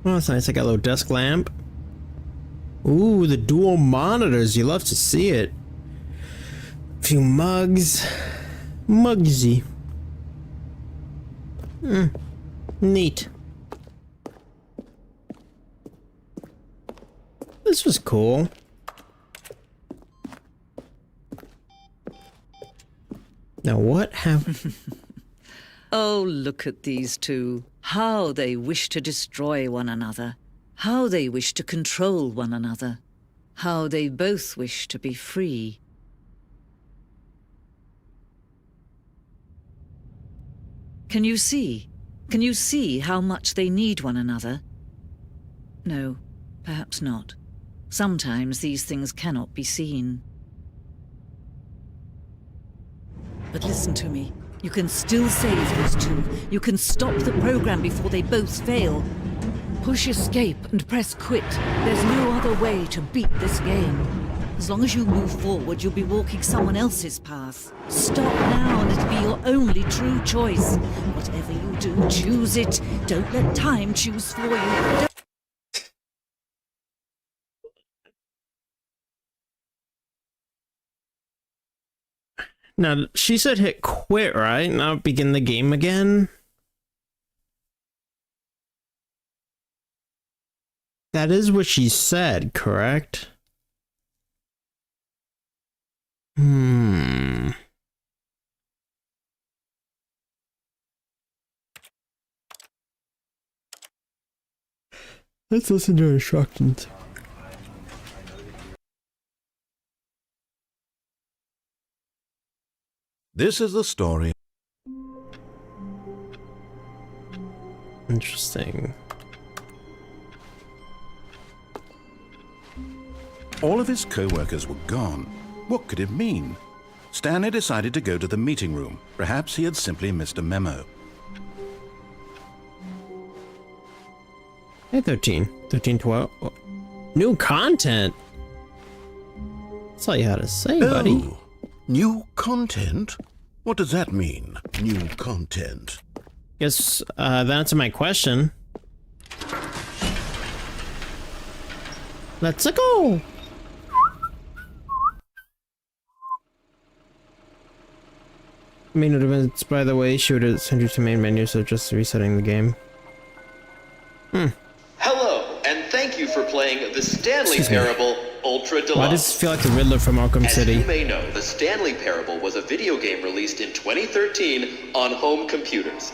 Oh, that's nice. I got a little desk lamp. Ooh, the dual monitors. You love to see it. A few mugs. Mugsy. Neat. This was cool. Now what happened? Oh, look at these two. How they wish to destroy one another. How they wish to control one another. How they both wish to be free. Can you see? Can you see how much they need one another? No, perhaps not. Sometimes these things cannot be seen. But listen to me. You can still save those two. You can stop the program before they both fail. Push escape and press quit. There's no other way to beat this game. As long as you move forward, you'll be walking someone else's path. Stop now and it'll be your only true choice. Whatever you do, choose it. Don't let time choose for you. Now, she said hit quit, right? Not begin the game again? That is what she said, correct? Let's listen to instructions. This is the story. Interesting. All of his co-workers were gone. What could it mean? Stanley decided to go to the meeting room. Perhaps he had simply missed a memo. Hey, 13. 1312. Oh, new content. That's all you had to say, buddy. Oh, new content? What does that mean, new content? Guess that answered my question. Let's go. Main events, by the way, she would send you to main menu, so just resetting the game. Hello, and thank you for playing the Stanley Excuse me. Parable Ultra Deluxe. Why does this feel like the Riddler from Arkham As City? you may know, the Stanley Parable was a video game released in 2013 on home computers.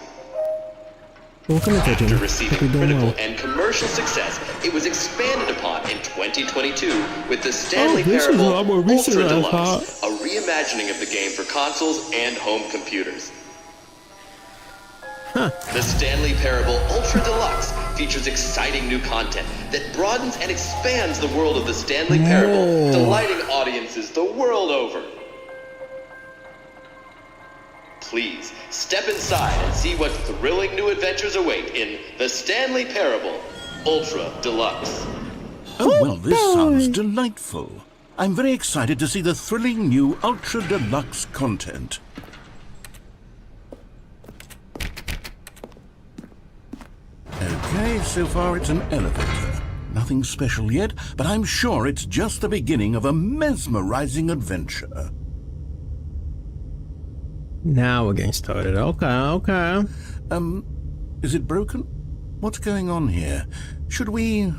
Welcome to After Hope receiving you're doing critical well. and commercial success, it was expanded upon in 2022 with the Stanley this is a Parable lot more recent Ultra than I Deluxe, a reimagining of the game for consoles and home computers. The Stanley Parable Ultra Deluxe features exciting new content that broadens and expands the world of the Stanley Parable, delighting audiences the world over. Please, step inside and see what thrilling new adventures await in The Stanley Parable Ultra Deluxe. Oh, well, this sounds delightful. I'm very excited to see the thrilling new Ultra Deluxe content. Okay, so far it's an elevator. Nothing special yet, but I'm sure it's just the beginning of a mesmerizing adventure. Now we're getting started. Okay. Is it broken? What's going on here? Should we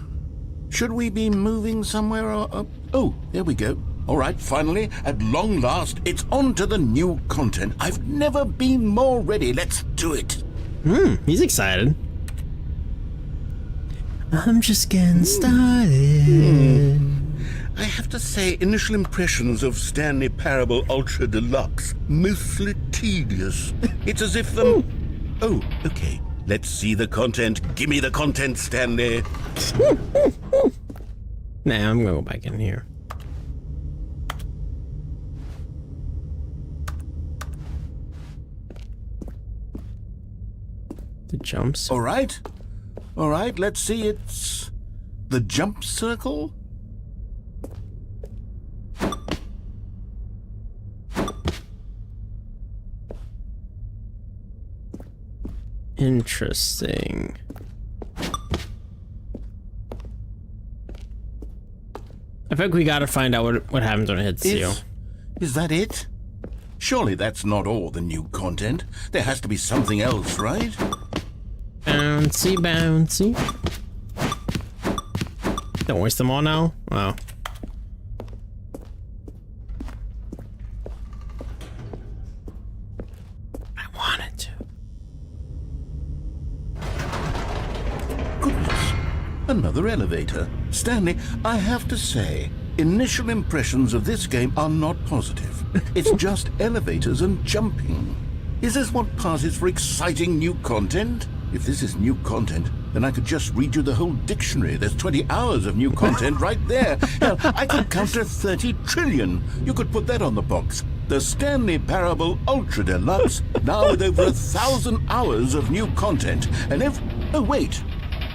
be moving somewhere or... Oh, there we go. All right, finally, at long last, it's on to the new content. I've never been more ready. Let's do it. He's excited. I'm just getting started. I have to say, initial impressions of Stanley Parable Ultra Deluxe, mostly tedious. It's as if Oh, okay. Let's see the content. Give me the content, Stanley. Nah, I'm gonna go back in here. The jumps. All right, let's see. It's the jump circle. Interesting. I think we gotta find out what happens when it hits zero. Is that it? Surely that's not all the new content. There has to be something else, right? Bouncy, bouncy. Don't waste them all now. Wow. I wanted to. Goodness, another elevator. Stanley, I have to say, initial impressions of this game are not positive. It's just elevators and jumping. Is this what passes for exciting new content? If this is new content, then I could just read you the whole dictionary. There's 20 hours of new content right there. Hell, I could count to 30 trillion. You could put that on the box. The Stanley Parable Ultra Deluxe, now with over 1,000 hours of new content. And oh wait,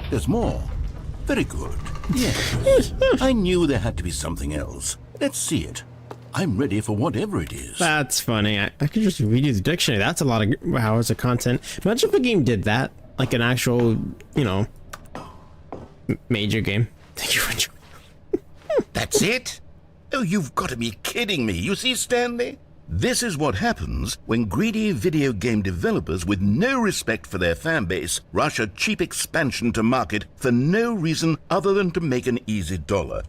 there's more. Very good. Yes. I knew there had to be something else. Let's see it. I'm ready for whatever it is. That's funny. I could just read you the dictionary. That's a lot of hours of content. Imagine if a game did that. Like an actual, you know, major game. Thank you for joining. That's it? Oh, you've got to be kidding me. You see, Stanley? This is what happens when greedy video game developers with no respect for their fan base rush a cheap expansion to market for no reason other than to make an easy dollar.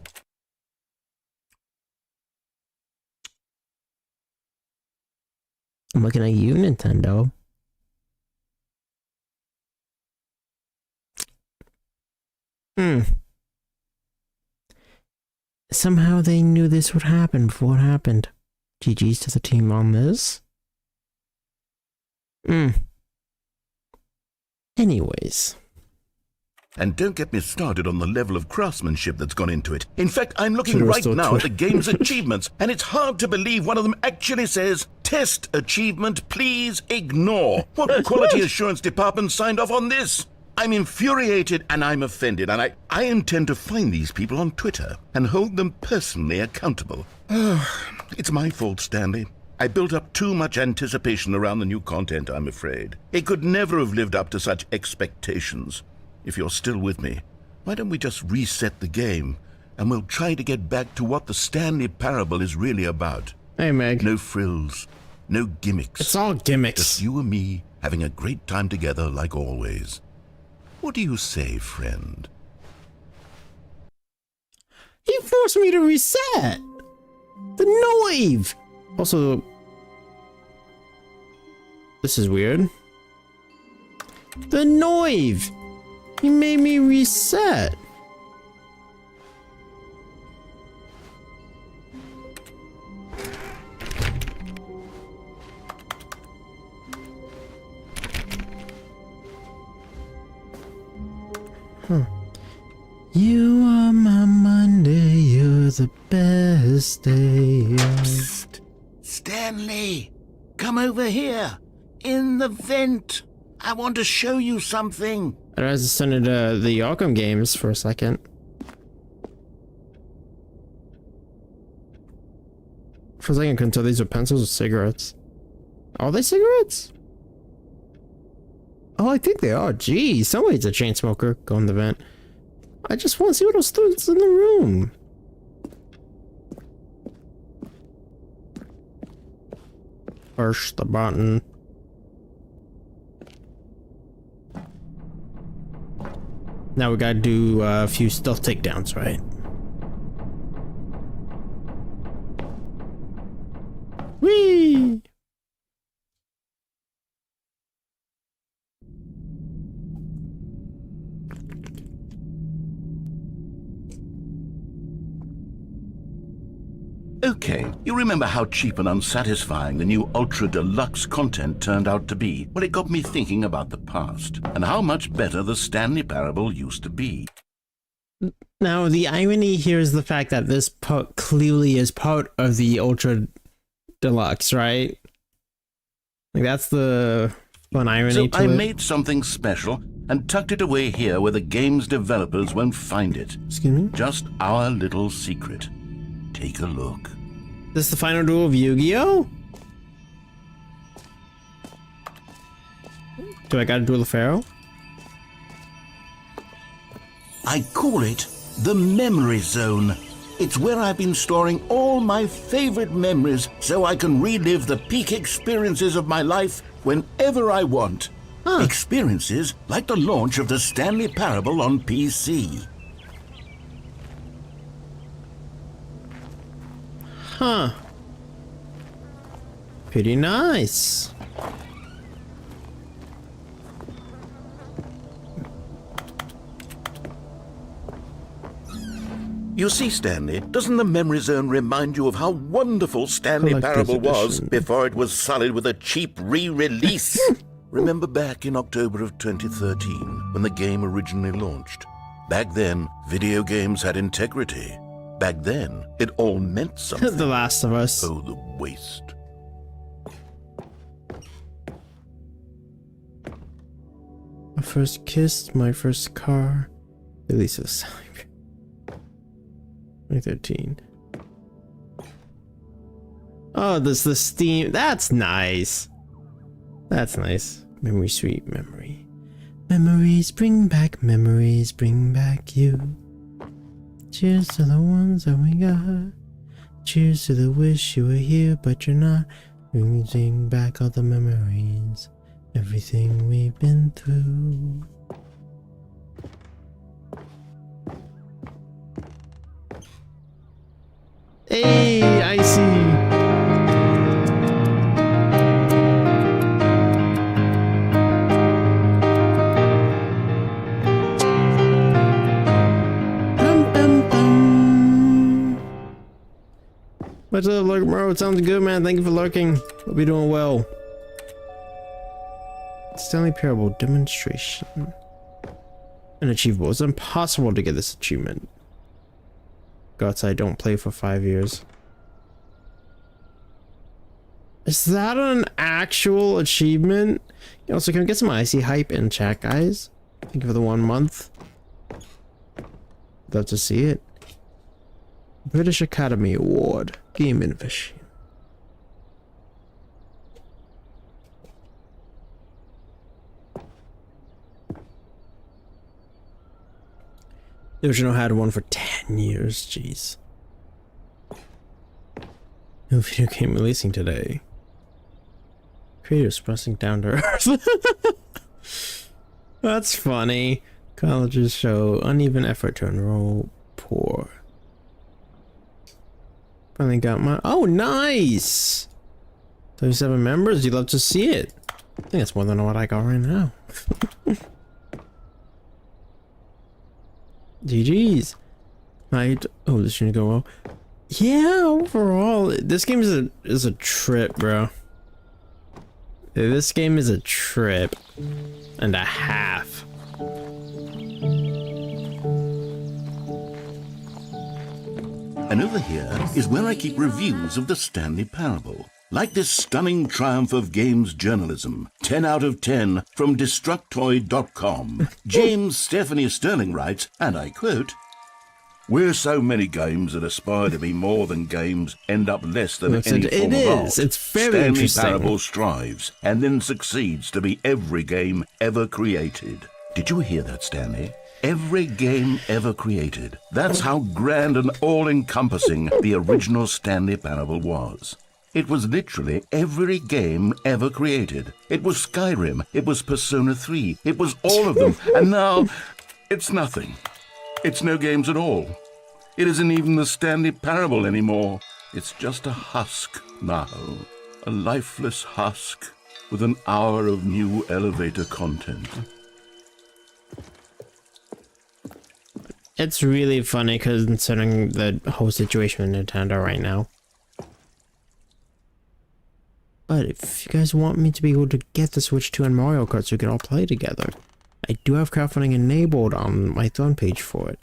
I'm looking at you, Nintendo. Somehow they knew this would happen before it happened. GG's to the team on this. Anyways. And don't get me started on the level of craftsmanship that's gone into it. In fact, I'm looking right now at the game's achievements, and it's hard to believe one of them actually says, "Test achievement, please ignore." What quality assurance department signed off on this? I'm infuriated and I'm offended, and I intend to find these people on Twitter and hold them personally accountable. It's my fault, Stanley. I built up too much anticipation around the new content, I'm afraid. It could never have lived up to such expectations. If you're still with me, why don't we just reset the game, and we'll try to get back to what the Stanley Parable is really about. Hey, Meg. No frills, no gimmicks. It's all gimmicks. Just you and me having a great time together like always. What do you say, friend? He forced me to reset! The Noive! Also, this is weird. The Noive! He made me reset! You are my Monday, you're the best day. Psst. Stanley, come over here. In the vent. I want to show you something. I was just sending to the Arkham games for a second. For a second, I couldn't tell these are pencils or cigarettes. Are they cigarettes? Oh, I think they are. Geez, somebody's a chain smoker. Go in the vent. I just want to see what else is in the room. Push the button. Now we gotta do a few stealth takedowns, right? Whee! Okay, you remember how cheap and unsatisfying the new Ultra Deluxe content turned out to be? Well, it got me thinking about the past, and how much better the Stanley Parable used to be. Now, the irony here is the fact that this part clearly is part of the Ultra Deluxe, right? Like, that's the fun irony So to I it. made something special and tucked it away here where the game's developers won't find it. Excuse me? Just our little secret. Take a look. This is the final duel of Yu-Gi-Oh? Do I gotta duel the Pharaoh? I call it the Memory Zone. It's where I've been storing all my favorite memories so I can relive the peak experiences of my life whenever I want. Experiences like the launch of the Stanley Parable on PC. Huh. Pretty nice. You see, Stanley, doesn't the Memory Zone remind you of how wonderful Stanley Collector's Parable was edition. before it was sullied with a cheap re-release? Remember back in October of 2013 when the game originally launched? Back then, video games had integrity. Back then, it all meant something. The Last of Us. Oh, the waste. My first kiss, my first car. Release of Stanley. 2013. Oh, this the Steam. That's nice. That's nice. Memory, sweet memory. Memories bring back you. Cheers to the ones that we got. Cheers to the wish you were here, but you're not. Bring back all the memories. Everything we've been through. Hey, I see. What's up, Lurk Bro? It sounds good, man. Thank you for lurking. Hope you're doing well. Stanley Parable demonstration. Unachievable. It's impossible to get this achievement. Go outside, don't play for 5 years. Is that an actual achievement? Also, can we get some icy hype in chat, guys? Thank you for the 1 month. Love to see it. British Academy Award. Game Innovation. The original had one for 10 years, jeez. No video game releasing today. Creators pressing down to earth. That's funny. Colleges show uneven effort to enroll poor. Finally got my. Oh, nice! 37 members. You'd love to see it. I think that's more than what I got right now. GG's. Oh, this shouldn't go well. Yeah, overall, this game is a trip, bro. This game is a trip and a half. And over here is where I keep reviews of the Stanley Parable. Like this stunning triumph of games journalism, 10 out of 10 from Destructoid.com. James Stephanie Sterling writes, and I quote, "Where so many games that aspire to be more than games end up less than any form of art, It's very Stanley interesting. Parable strives and then succeeds to be every game ever created." Did you hear that, Stanley? Every game ever created. That's how grand and all-encompassing the original Stanley Parable was. It was literally every game ever created. It was Skyrim, it was Persona 3, it was all of them, and now it's nothing. It's no games at all. It isn't even the Stanley Parable anymore. It's just a husk now. A lifeless husk with an hour of new elevator content. It's really funny considering the whole situation with Nintendo right now. But if you guys want me to be able to get the Switch 2 and Mario Kart so we can all play together, I do have crowdfunding enabled on my Thorn page for it.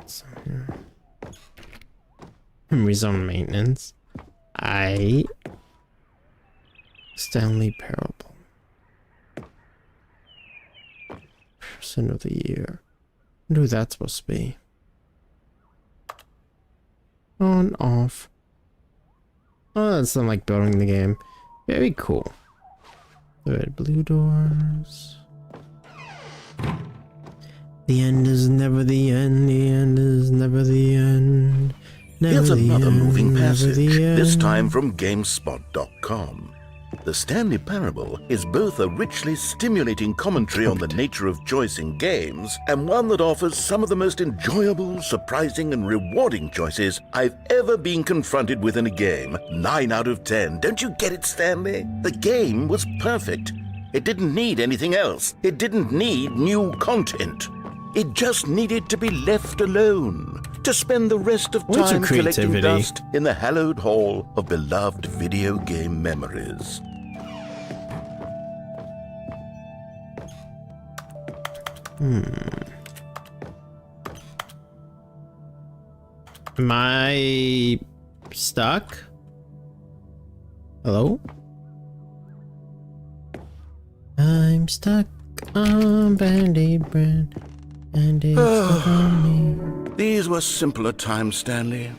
So, Rezone maintenance. Stanley Parable. Person of the year. I wonder who that's supposed to be. On, off. Oh, that's not like building the game. Very cool. Red blue doors. The end is never the end. The end is never the end. Never Here's another end, moving never passage, the this end. time from GameSpot.com. The Stanley Parable is both a richly stimulating commentary on the nature of choice in games and one that offers some of the most enjoyable, surprising, and rewarding choices I've ever been confronted with in a game. 9 out of 10. Don't you get it, Stanley? The game was perfect. It didn't need anything else. It didn't need new content. It just needed to be left alone, to spend the rest of What's your time collecting creativity? dust in the hallowed hall of beloved video game memories. Am I stuck? Hello? I'm stuck on Band-Aid brand. Band-Aid stuck on me. These were simpler times, Stanley.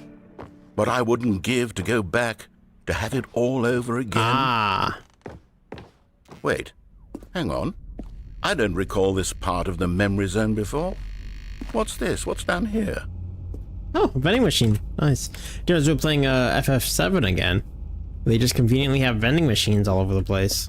But I wouldn't give to go back to have it all over again. Ah. Wait, hang on. I don't recall this part of the memory zone before. What's this? What's down here? Oh, a vending machine. Nice. You know, as we're playing FF7 again. They just conveniently have vending machines all over the place.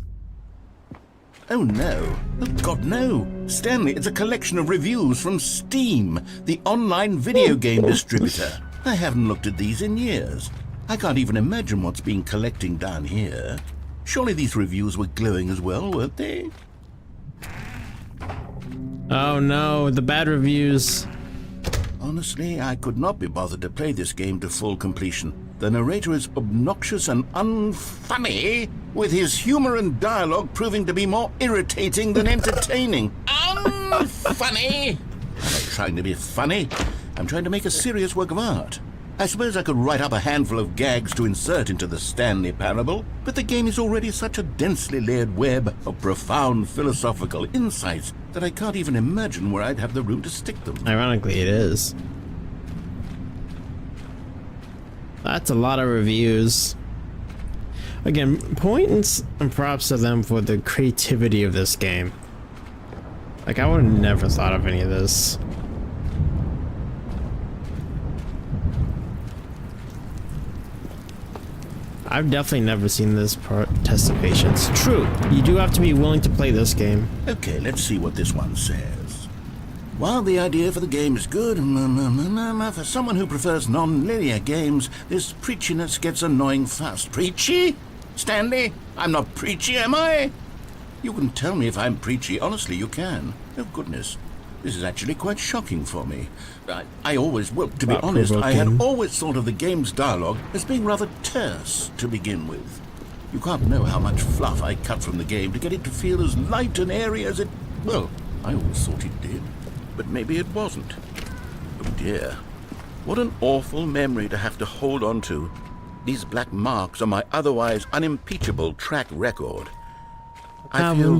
Oh no. Oh God, no. Stanley, it's a collection of reviews from Steam, the online video game distributor. I haven't looked at these in years. I can't even imagine what's been collecting down here. Surely these reviews were glowing as well, weren't they? Oh no, the bad reviews. Honestly, I could not be bothered to play this game to full completion. The narrator is obnoxious and unfunny, with his humor and dialogue proving to be more irritating than entertaining. Unfunny! I'm not trying to be funny. I'm trying to make a serious work of art. I suppose I could write up a handful of gags to insert into the Stanley Parable, but the game is already such a densely layered web of profound philosophical insights that I can't even imagine where I'd have the room to stick them. Ironically, it is. That's a lot of reviews. Again, points and props to them for the creativity of this game. Like, I would have never thought of any of this. I've definitely never seen this test of patience. True, you do have to be willing to play this game. Okay, let's see what this one says. While the idea for the game is good, for someone who prefers non-linear games, this preachiness gets annoying fast. Preachy? Stanley? I'm not preachy, am I? You can tell me if I'm preachy. Honestly, you can. Oh, goodness. This is actually quite shocking for me. I always, well, to be honest, I had always thought of the game's dialogue as being rather terse to begin with. You can't know how much fluff I cut from the game to get it to feel as light and airy as it... Well, I always thought it did. But maybe it wasn't. Oh dear. What an awful memory to have to hold on to. These black marks on my otherwise unimpeachable track record. I feel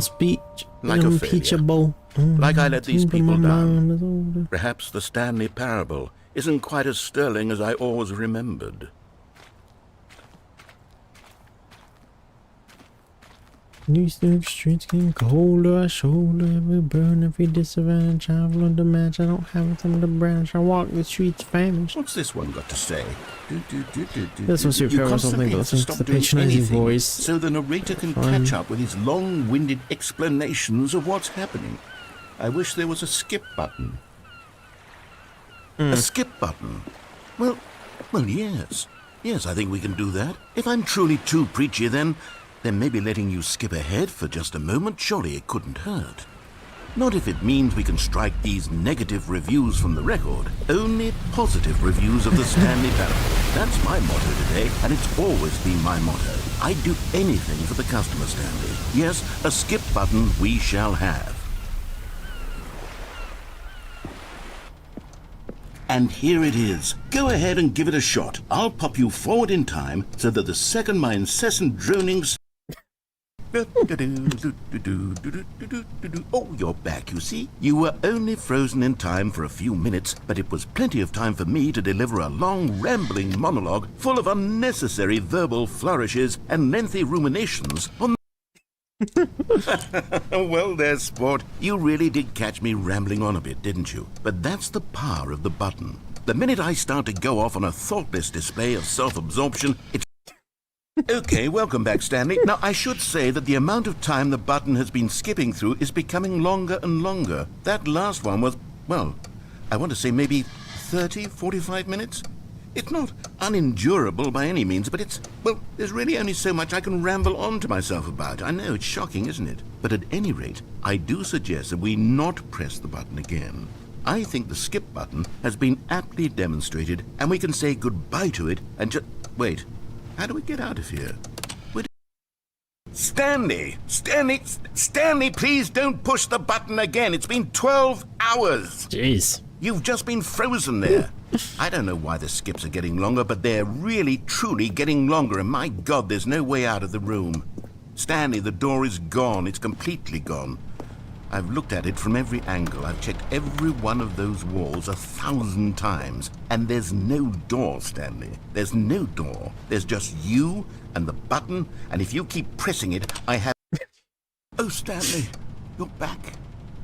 like a failure. Like I let these people down. Perhaps the Stanley Parable isn't quite as sterling as I always remembered. These streets getting colder, I shoulder every burn, every disadvantage, travel on the match, I don't have some of the branch, I walk the streets famished. What's this one got to say? This was your parents something to listen to the patronizing voice. So the narrator can catch up with his long-winded explanations of what's happening. I wish there was a skip button. A skip button? Well, yes. Yes, I think we can do that. If I'm truly too preachy, then maybe letting you skip ahead for just a moment, surely it couldn't hurt. Not if it means we can strike these negative reviews from the record. Only positive reviews of the Stanley Parable. That's my motto today, and it's always been my motto. I'd do anything for the customer, Stanley. Yes, a skip button we shall have. And here it is. Go ahead and give it a shot. I'll pop you forward in time so that the second my incessant dronings... Oh, you're back, you see. You were only frozen in time for a few minutes, but it was plenty of time for me to deliver a long, rambling monologue full of unnecessary verbal flourishes and lengthy ruminations on Well, there, sport. You really did catch me rambling on a bit, didn't you? But that's the power of the button. The minute I start to go off on a thoughtless display of self-absorption, it's... Okay, welcome back, Stanley. Now, I should say that the amount of time the button has been skipping through is becoming longer and longer. That last one was, well, I want to say maybe 30, 45 minutes? It's not unendurable by any means, but it's, well, there's really only so much I can ramble on to myself about. I know, it's shocking, isn't it? But at any rate, I do suggest that we not press the button again. I think the skip button has been aptly demonstrated, and we can say goodbye to it and just... Wait, how do we get out of here? Stanley! Stanley, please don't push the button again. It's been 12 hours. Jeez. You've just been frozen there. I don't know why the skips are getting longer, but they're really, truly getting longer, and my God, there's no way out of the room. Stanley, the door is gone. It's completely gone. I've looked at it from every angle. I've checked every one of those walls 1,000 times, and there's no door, Stanley. There's no door. There's just you and the button, and if you keep pressing it, I have... Oh, Stanley, you're back.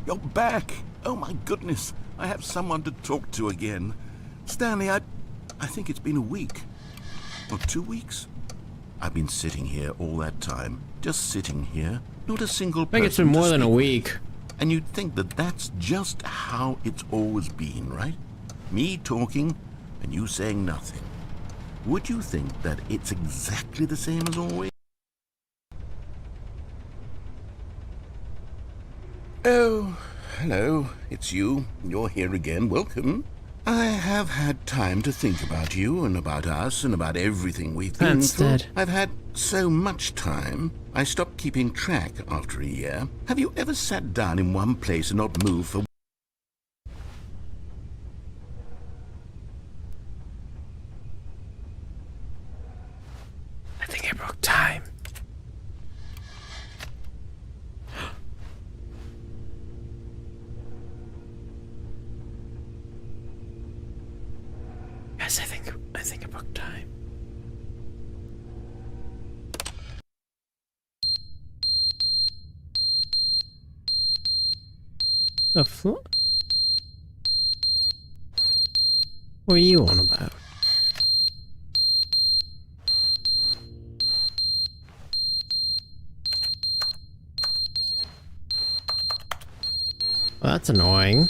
You're back. Oh, my goodness. I have someone to talk to again. Stanley, I think it's been a week. Or 2 weeks. I've been sitting here all that time. Just sitting here. Not a single person. I think it's been more than a week. And you'd think that that's just how it's always been, right? Me talking and you saying nothing. Would you think that it's exactly the same as always? Oh, hello, it's you. You're here again. Welcome. I have had time to think about you and about us and about everything we've been through. I've had so much time, I stopped keeping track after a year. Have you ever sat down in one place and not moved for... I think I broke time. Guys, I think I broke time. The floor? What are you on about? Well, that's annoying.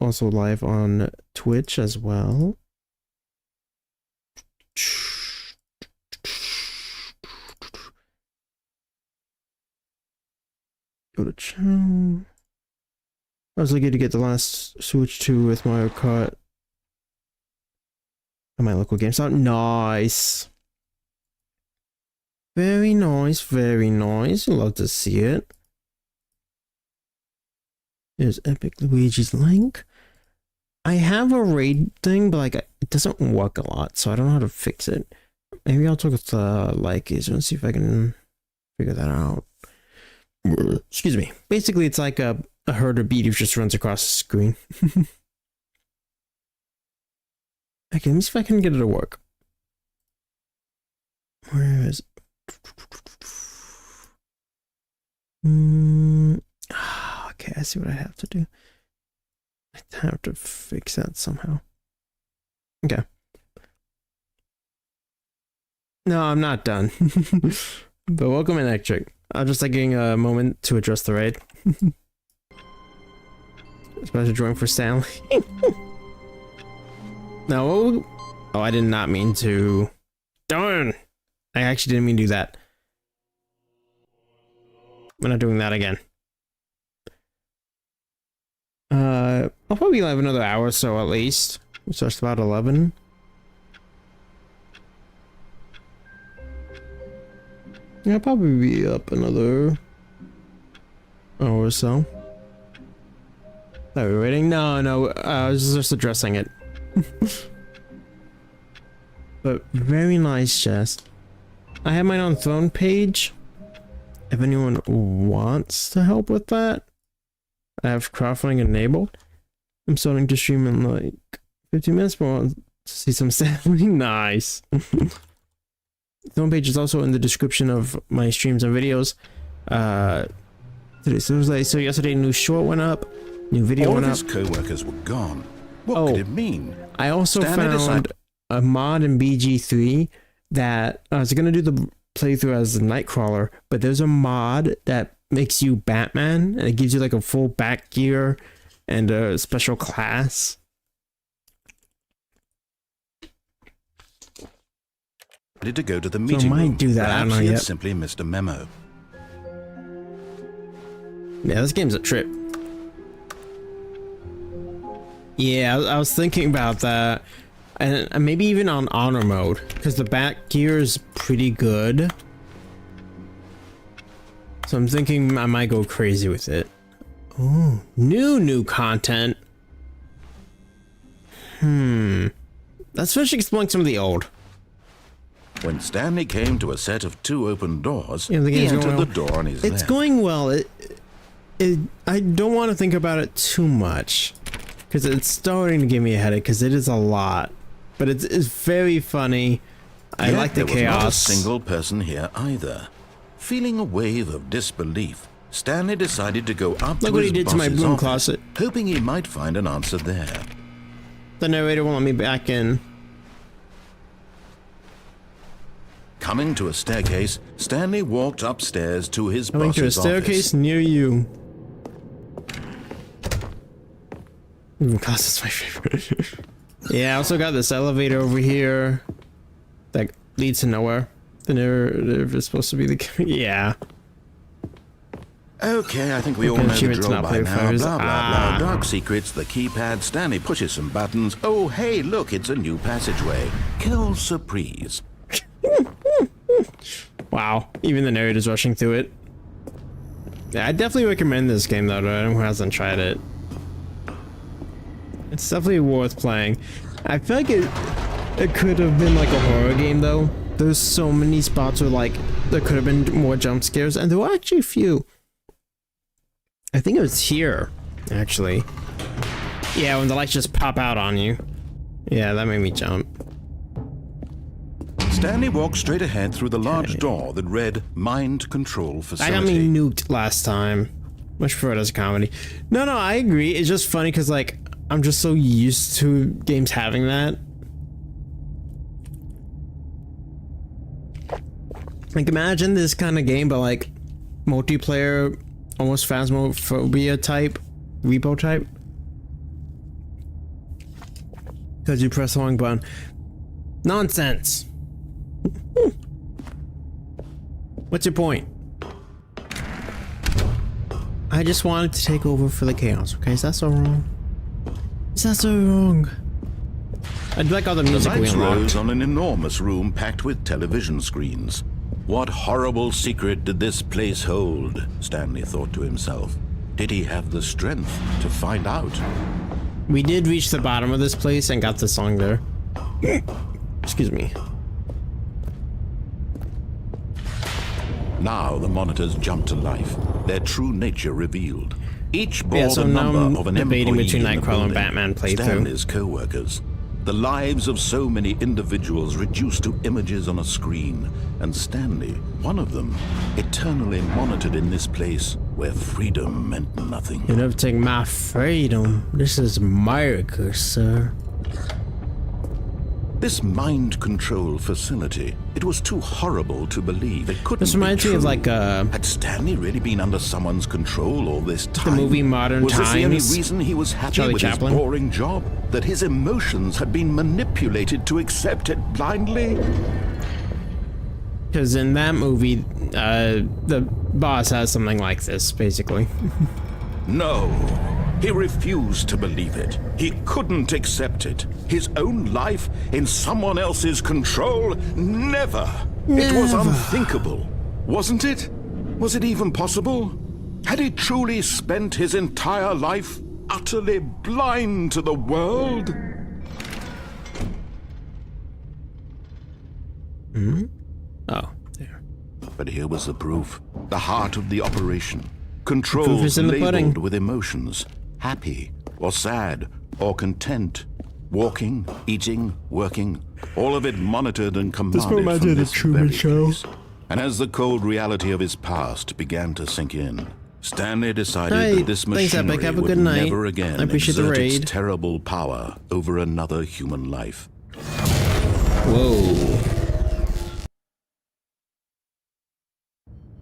also live on Twitch as well. Go to channel. I was lucky to get the last Switch 2 with Mario Kart at my local GameStop. Nice. Very nice, very nice. Love to see it. There's Epic Luigi's Link. I have a raid thing, but like it doesn't work a lot, so I don't know how to fix it. Maybe I'll talk with Likey's and see if I can figure that out. Excuse me. Basically, it's like a herder beat who just runs across the screen. Okay, let me see if I can get it to work. Where is it? Okay, I see what I have to do. I have to fix that somehow. Okay. No, I'm not done. But welcome, Electric. I'm just taking a moment to address the raid. Special drawing for Stanley. No. Oh, I did not mean to. Darn. I actually didn't mean to do that. We're not doing that again. I'll probably have another hour or so at least. It starts about 11. Yeah, I'll probably be up another hour or so. Are we waiting? No, I was just addressing it. But very nice chest. I have mine on Throne page. If anyone wants to help with that, I have crowdfunding enabled. I'm starting to stream in like 15 minutes, but I want to see some Stanley. Nice. Throne page is also in the description of my streams and videos. Today's Thursday, so yesterday new short went up, new video went up. All of his co-workers were gone. What could it mean? I also found a mod in BG3 that I was gonna do the playthrough as a Nightcrawler, but there's a mod that makes you Batman, and it gives you like a full back gear and a special class. Ready to go to the meeting So I might room. do that. I don't Perhaps know he had yet. simply missed a memo. Yeah, this game's a trip. Yeah, I was thinking about that, and maybe even on honor mode, because the back gear is pretty good. So I'm thinking I might go crazy with it. Oh, new content. Let's finish exploring some of the old. When Stanley came to a set of 2 open doors, Yeah, the he game's entered going the well. door on his It's left. going well. I don't want to think about it too much, because it's starting to give me a headache, because it is a lot. But it's very funny. I Yet like the there was not a chaos. single person here either. Feeling a wave of disbelief, Stanley decided to go up Look to what his he did to my boss's broom office, closet. hoping he might find an answer there. The narrator won't let me back in. Coming to a staircase, Stanley walked upstairs to his Coming to a boss's staircase office. near you. Broom closet's my favorite. Yeah, I also got this elevator over here that leads to nowhere. The narrative is supposed to be the yeah. Okay, I think we all Okay, know the achievements drill not by played now. fires. Blah, blah, blah. Dark secrets, the keypad. Stanley pushes some buttons. Oh, hey, look, it's a new passageway. Kill surprise. Wow, even the narrator's rushing through it. Yeah, I definitely recommend this game though to anyone who hasn't tried it. It's definitely worth playing. I feel like it could have been like a horror game though. There's so many spots where like there could have been more jump scares, and there were actually a few. I think it was here, actually. Yeah, when the lights just pop out on you. Yeah, that made me jump. Stanley walked straight ahead through the large door that read Mind Control I got me Facility. nuked last time. Much prefer it as a comedy. No, I agree. It's just funny because like I'm just so used to games having that. Like imagine this kind of game, but like multiplayer, almost Phasmophobia type, repo type. because you pressed the wrong button. Nonsense. What's your point? I just wanted to take over for the chaos, okay? Is that so wrong? Is that so wrong? I'd like all the music The we lights unlocked. rose on an enormous room packed with television screens. What horrible secret did this place hold? Stanley thought to himself. Did he have the strength to find out? We did reach the bottom of this place and got the song there. Excuse me. Now the monitors jumped to life, their true nature revealed. Each bore So the now number I'm of an debating employee between in the Nightcrawler and building, Batman playthrough. Stanley's co-workers. The lives of so many individuals reduced to images on a screen, and Stanley, one of them, eternally monitored in this place where freedom meant nothing. You'll never take my freedom. This is America, sir. This mind control facility, it was too horrible to believe. It couldn't This reminds be me true. of like Had Stanley really been under someone's control all this time? movie Modern Was this the only Times? reason he was happy Charlie with Chaplin? his boring job? That his emotions had been manipulated to accept it blindly? because in that movie, the boss has something like this, basically. No. He refused to believe it. He couldn't accept it. His own life in someone else's control? Never. It was unthinkable. Wasn't it? Was it even possible? Had he truly spent his entire life utterly blind to the world? Oh, there. But here was the proof. The heart of the operation. Controls proof is in the pudding. labeled with emotions. Happy, or sad, or content. Walking, eating, working. All of it monitored and commanded reminds from me of the this Truman very Show. place. And as the cold reality of his past began to sink in, Stanley decided Hey, that this thanks, Epic. machinery Have a would good night. never again I appreciate the exert its raid. terrible power over another human life. Whoa.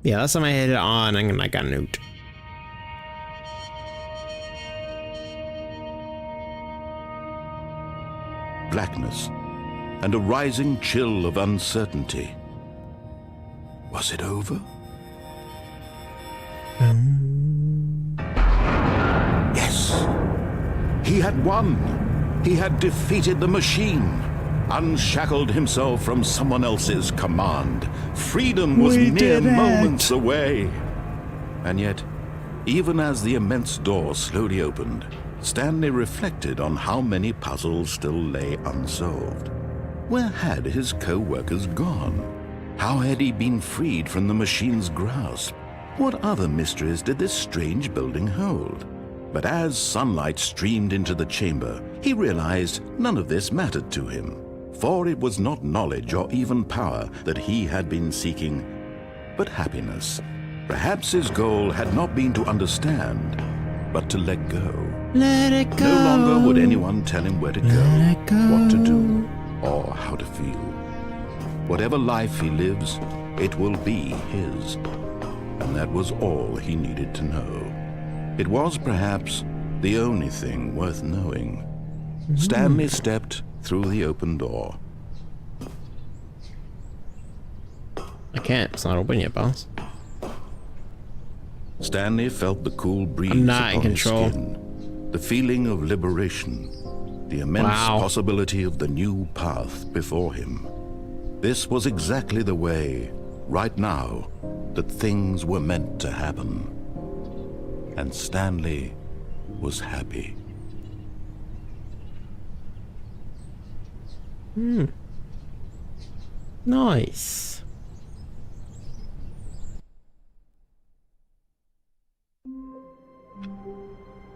Yeah, last time I hit it on and I got nuked. Blackness, and a rising chill of uncertainty. Was it over? Yes! He had won! He had defeated the machine! Unshackled himself from someone else's command. Freedom was We mere did it. moments away. And yet, even as the immense door slowly opened, Stanley reflected on how many puzzles still lay unsolved. Where had his co-workers gone? How had he been freed from the machine's grasp? What other mysteries did this strange building hold? But as sunlight streamed into the chamber, he realized none of this mattered to him. For it was not knowledge or even power that he had been seeking, but happiness. Perhaps his goal had not been to understand, but to let go. Let it go. No longer would anyone tell him where to Let it go, go. what to do, or how to feel. Whatever life he lives, it will be his. And that was all he needed to know. It was perhaps the only thing worth knowing. Stanley stepped through the open door. I can't. It's not open yet, boss. Stanley felt the cool breeze I'm not in upon his control. skin, the feeling of liberation, the immense Wow. possibility of the new path before him. This was exactly the way, right now, that things were meant to happen. And Stanley was happy. Nice.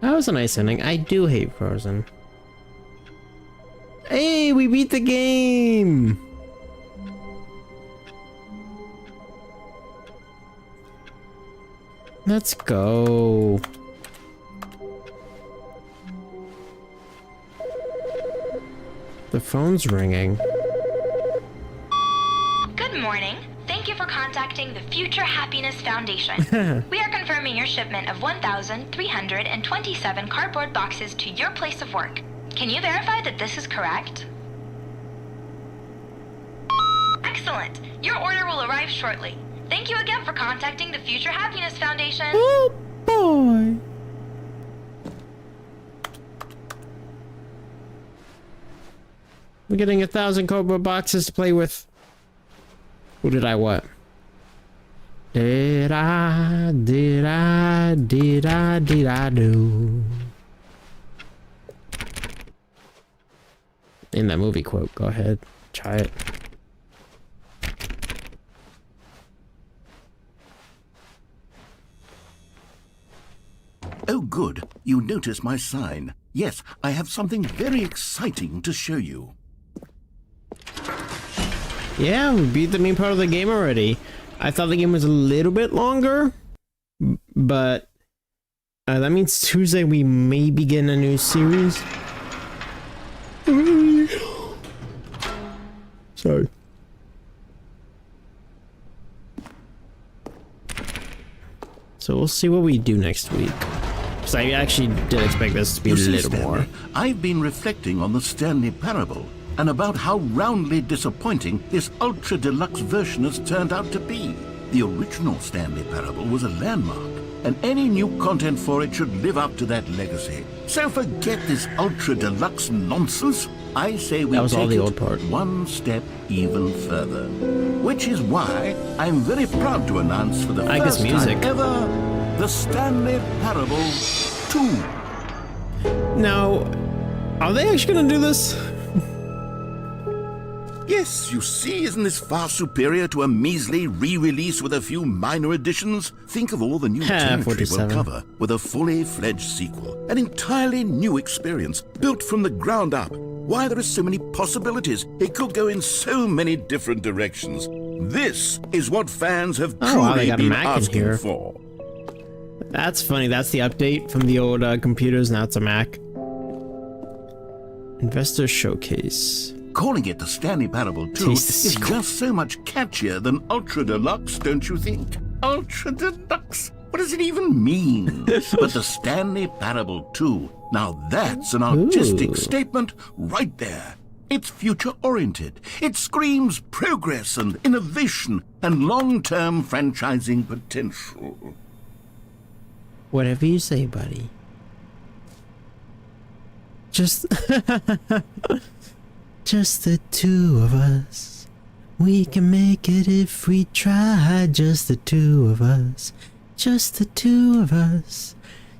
That was a nice ending. I do hate Frozen. Hey, we beat the game! Let's go. The phone's ringing. Good morning. Thank you for contacting the Future Happiness Foundation. We are confirming your shipment of 1,327 cardboard boxes to your place of work. Can you verify that this is correct? Excellent. Your order will arrive shortly. Thank you again for contacting the Future Happiness Foundation. Oh boy. We're getting 1,000 cardboard boxes to play with. Who did I what? Did I do? In that movie quote, go ahead, try it. Oh, good. You notice my sign. Yes, I have something very exciting to show you. Yeah, we beat the main part of the game already. I thought the game was a little bit longer, but that means Tuesday we may begin a new series. Sorry. So we'll see what we do next week. Because I actually did expect this to be a little Stanley, more. I've been reflecting on the Stanley Parable and about how roundly disappointing this ultra deluxe version has turned out to be. The original Stanley Parable was a landmark, and any new content for it should live up to that legacy. So forget this ultra deluxe nonsense. I say we That was all take the it old part. one step even further. Which is why I'm very proud to announce for the I guess first music. time ever, the Stanley Parable 2. Now, are they actually gonna do this? Yes, you see, isn't this far superior to a measly re-release with a few minor additions? Think of all the new territory 47. we'll cover with a fully fledged sequel. An entirely new experience, built from the ground up. Why, there are so many possibilities. It could go in so many different directions. This is what fans have Oh, wow, they truly got a been Mac in asking here. for. That's funny. That's the update from the old computers. Now it's a Mac. Investor Showcase. Calling it the Stanley Parable 2 Taste the is sequel. just so much catchier than Ultra Deluxe, don't you think? Ultra Deluxe? What does it even mean? But the Stanley Parable 2, now that's an artistic Ooh. statement right there. It's future-oriented. It screams progress and innovation and long-term franchising potential. Whatever you say, buddy. Just... Just the two of us. We can make it if we try. Just the two of us. Just the two of us.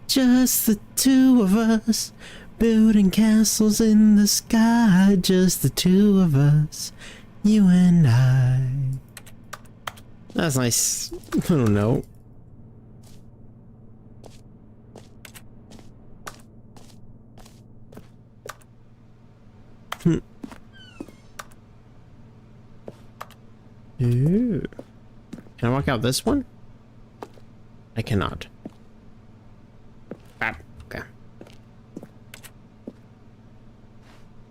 Just the two of us. Building castles in the sky. Just the two of us. You and I. That's nice. I don't know. Ooh. Can I walk out this one? I cannot. Ah, okay.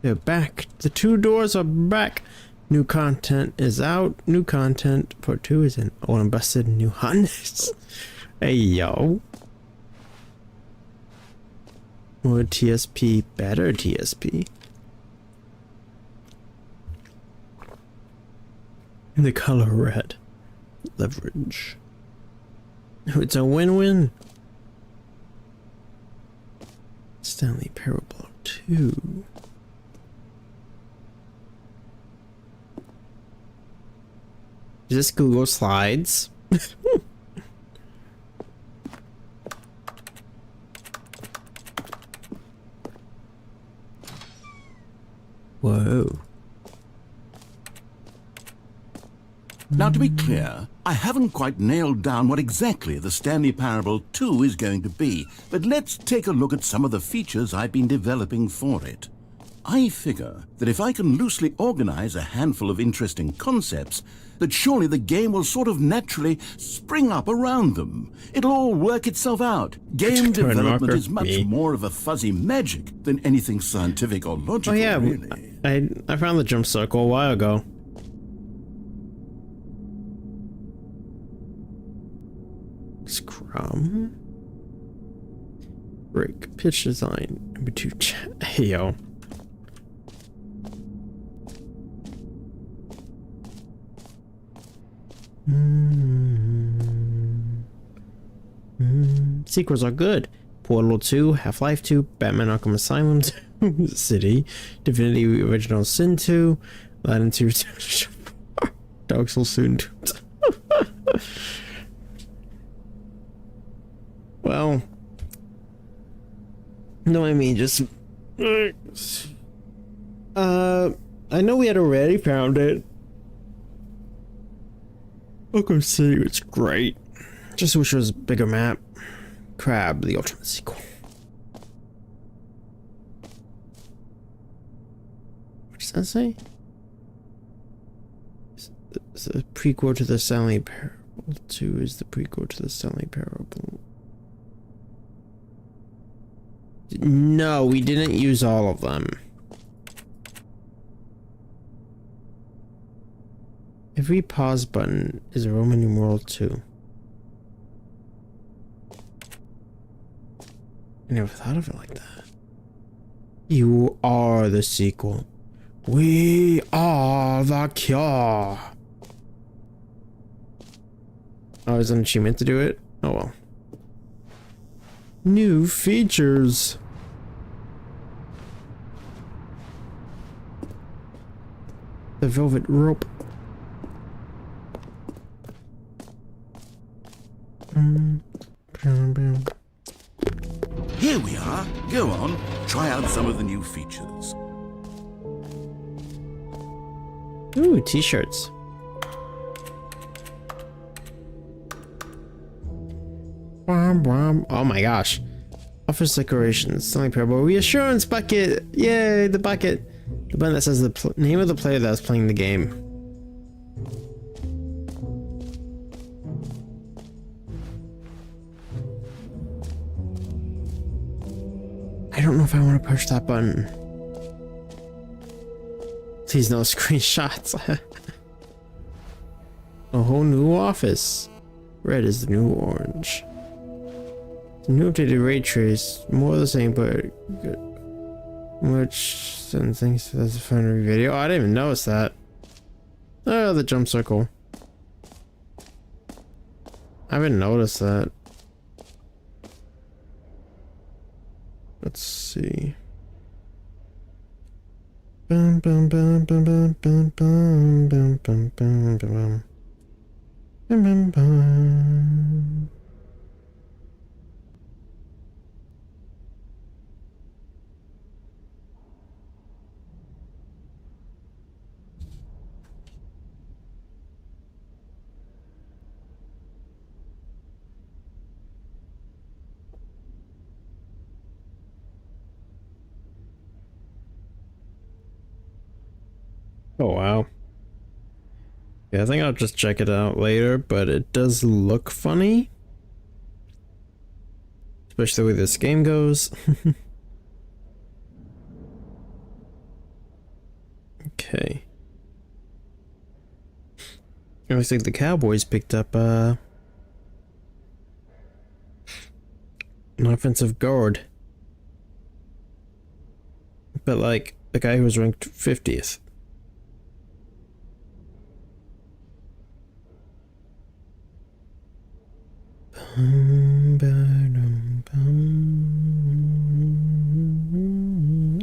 They're back. The two doors are back. New content is out. New content for 2 is in. Oh, I'm busted. New hunters. Hey, yo. More TSP. Better TSP. In the color red. Leverage. It's a win-win. Stanley Parable 2. Is this Google Slides? Whoa. Now, to be clear, I haven't quite nailed down what exactly the Stanley Parable 2 is going to be, but let's take a look at some of the features I've been developing for it. I figure that if I can loosely organize a handful of interesting concepts, that surely the game will sort of naturally spring up around them. It'll all work itself out. Game development is much more of a fuzzy magic than anything scientific or logical, Oh yeah, really. I found the jump circle a while ago. Scrum. Break. Pitch design. Number 2 chat. Hey yo. Sequels are good. Portal 2, Half-Life 2, Batman Arkham Asylum 2, City, Divinity Original Sin 2, Aladdin 2, Dark Souls soon 2. Well, no, I mean, just I know we had already found it. Arkham City was great. Just wish it was a bigger map. Crab, the ultimate sequel. What does that say? It's a prequel to the Stanley Parable. 2 is the prequel to the Stanley Parable. No, we didn't use all of them. Every pause button is a Roman numeral 2. I never thought of it like that. You are the sequel. We are the cure. Oh, is an achievement to do it? Oh well. New features. The velvet rope. Here we are. Go on, try out some of the new features. Ooh, t-shirts. Oh my gosh. Office decorations, Stanley Parable, reassurance bucket. Yay, the bucket. The button that says the name of the player that's playing the game. I don't know if I want to push that button. Please no screenshots. A whole new office. Red is the new orange. The new updated ray trace. More of the same, but good. Which send things as a fun video. Oh, I didn't even notice that. Oh, the jump circle. I haven't noticed that. Let's see. Bum, bum, bum, bum, bum, bum, bum, bum, bum, bum, bum. Bum, bum, bum. Oh wow. Yeah, I think I'll just check it out later, but it does look funny. Especially the way this game goes. Okay. It looks like the Cowboys picked up an offensive guard. But like the guy who was ranked 50th.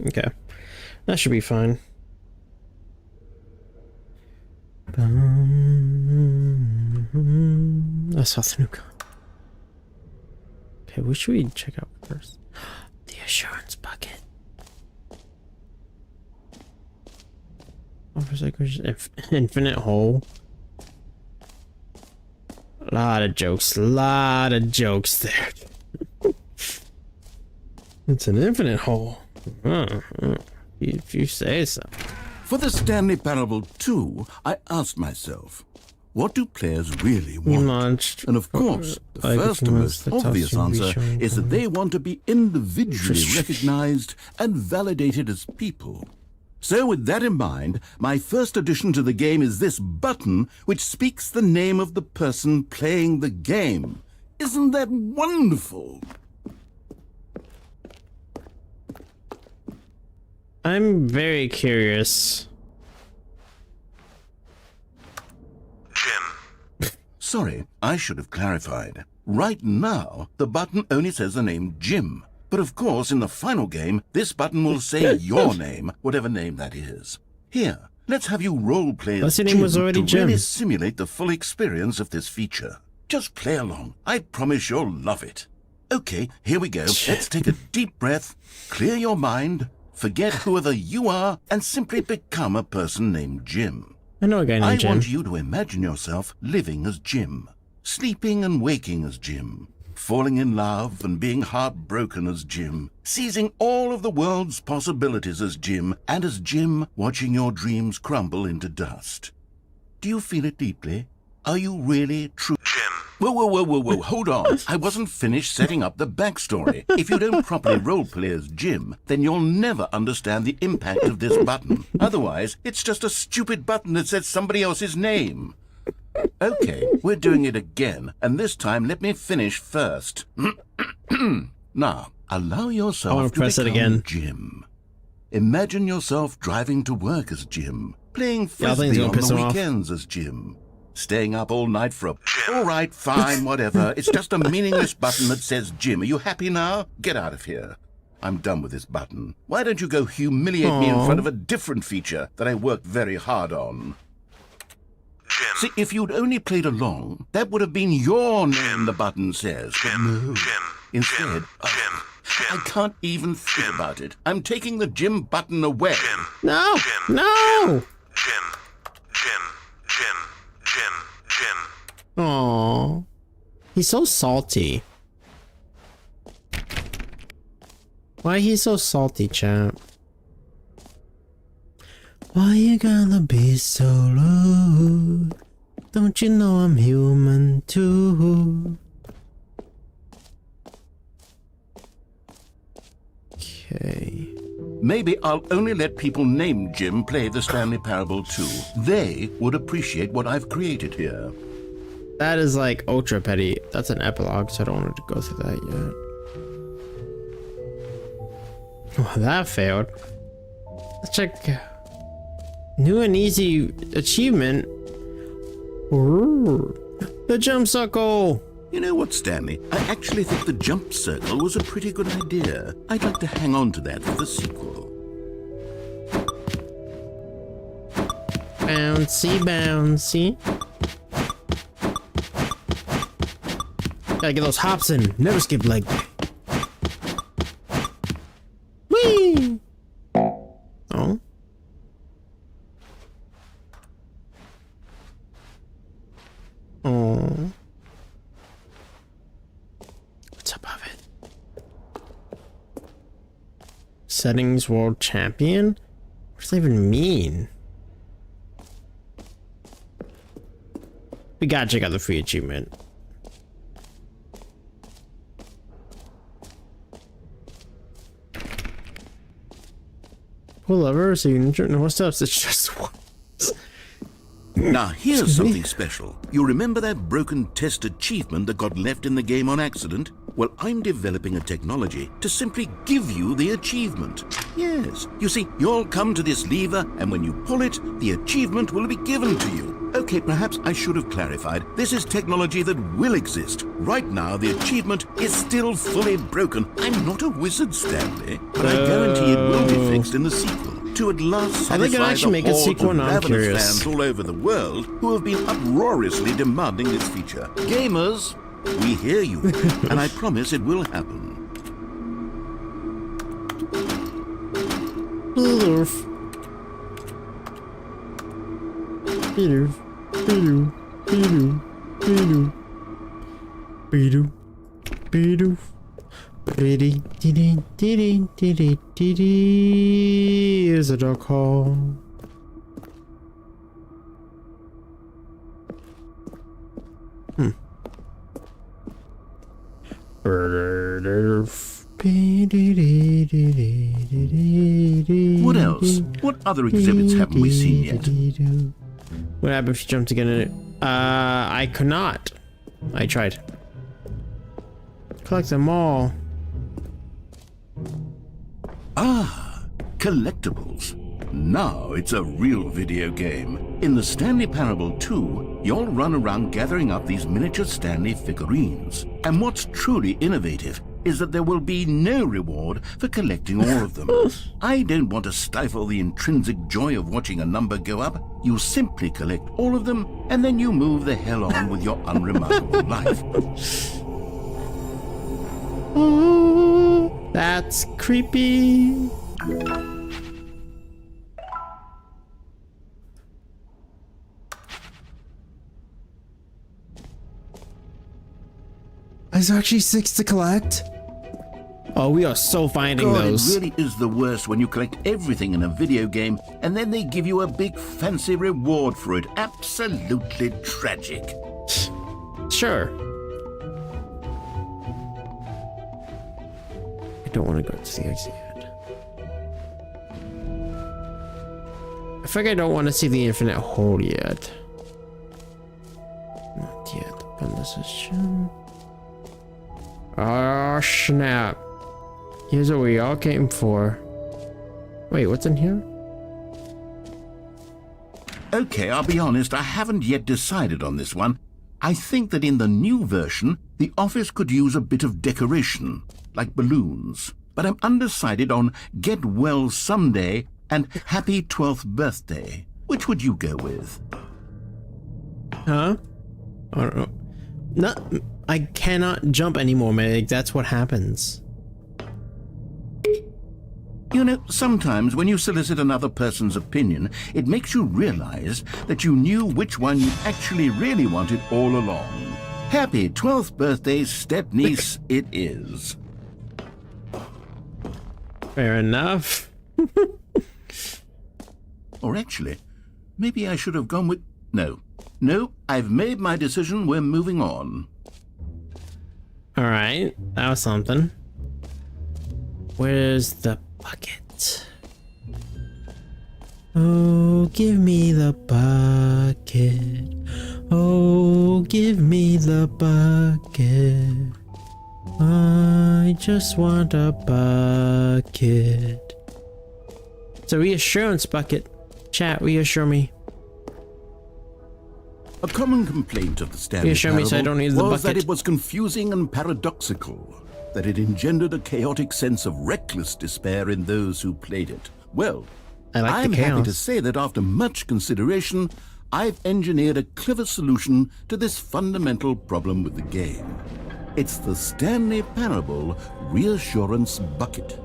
Okay, that should be fine. I saw the new gun. Okay, what should we check out first? The assurance bucket. Offers like infinite hole. Lot of jokes there. It's an infinite hole. If you say so. For the Stanley Parable 2, I asked myself, what do players really want? And of course, the first and most obvious answer is that they want to be individually recognized and validated as people. So with that in mind, my first addition to the game is this button which speaks the name of the person playing the game. Isn't that wonderful? I'm very curious. Jim, Sorry, I should have clarified. Right now, the button only says the name Jim. But of course, in the final game, this button will say your name, whatever name that is. Here, let's have you role-play as Your name Jim was already to Jim. really simulate the full experience of this feature. Just play along. I promise you'll love it. Okay, here we go. Let's take a deep breath, clear your mind, forget whoever you are, and simply become a person named Jim. I know a guy named Jim. I want you to imagine yourself living as Jim, sleeping and waking as Jim, falling in love and being heartbroken as Jim, seizing all of the world's possibilities as Jim, and as Jim watching your dreams crumble into dust. Do you feel it deeply? Are you really true? Jim. Whoa, hold on. I wasn't finished setting up the backstory. If you don't properly roleplay as Jim, then you'll never understand the impact of this button. Otherwise, it's just a stupid button that says somebody else's name. Okay, we're doing it again, and this time let me finish first. Now, allow yourself to press it become again. Jim. Imagine yourself driving to work as Jim, playing Yeah, I think frisbee it's gonna on piss the him off. weekends as Jim, staying up all night for a... All right, fine, whatever. It's just a meaningless button that says Jim. Are you happy now? Get out of here. I'm done with this button. Why don't you go humiliate me in front of a different feature that I worked very hard on? Jim. See, if you'd only played along, that would have been your name, the button says. But no. Instead, I can't even think about it. I'm taking the Jim button away. No! No! Aww. He's so salty. Why he's so salty, champ? Why you gotta be so rude? Don't you know I'm human too? Okay. Maybe I'll only let people named Jim play the Stanley Parable too. They would appreciate what I've created here. That is like ultra petty. That's an epilogue, so I don't want to go through that yet. Oh, that failed. Let's check. New and easy achievement. Ooh, the jump circle. You know what, Stanley? I actually think the jump circle was a pretty good idea. I'd like to hang on to that for the sequel. Bouncy, bouncy. Gotta get those hops in. Never skip leg day. Whee! Oh. Oh. What's above it? Settings world champion? What does that even mean? We gotta check out the free achievement. Pull lever, so you can no steps. It's just once. Now, here's something special. You remember that broken test achievement that got left in the game on accident? Well, I'm developing a technology to simply give you the achievement. Yes. You see, you'll come to this lever, and when you pull it, the achievement will be given to you. Okay, perhaps I should have clarified. This is technology that will exist. Right now, the achievement is still fully broken. I'm not a wizard, Stanley, but I guarantee it will be fixed in the sequel. To at last I think it satisfy actually the make a horde sequel, of now I'm ravenous curious. fans all over the world who have been uproariously demanding this feature. Gamers, we hear you, and I promise it will happen. Beedoof. Beedoof. Beedoo. Beedoo. Beedoo. Beedoo. Beedoof. Beedee. Dee dee dee dee dee. Is a dog call. What else? What other exhibits haven't we seen yet? What happened if you jumped again in it? I could not. I tried. Collect them all. Ah, collectibles. Now it's a real video game. In the Stanley Parable 2, you'll run around gathering up these miniature Stanley figurines. And what's truly innovative is that there will be no reward for collecting all of them. I don't want to stifle the intrinsic joy of watching a number go up. You simply collect all of them, and then you move the hell on with your unremarkable life. Oh, that's creepy. There's actually 6 to collect. Oh, we are so finding God, those. it really is the worst when you collect everything in a video game and then they give you a big fancy reward for it. Absolutely tragic. Sure. I don't want to go to the exit yet. I think I don't want to see the infinite hole yet. Not yet. But this is true. Oh, snap. Here's what we all came for. Wait, what's in here? Okay, I'll be honest, I haven't yet decided on this one. I think that in the new version, the office could use a bit of decoration, like balloons. But I'm undecided on Get Well Someday and Happy 12th Birthday. Which would you go with? Huh? I don't know. No, I cannot jump anymore, Meg. That's what happens. You know, sometimes when you solicit another person's opinion, it makes you realize that you knew which one you actually really wanted all along. Happy 12th birthday, step-niece, it is. Fair enough. Or actually, maybe I should have gone with... No, I've made my decision, we're moving on. Alright, that was something. Where's the bucket? Oh, give me the bucket. Oh, give me the bucket. I just want a bucket. It's a reassurance bucket. Chat, reassure me. A common complaint of the Stanley Reassure me so I don't need the was that bucket. it was confusing and paradoxical, that it engendered a chaotic sense of reckless despair in those who played it. Well, I like I'm the happy chaos. to say that after much consideration, I've engineered a clever solution to this fundamental problem with the game. It's the Stanley Parable Reassurance Bucket.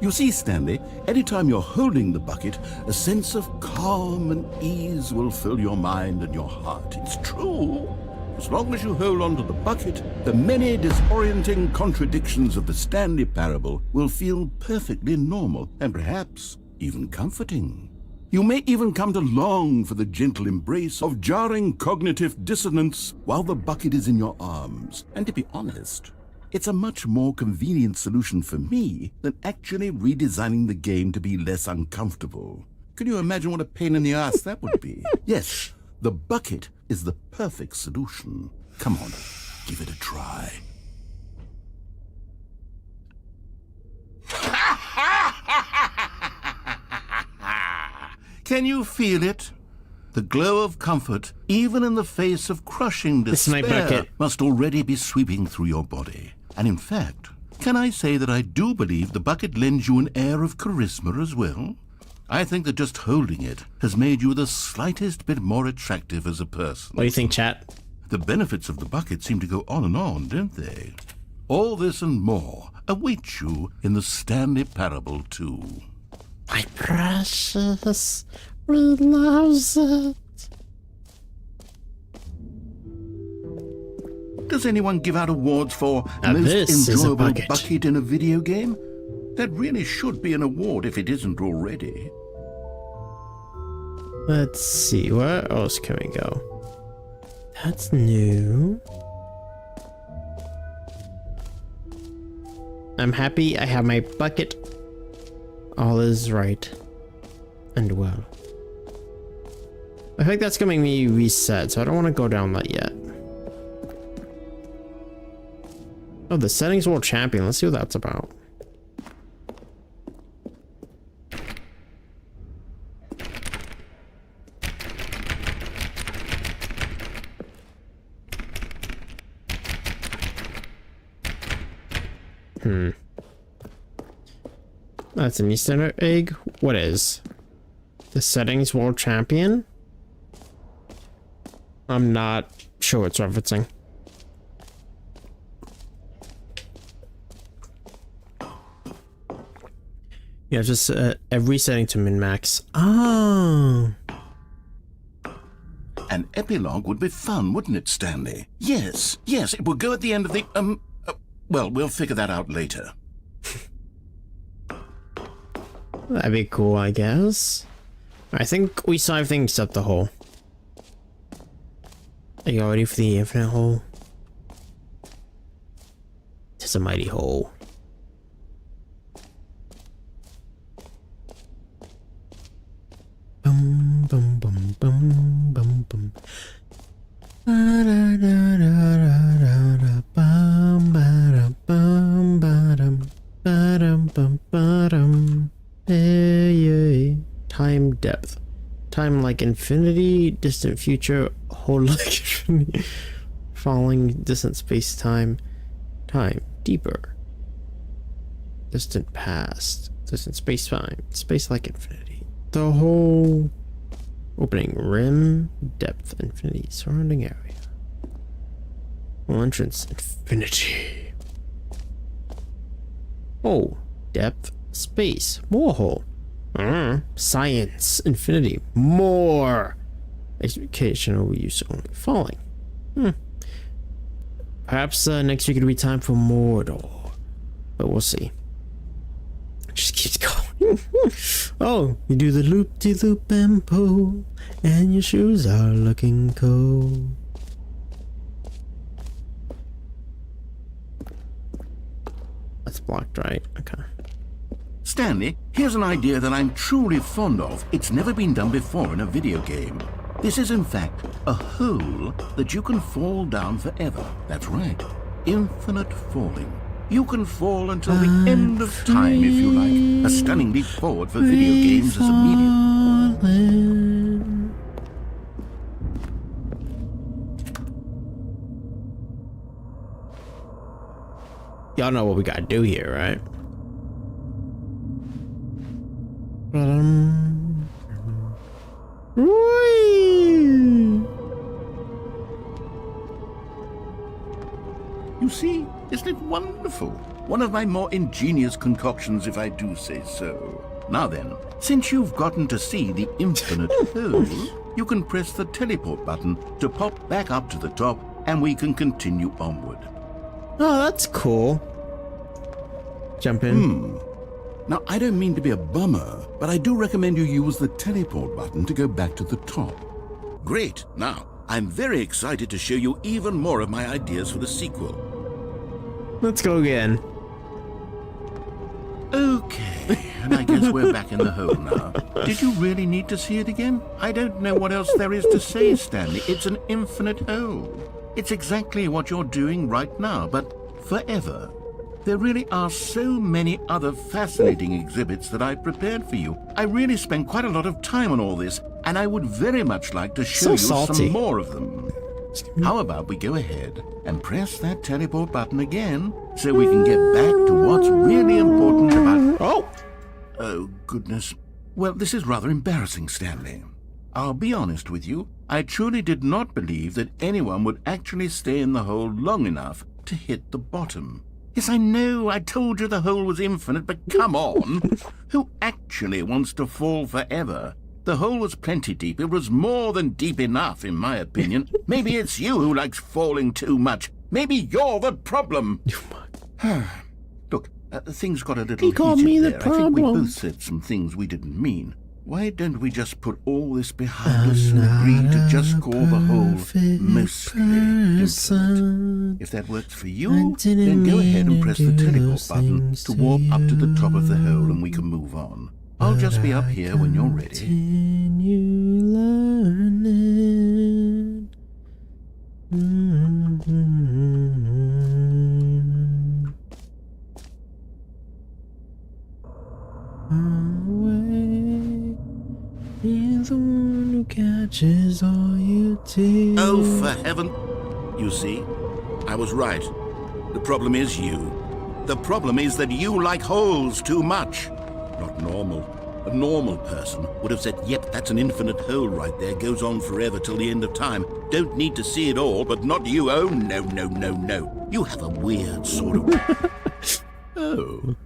You see, Stanley, anytime you're holding the bucket, a sense of calm and ease will fill your mind and your heart. It's true. As long as you hold on to the bucket, the many disorienting contradictions of the Stanley Parable will feel perfectly normal and perhaps even comforting. You may even come to long for the gentle embrace of jarring cognitive dissonance while the bucket is in your arms. And to be honest, it's a much more convenient solution for me than actually redesigning the game to be less uncomfortable. Can you imagine what a pain in the ass that would be? Yes, the bucket is the perfect solution. Come on, give it a try. Can you feel it? The glow of comfort, even in the face of crushing This is my despair, bucket. must already be sweeping through your body. And in fact, can I say that I do believe the bucket lends you an air of charisma as well? I think that just holding it has made you the slightest bit more attractive as a person. What do you think, chat? The benefits of the bucket seem to go on, don't they? All this and more await you in the Stanley Parable 2. My precious, we loves it. Does anyone give out awards for Now most this is a enjoyable bucket. in a video game? That really should be an award if it isn't already. Let's see, where else can we go? That's new. I'm happy I have my bucket. All is right and well. I think that's gonna make me reset, so I don't want to go down that yet. Oh, the settings world champion. Let's see what that's about. That's an Easter egg. What is? The settings world champion? I'm not sure what's referencing. Yeah, just every setting to min-max. Oh. An epilogue would be fun, wouldn't it, Stanley? Yes, yes, it will go at the end of the, well, we'll figure that out later. That'd be cool, I guess. I think we saw everything except the hole. Are you ready for the infinite hole? It's a mighty hole. Bum bum bum bum bum bum. Ba da da da da da bum ba da bum ba dum ba dum bum ba dum. Hey, time depth. Time like infinity, distant future, whole like infinity. Falling, distant space time. Time, deeper. Distant past, distant space time, space like infinity. The whole opening rim, depth, infinity, surrounding area. Whole entrance, infinity. Oh, depth, space, more hole. Science, infinity, more. Educational use only. Falling. Perhaps next week it'll be time for Mordor. But we'll see. Just keeps going. Oh, you do the loop-de-loop and pull, and your shoes are looking cold. That's blocked, right? Okay. Stanley, here's an idea that I'm truly fond of. It's never been done before in a video game. This is in fact a hole that you can fall down forever. That's right. Infinite falling. You can fall until the end of time if you like. A stunning leap forward for video games as a medium. Y'all know what we gotta do here, right? You see, isn't it wonderful? One of my more ingenious concoctions, if I do say so. Now then, since you've gotten to see the infinite hole, you can press the teleport button to pop back up to the top, and we can continue onward. Oh, that's cool. Jump in. Now, I don't mean to be a bummer, but I do recommend you use the teleport button to go back to the top. Great. Now, I'm very excited to show you even more of my ideas for the sequel. Let's go again. Okay, and I guess we're back in the hole now. Did you really need to see it again? I don't know what else there is to say, Stanley. It's an infinite hole. It's exactly what you're doing right now, but forever. There really are so many other fascinating exhibits that I've prepared for you. I really spent quite a lot of time on all this, and I would very much like to show you some more of them. How about we go ahead and press that teleport button again so we can get back to what's really important about... Oh, goodness. Well, this is rather embarrassing, Stanley. I'll be honest with you. I truly did not believe that anyone would actually stay in the hole long enough to hit the bottom. Yes, I know, I told you the hole was infinite, but come on. Who actually wants to fall forever? The hole was plenty deep. It was more than deep enough, in my opinion. Maybe it's you who likes falling too much. Maybe you're the problem. Look, things got a little He called me the problem. I think we both said some things we didn't mean. Why don't we just put all this behind us and agree to just call the hole mostly infinite? If that works for you, then go ahead and press the teleport button to warp up to the top of the hole and we can move on. I'll just be up here when you're ready. Continue learning. The one who catches all your tears. Oh, for heaven! You see, I was right. The problem is you. The problem is that you like holes too much. Not normal. A normal person would have said, yep, that's an infinite hole right there, goes on forever till the end of time. Don't need to see it all, but not you. Oh, no, no, no, no. You have a weird sort of... Oh.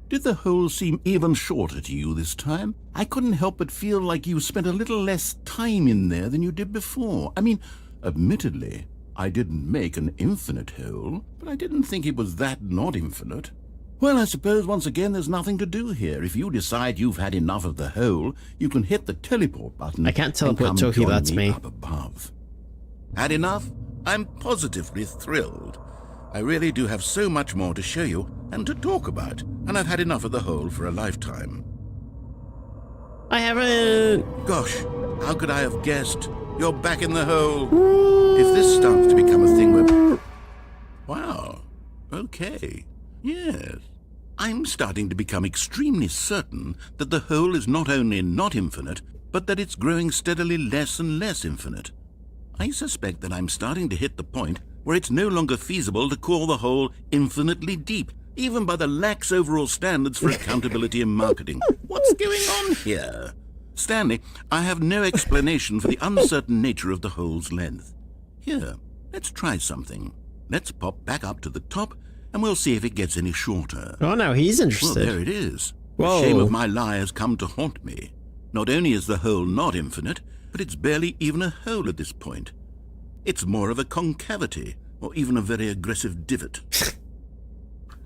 Did the hole seem even shorter to you this time? I couldn't help but feel like you spent a little less time in there than you did before. I mean, admittedly, I didn't make an infinite hole, but I didn't think it was that not infinite. Well, I suppose once again there's nothing to do here. If you decide you've had enough of the hole, you can hit the teleport button. I can't teleport and till he join lets me. up above. Had enough? I'm positively thrilled. I really do have so much more to show you and to talk about, and I've had enough of the hole for a lifetime. I haven't. Gosh, how could I have guessed? You're back in the hole. If this starts to become a thing where... Wow. Okay. Yes. I'm starting to become extremely certain that the hole is not only not infinite, but that it's growing steadily less and less infinite. I suspect that I'm starting to hit the point where it's no longer feasible to call the hole infinitely deep, even by the lax overall standards for accountability in marketing. What's going on here? Stanley, I have no explanation for the uncertain nature of the hole's length. Here, let's try something. Let's pop back up to the top, and we'll see if it gets any shorter. Oh, no, he's Well, interested. there it is. Whoa. The shame of my lie has come to haunt me. Not only is the hole not infinite, but it's barely even a hole at this point. It's more of a concavity, or even a very aggressive divot.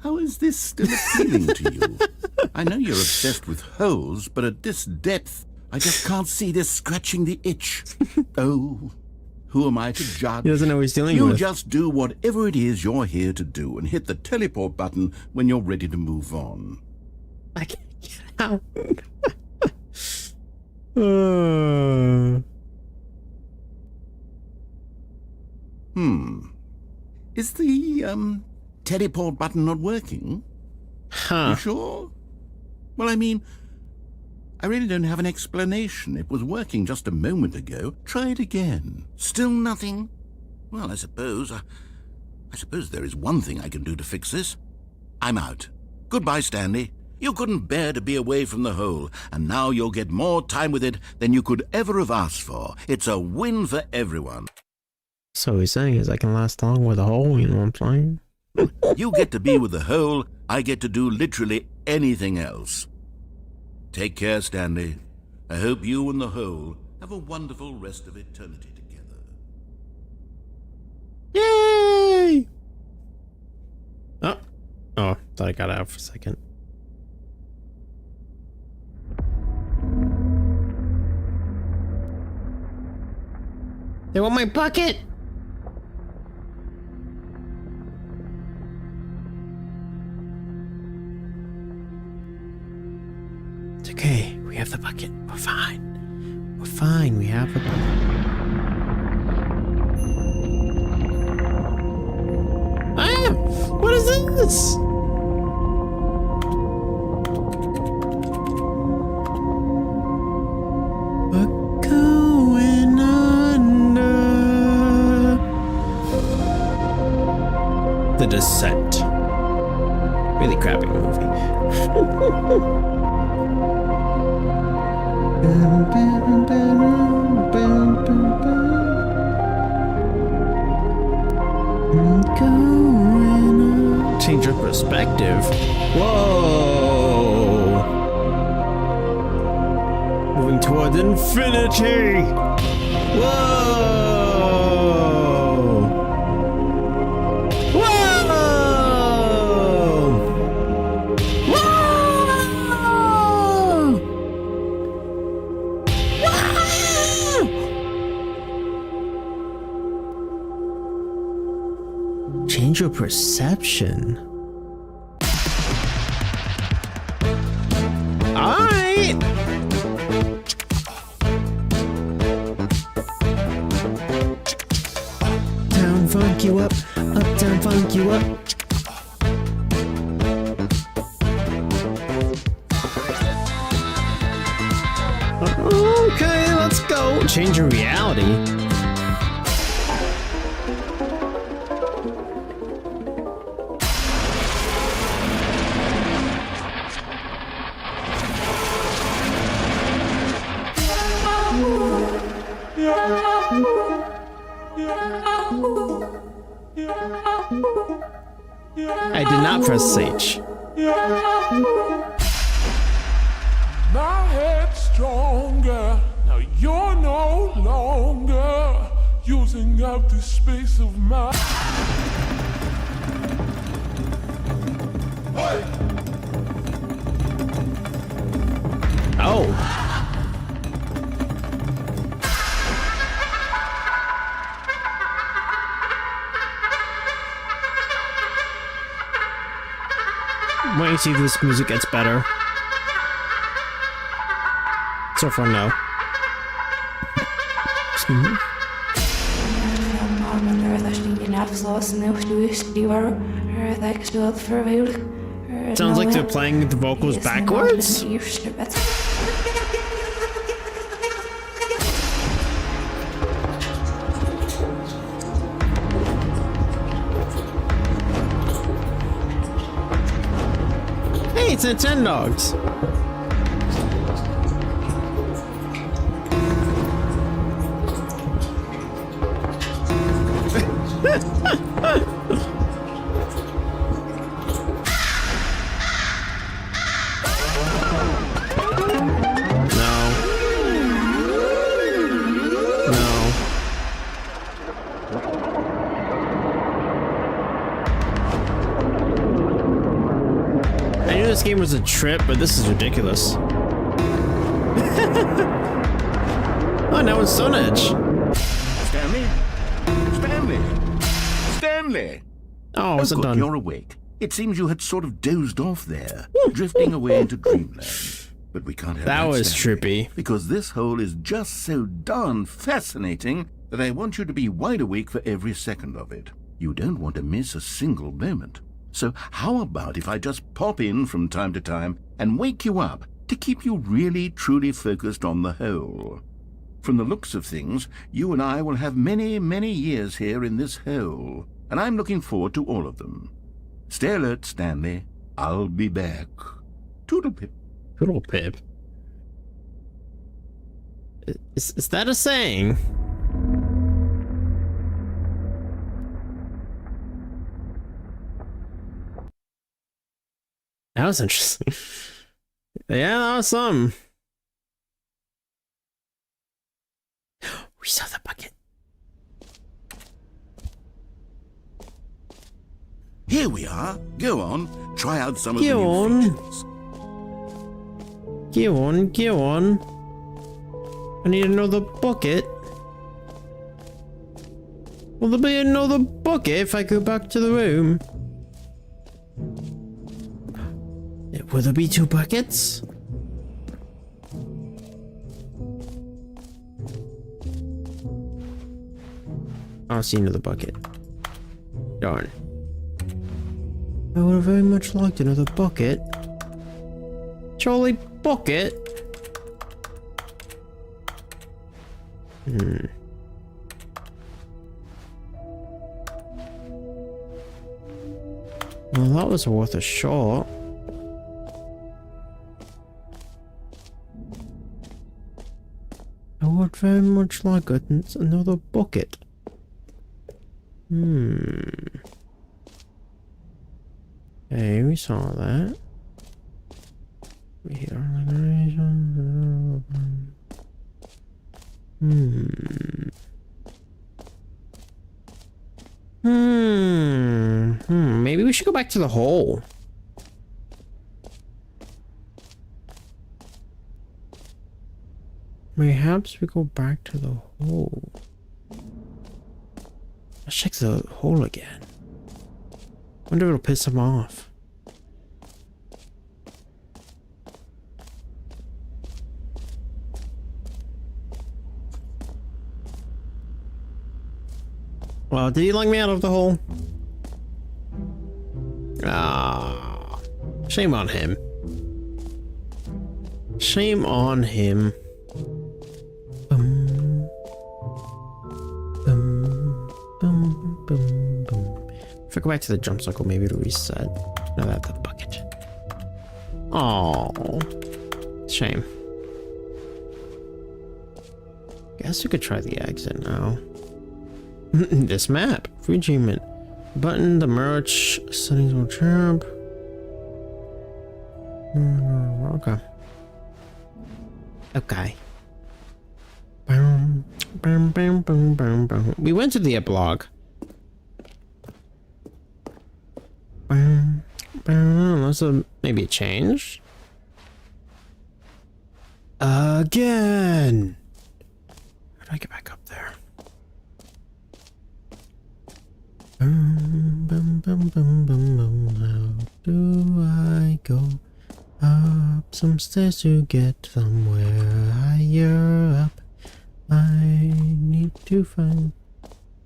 How is this still appealing to you? I know you're obsessed with holes, but at this depth, I just can't see this scratching the itch. Oh, who am I to judge? He doesn't know what he's dealing You with. just do whatever it is you're here to do and hit the teleport button when you're ready to move on. I can't get out. uh... Is the, teleport button not working? Huh. You sure? Well, I mean, I really don't have an explanation. It was working just a moment ago. Try it again. Still nothing? Well, I suppose there is one thing I can do to fix this. I'm out. Goodbye, Stanley. You couldn't bear to be away from the hole, and now you'll get more time with it than you could ever have asked for. It's a win for everyone. So he's saying is I can last long with a hole, you know what I'm saying? You get to be with the hole, I get to do literally anything else. Take care, Stanley. I hope you and the hole have a wonderful rest of eternity together. Yay! Oh, thought I got out for a second. They want my bucket! It's okay, we have the bucket. We're fine. We're fine, we have the bucket. Ah! What is this? We're going under. The Descent. Really crappy movie. Change of perspective. Whoa! Moving towards infinity. Whoa! Whoa! Whoa! Change your perception. Alright! Down funk you up, uptown funk you up. Okay, let's go. Change your reality. I did not press H. My head's stronger. Now you're no longer using up the space of my. Oh. Wait and see if this music gets better. So far, no. Excuse me. Sounds like they're playing the vocals backwards. Hey, it's Nintendogs. This game was a trip, but this is ridiculous. Oh, now it's Stone Edge. Stanley? Stanley? Stanley! Oh, it's good, done. You're awake. It seems you had sort of dozed off there, drifting away into dreamland. But we can't have that was Stanley, trippy. because this hole is just so darn fascinating that I want you to be wide awake for every second of it. You don't want to miss a single moment. So how about if I just pop in from time to time and wake you up to keep you really, truly focused on the hole? From the looks of things, you and I will have many, many years here in this hole, and I'm looking forward to all of them. Stay alert, Stanley. I'll be back. Toodle-pip. Toodle-pip. Is that a saying? That was interesting. Yeah, that was some. We saw the bucket. Here we are. Go on. Try out some of the Go new on. features. Go on, go on. I need another bucket. Will there be another bucket if I go back to the room? Will there be 2 buckets? I'll see another bucket. Darn. I would have very much liked another bucket. Charlie Bucket? Well, that was worth a shot. I would very much like another bucket. Hey, we saw that. We hear maybe we should go back to the hole. Perhaps we go back to the hole. Let's check the hole again. Wonder if it'll piss him off. Well, did he lug me out of the hole? Ah, shame on him. Shame on him. If I go back to the jump circle, maybe it'll reset. Now that the bucket. Oh, shame. Guess we could try the exit now. This map, free achievement. Button, the merch, settings will chirp. Okay. Okay. We went to the epilogue. Unless maybe it changed. Again. How do I get back up there? How do I go up some stairs to get somewhere higher up? I need to find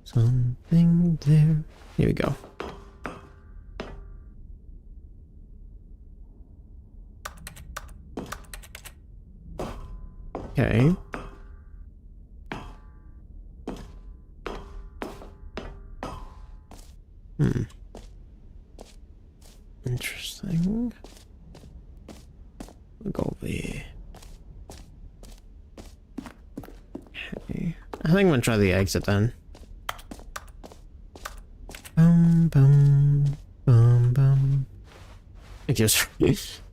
something there. Here we go. Okay. Interesting. We'll go over here. Okay. I think I'm gonna try the exit then. It just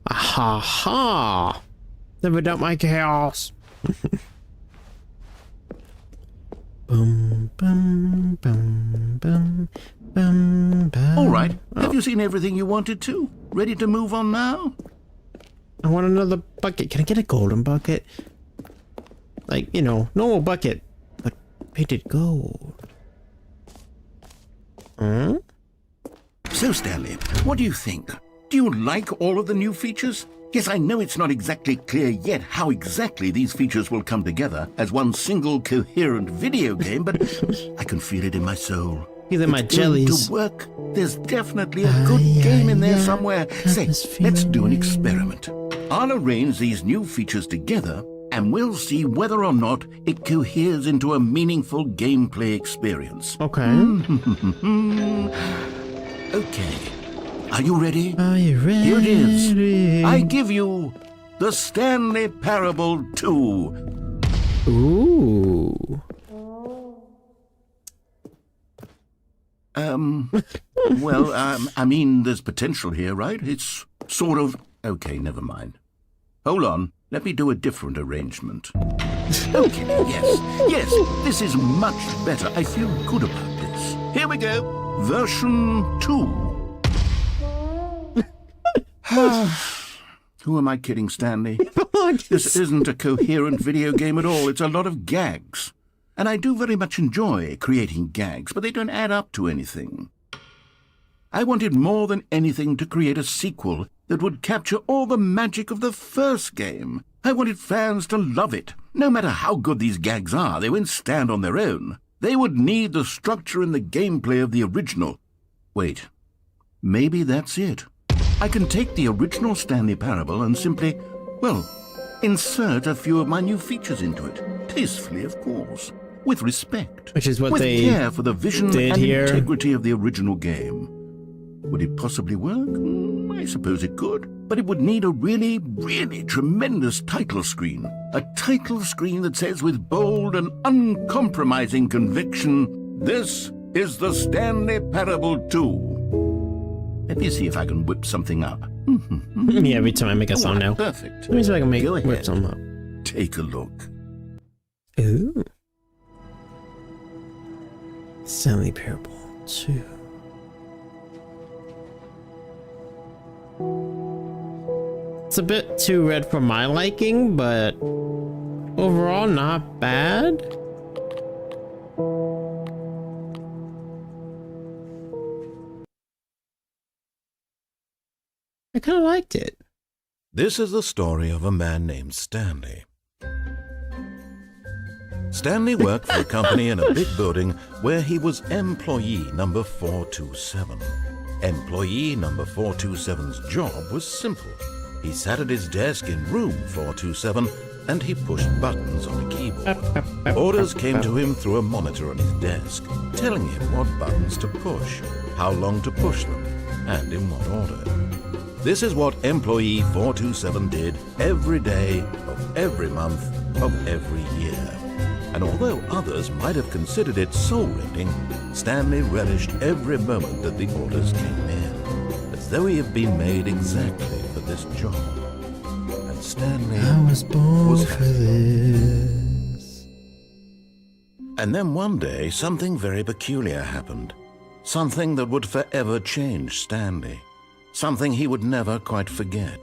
ha ha. Never doubt my chaos. All right. Have you seen everything you wanted to? Ready to move on now? I want another bucket. Can I get a golden bucket? Like, you know, normal bucket, but painted gold. Huh? So, Stanley, what do you think? Do you like all of the new features? Yes, I know it's not exactly clear yet how exactly these features will come together as one single coherent video game, but I can feel it in my soul. These are my It's going jellies. to work. There's definitely a good game in there somewhere. Say, let's do an experiment. I'll arrange these new features together, and we'll see whether or not it coheres into a meaningful gameplay experience. Okay. Okay. Are you ready? Are you ready? Here it is. I give you the Stanley Parable 2. Ooh. I mean, there's potential here, right? It's sort of... Okay, never mind. Hold on. Let me do a different arrangement. Okay, yes, this is much better. I feel good about this. Here we go. Version 2. Who am I kidding, Stanley? This isn't a coherent video game at all. It's a lot of gags. And I do very much enjoy creating gags, but they don't add up to anything. I wanted more than anything to create a sequel that would capture all the magic of the first game. I wanted fans to love it. No matter how good these gags are, they won't stand on their own. They would need the structure and the gameplay of the original. Wait, maybe that's it. I can take the original Stanley Parable and simply, well, insert a few of my new features into it. Tastefully, of course. With respect. Which is what with they care for the vision and here. integrity of the original game. Would it possibly work? I suppose it could. But it would need a really, really tremendous title screen. A title screen that says with bold and uncompromising conviction, "This is the Stanley Parable 2." Let me see if I can whip something up. Yeah, every time I make a thumbnail. Perfect. Let me see if I can Go whip ahead. some up. Take a look. Ooh. Stanley Parable 2. It's a bit too red for my liking, but overall not bad. I kind of liked it. This is the story of a man named Stanley. Stanley worked for a company in a big building where he was employee number 427. Employee number 427's job was simple. He sat at his desk in room 427 and he pushed buttons on a keyboard. Orders came to him through a monitor on his desk, telling him what buttons to push, how long to push them, and in what order. This is what employee 427 did every day of every month of every year. And although others might have considered it soul-rending, Stanley relished every moment that the orders came in, as though he had been made exactly for this job. And Stanley was born for happy. this. And then one day, something very peculiar happened. Something that would forever change Stanley. Something he would never quite forget.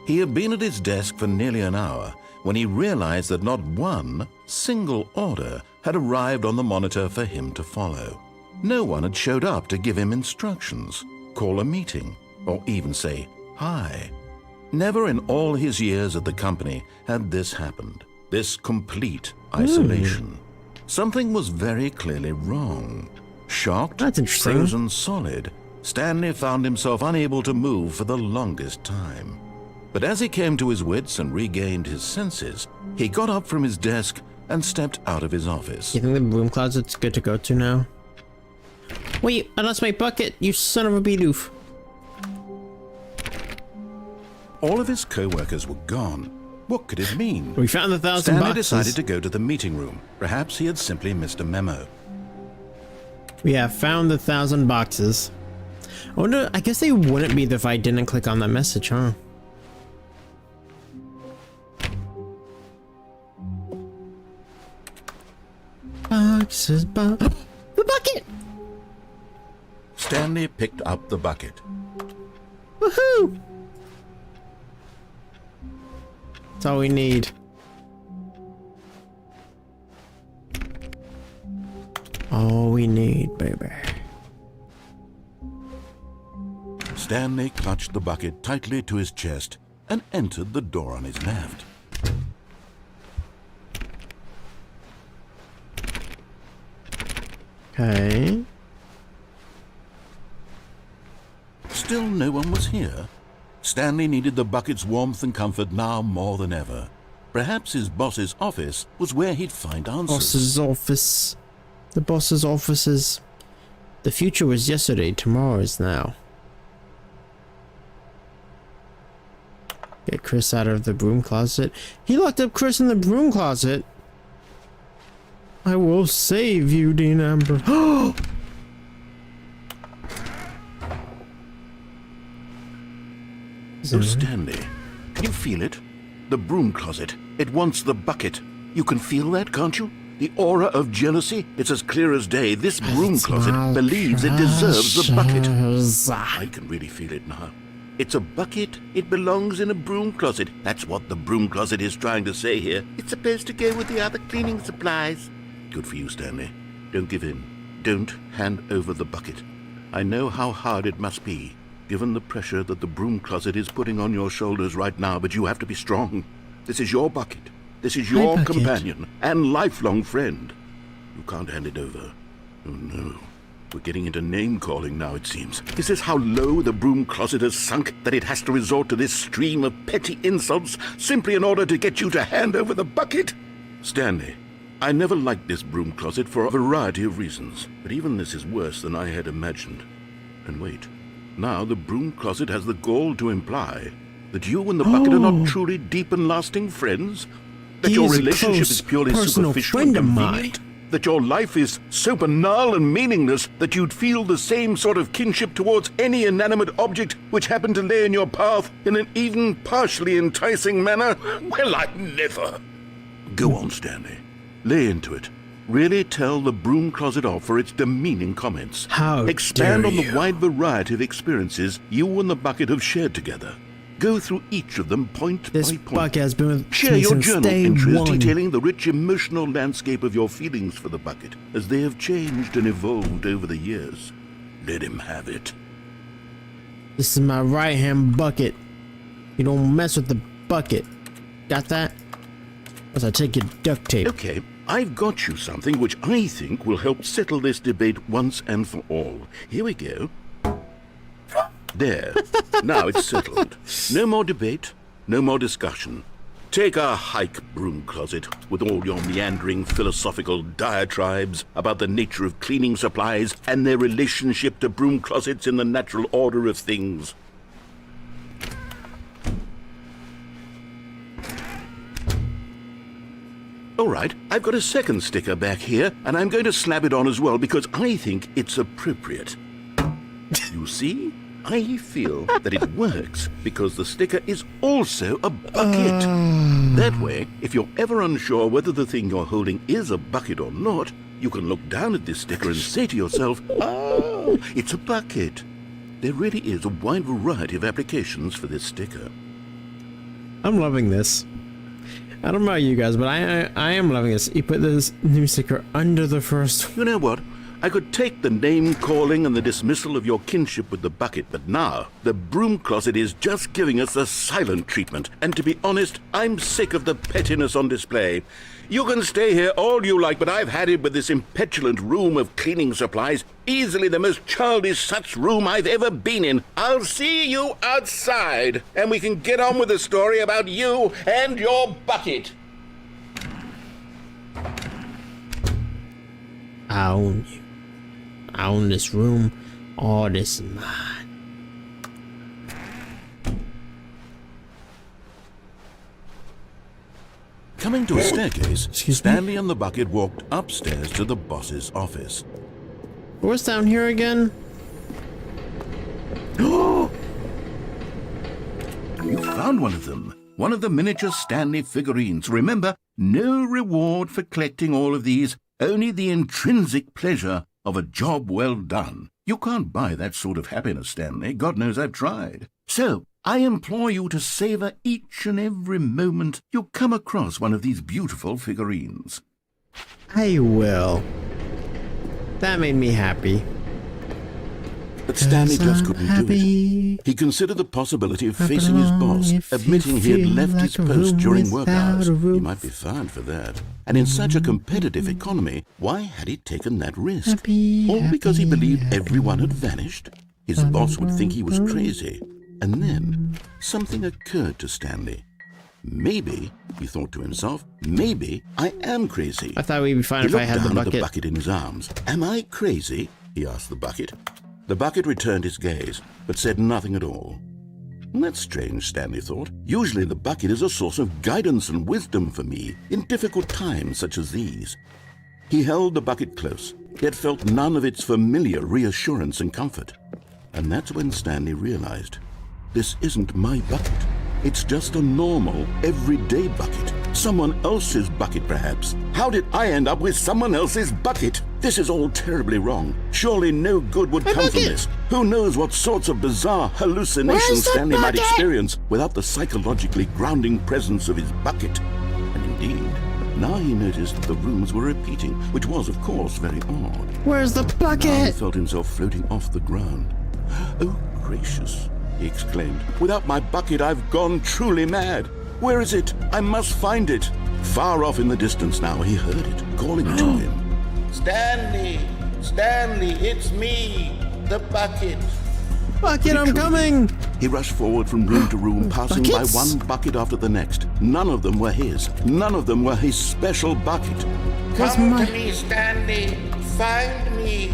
He had been at his desk for nearly an hour when he realized that not one single order had arrived on the monitor for him to follow. No one had showed up to give him instructions, call a meeting, or even say hi. Never in all his years at the company had this happened, this complete isolation. Something was very clearly wrong. Shocked, That's interesting. frozen solid, Stanley found himself unable to move for the longest time. But as he came to his wits and regained his senses, he got up from his desk and stepped out of his office. You think the broom closet's good to go to now? Wait, I lost my bucket, you son of a beedoof. All of his co-workers were gone. What could it mean? We found the 1,000 Stanley boxes. decided to go to the meeting room. Perhaps he had simply missed a memo. We have found the 1,000 boxes. I wonder, I guess they wouldn't be if I didn't click on that message, huh? Boxes, the bucket! Stanley picked up the bucket. Woohoo! That's all we need. All we need, baby. Stanley clutched the bucket tightly to his chest and entered the door on his left. Okay. Still no one was here. Stanley needed the bucket's warmth and comfort now more than ever. Perhaps his boss's office was where he'd find answers. Boss's office. The boss's offices. The future was yesterday, tomorrow is now. Get Chris out of the broom closet. He locked up Chris in the broom closet. I will save you, Dean Amber. Oh, Stanley, can you feel it? The broom closet. It wants the bucket. You can feel that, can't you? The aura of jealousy. It's as clear as day. This broom closet believes it deserves the bucket. I can really feel it now. It's a bucket. It belongs in a broom closet. That's what the broom closet is trying to say here. It's supposed to go with the other cleaning supplies. Good for you, Stanley. Don't give in. Don't hand over the bucket. I know how hard it must be, given the pressure that the broom closet is putting on your shoulders right now, but you have to be strong. This is your bucket. This is your companion and lifelong friend. You can't hand it over. Oh no. We're getting into name-calling now, it seems. Is this how low the broom closet has sunk, that it has to resort to this stream of petty insults simply in order to get you to hand over the bucket? Stanley, I never liked this broom closet for a variety of reasons, but even this is worse than I had imagined. And wait, now the broom closet has the gall to imply that you and the bucket are not truly deep and lasting friends? That your relationship is purely superficial and convenient? That your life is so banal and meaningless that you'd feel the same sort of kinship towards any inanimate object which happened to lay in your path in an even partially enticing manner? Well, I'd never. Go on, Stanley. Lay into it. Really tell the broom closet off for its demeaning comments. How Expand dare on the you. wide variety of experiences you and the bucket have shared together. Go through each of them point This by point. bucket has been with Share me your since journal day entries one. detailing the rich emotional landscape of your feelings for the bucket as they have changed and evolved over the years. Let him have it. This is my right hand bucket. You don't mess with the bucket. Got that? As I take your duct tape. Okay, I've got you something which I think will help settle this debate once and for all. Here we go. There. Now it's settled. No more debate, no more discussion. Take a hike, broom closet, with all your meandering philosophical diatribes about the nature of cleaning supplies and their relationship to broom closets in the natural order of things. All right, I've got a second sticker back here, and I'm going to slap it on as well because I think it's appropriate. You see? I feel that it works because the sticker is also a bucket. That way, if you're ever unsure whether the thing you're holding is a bucket or not, you can look down at this sticker and say to yourself, "Oh, it's a bucket." There really is a wide variety of applications for this sticker. I'm loving this. I don't know about you guys, but I am loving this. You put this new sticker under the first. You know what? I could take the name-calling and the dismissal of your kinship with the bucket, but now the broom closet is just giving us the silent treatment. And to be honest, I'm sick of the pettiness on display. You can stay here all you like, but I've had it with this impetulant room of cleaning supplies. Easily the most childish such room I've ever been in. I'll see you outside, and we can get on with the story about you and your bucket. I own you. I own this room. All this is mine. Coming to a staircase, Excuse me? Stanley and the bucket walked upstairs to the boss's office. What's down here again? You found one of them. One of the miniature Stanley figurines. Remember, no reward for collecting all of these, only the intrinsic pleasure of a job well done. You can't buy that sort of happiness, Stanley. God knows I've tried. So, I implore you to savor each and every moment you come across one of these beautiful figurines. I will. That made me happy. But Stanley just I'm couldn't happy. do it. He considered the possibility of facing his boss, admitting he had left his post during work hours. He might be fired for that. And in such a competitive economy, why had he taken that risk? All because he believed everyone had vanished? His boss would think he was crazy. And then something occurred to Stanley. Maybe, he thought to himself, maybe I am crazy. I thought we'd be fine He if I looked had the down at the bucket. bucket in his arms. Am I crazy? He asked the bucket. The bucket returned his gaze, but said nothing at all. That's strange, Stanley thought. Usually the bucket is a source of guidance and wisdom for me in difficult times such as these. He held the bucket close, yet felt none of its familiar reassurance and comfort. And that's when Stanley realized, this isn't my bucket. It's just a normal, everyday bucket. Someone else's bucket, perhaps. How did I end up with someone else's bucket? This is all terribly wrong. Surely no good would come from this. Who knows what sorts of bizarre hallucinations Stanley might experience without the psychologically grounding presence of his bucket. And indeed, now he noticed that the rooms were repeating, which was, of course, very odd. Where's the Now he bucket? felt himself floating off the ground. Oh, gracious, he exclaimed. Without my bucket, I've gone truly mad. Where is it? I must find it. Far off in the distance now, he heard it, calling to him. Stanley! Stanley, it's me! The bucket! Bucket, I'm coming! He rushed forward from room to room, passing by one bucket after the next. None of them were his. None of them were his special bucket. Come to me, Stanley! Find me!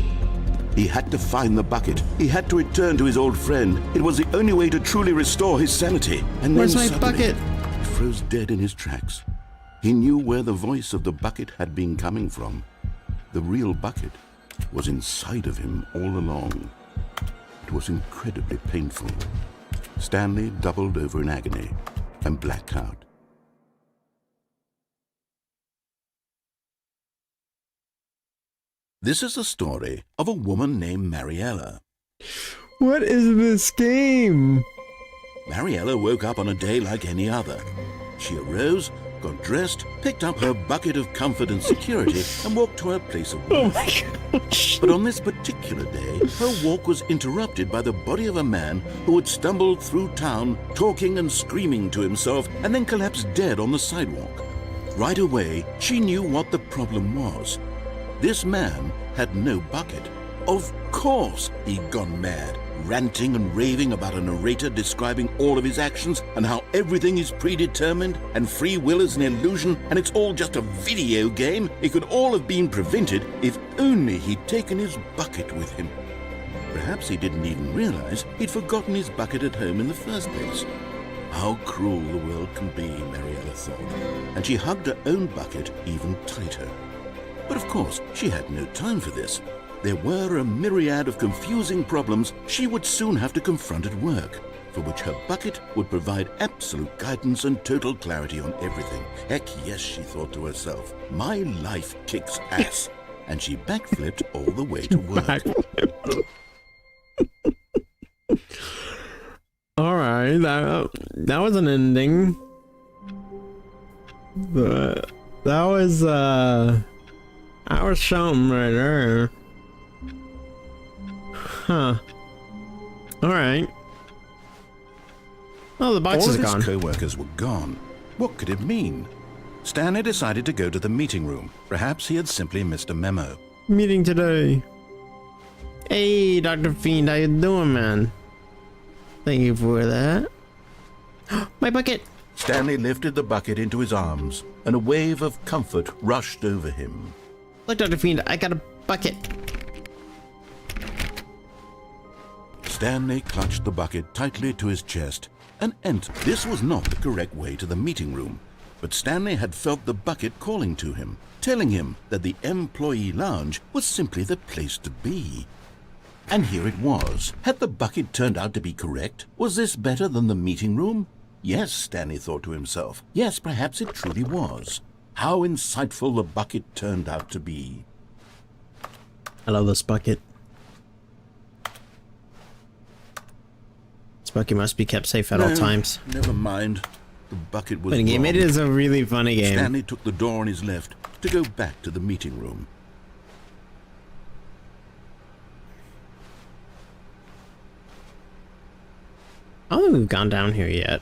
He had to find the bucket. He had to return to his old friend. It was the only way to truly restore his sanity. And Where's then my suddenly, bucket? he froze dead in his tracks. He knew where the voice of the bucket had been coming from. The real bucket was inside of him all along. It was incredibly painful. Stanley doubled over in agony and blacked out. This is the story of a woman named Mariella. What is this game? Mariella woke up on a day like any other. She arose, got dressed, picked up her bucket of comfort and security, and walked to her place of work. Oh my gosh. But on this particular day, her walk was interrupted by the body of a man who had stumbled through town, talking and screaming to himself, and then collapsed dead on the sidewalk. Right away, she knew what the problem was. This man had no bucket. Of course he'd gone mad, ranting and raving about a narrator describing all of his actions and how everything is predetermined and free will is an illusion and it's all just a video game. It could all have been prevented if only he'd taken his bucket with him. Perhaps he didn't even realize he'd forgotten his bucket at home in the first place. How cruel the world can be, Mariella thought, and she hugged her own bucket even tighter. But of course, she had no time for this. There were a myriad of confusing problems she would soon have to confront at work, for which her bucket would provide absolute guidance and total clarity on everything. Heck yes, she thought to herself, my life kicks ass. And she backflipped all the way to work. Alright, that was an ending. But that was something right there. Huh. Alright. Oh, the box All is of his gone. co-workers were gone. What could it mean? Stanley decided to go to the meeting room. Perhaps he had simply missed a memo. Meeting today. Hey, Dr. Fiend, how you doing, man? Thank you for that. My bucket! Stanley lifted the bucket into his arms, and a wave of comfort rushed over him. Look, Dr. Fiend, I got a bucket. Stanley clutched the bucket tightly to his chest and entered. This was not the correct way to the meeting room, but Stanley had felt the bucket calling to him, telling him that the employee lounge was simply the place to be. And here it was. Had the bucket turned out to be correct? Was this better than the meeting room? Yes, Stanley thought to himself. Yes, perhaps it truly was. How insightful the bucket turned out to be. I love this bucket. This bucket must be kept safe at all times. Never mind. The bucket was Funny game. wrong. It is a really funny game. Stanley took the door on his left to go back to the meeting room. I don't think we've gone down here yet.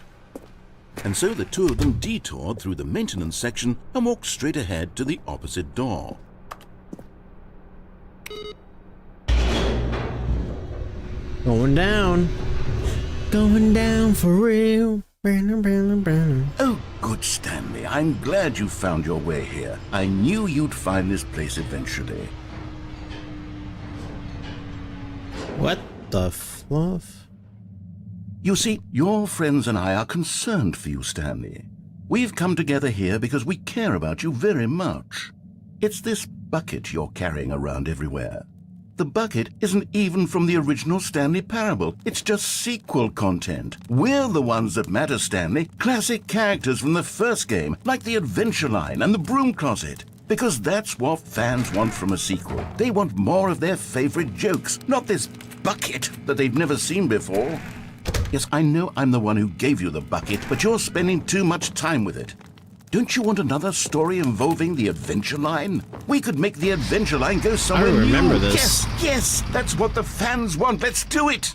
And so the two of them detoured through the maintenance section and walked straight ahead to the opposite door. Going down. Going down for real. Oh, good, Stanley. I'm glad you found your way here. I knew you'd find this place eventually. What the fluff? You see, your friends and I are concerned for you, Stanley. We've come together here because we care about you very much. It's this bucket you're carrying around everywhere. The bucket isn't even from the original Stanley Parable. It's just sequel content. We're the ones that matter, Stanley. Classic characters from the first game, like the Adventure Line and the Broom Closet. Because that's what fans want from a sequel. They want more of their favorite jokes, not this bucket that they've never seen before. Yes, I know I'm the one who gave you the bucket, but you're spending too much time with it. Don't you want another story involving the Adventure Line? We could make the Adventure Line go somewhere new. I remember this. Yes, yes, that's what the fans want. Let's do it.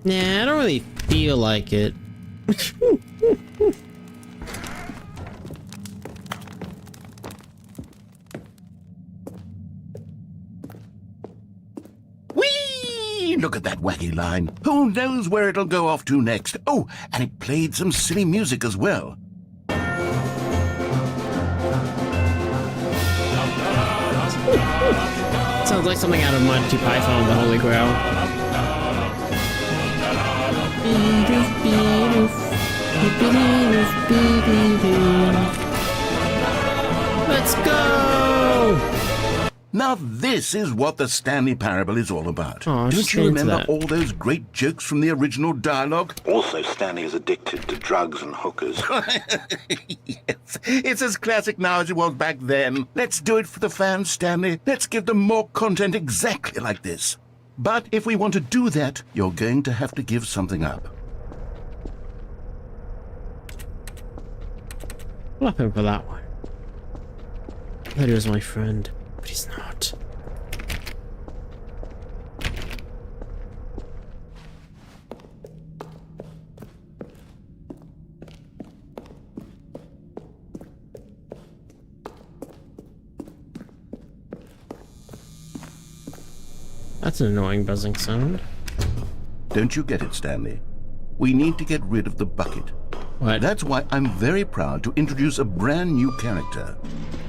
Nah, I don't really feel like it. Whee! Look at that wacky line. Who knows where it'll go off to next? Oh, and it played some silly music as well. Sounds like something out of Monty Python and the Holy Grail. Let's go! Now this is what the Stanley Parable is all about. Oh, Don't you remember that. all those great jokes from the original dialogue? Also, Stanley is addicted to drugs and hookers. Yes, it's as classic now as it was back then. Let's do it for the fans, Stanley. Let's give them more content exactly like this. But if we want to do that, you're going to have to give something up. Love him for that one. I thought he was my friend, but he's not. That's an annoying buzzing sound. Don't you get it, Stanley? We need to get rid of the bucket. What? That's why I'm very proud to introduce a brand new character.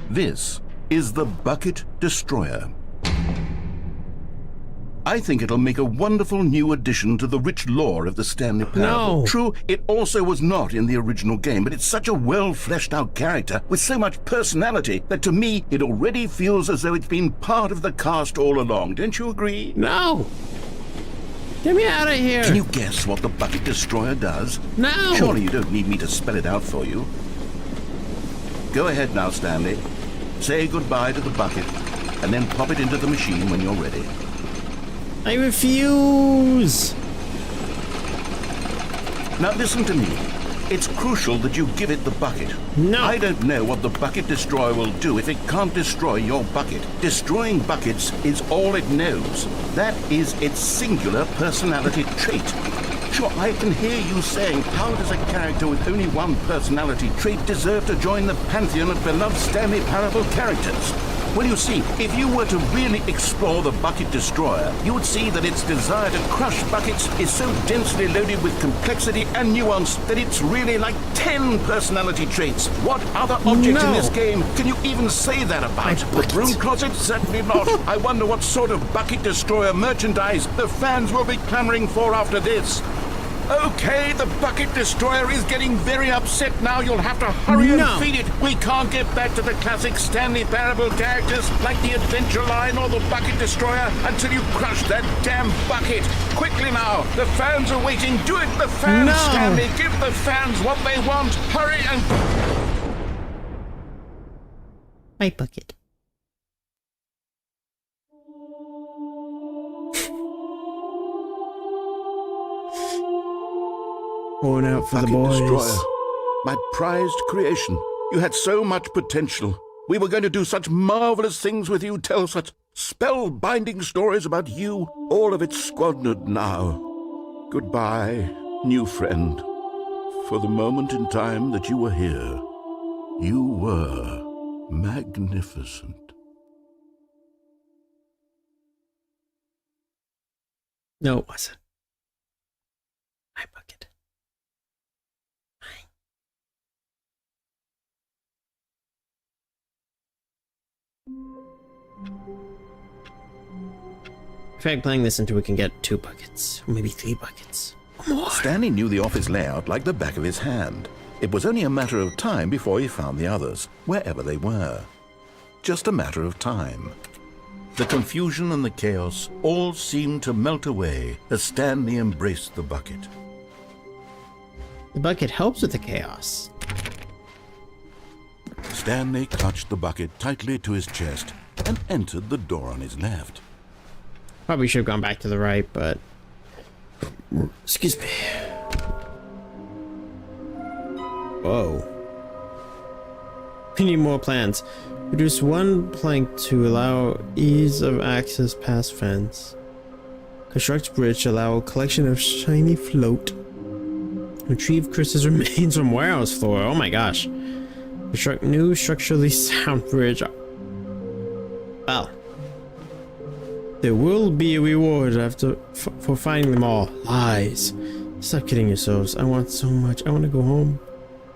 This is the Bucket Destroyer. I think it'll make a wonderful new addition to the rich lore of the Stanley Parable. No. True, it also was not in the original game, but it's such a well-fleshed-out character with so much personality that to me it already feels as though it's been part of the cast all along. Don't you agree? No! Get me out of here! Can you guess what the Bucket Destroyer does? No! Surely you don't need me to spell it out for you. Go ahead now, Stanley. Say goodbye to the bucket, and then pop it into the machine when you're ready. I refuse! Now listen to me. It's crucial that you give it the bucket. No. I don't know what the Bucket Destroyer will do if it can't destroy your bucket. Destroying buckets is all it knows. That is its singular personality trait. Sure, I can hear you saying, how does a character with only one personality trait deserve to join the pantheon of beloved Stanley Parable characters? Well, you see, if you were to really explore the Bucket Destroyer, you would see that its desire to crush buckets is so densely loaded with complexity and nuance that it's really like 10 personality traits. What other object in this game can you even say that about? The broom closet? Certainly not. I wonder what sort of Bucket Destroyer merchandise the fans will be clamoring for after this. Okay, the Bucket Destroyer is getting very upset now. You'll have to hurry and feed it. We can't get back to the classic Stanley Parable characters like the Adventure Line or the Bucket Destroyer until you crush that damn bucket. Quickly now, the fans are waiting. Do it, the fans, Stanley. Give the fans what they want. Hurry and... My bucket. Going out for Bucket the boys. Destroyer, my prized creation. You had so much potential. We were going to do such marvelous things with you, tell such spellbinding stories about you. All of it squandered now. Goodbye, new friend. For the moment in time that you were here, you were magnificent. No, it wasn't. My bucket. In fact, playing this until we can get 2 buckets, or maybe 3 buckets, or more. Stanley knew the office layout like the back of his hand. It was only a matter of time before he found the others, wherever they were. Just a matter of time. The confusion and the chaos all seemed to melt away as Stanley embraced the bucket. The bucket helps with the chaos. Stanley clutched the bucket tightly to his chest and entered the door on his left. Probably should have gone back to the right, but... Excuse me. Whoa. We need more plans. Reduce 1 plank to allow ease of access past fence. Construct bridge to allow a collection of shiny float. Retrieve Chris's remains from warehouse floor. Oh my gosh. Construct new structurally sound bridge. Well. There will be a reward for finding them all. Lies. Stop kidding yourselves. I want so much. I want to go home.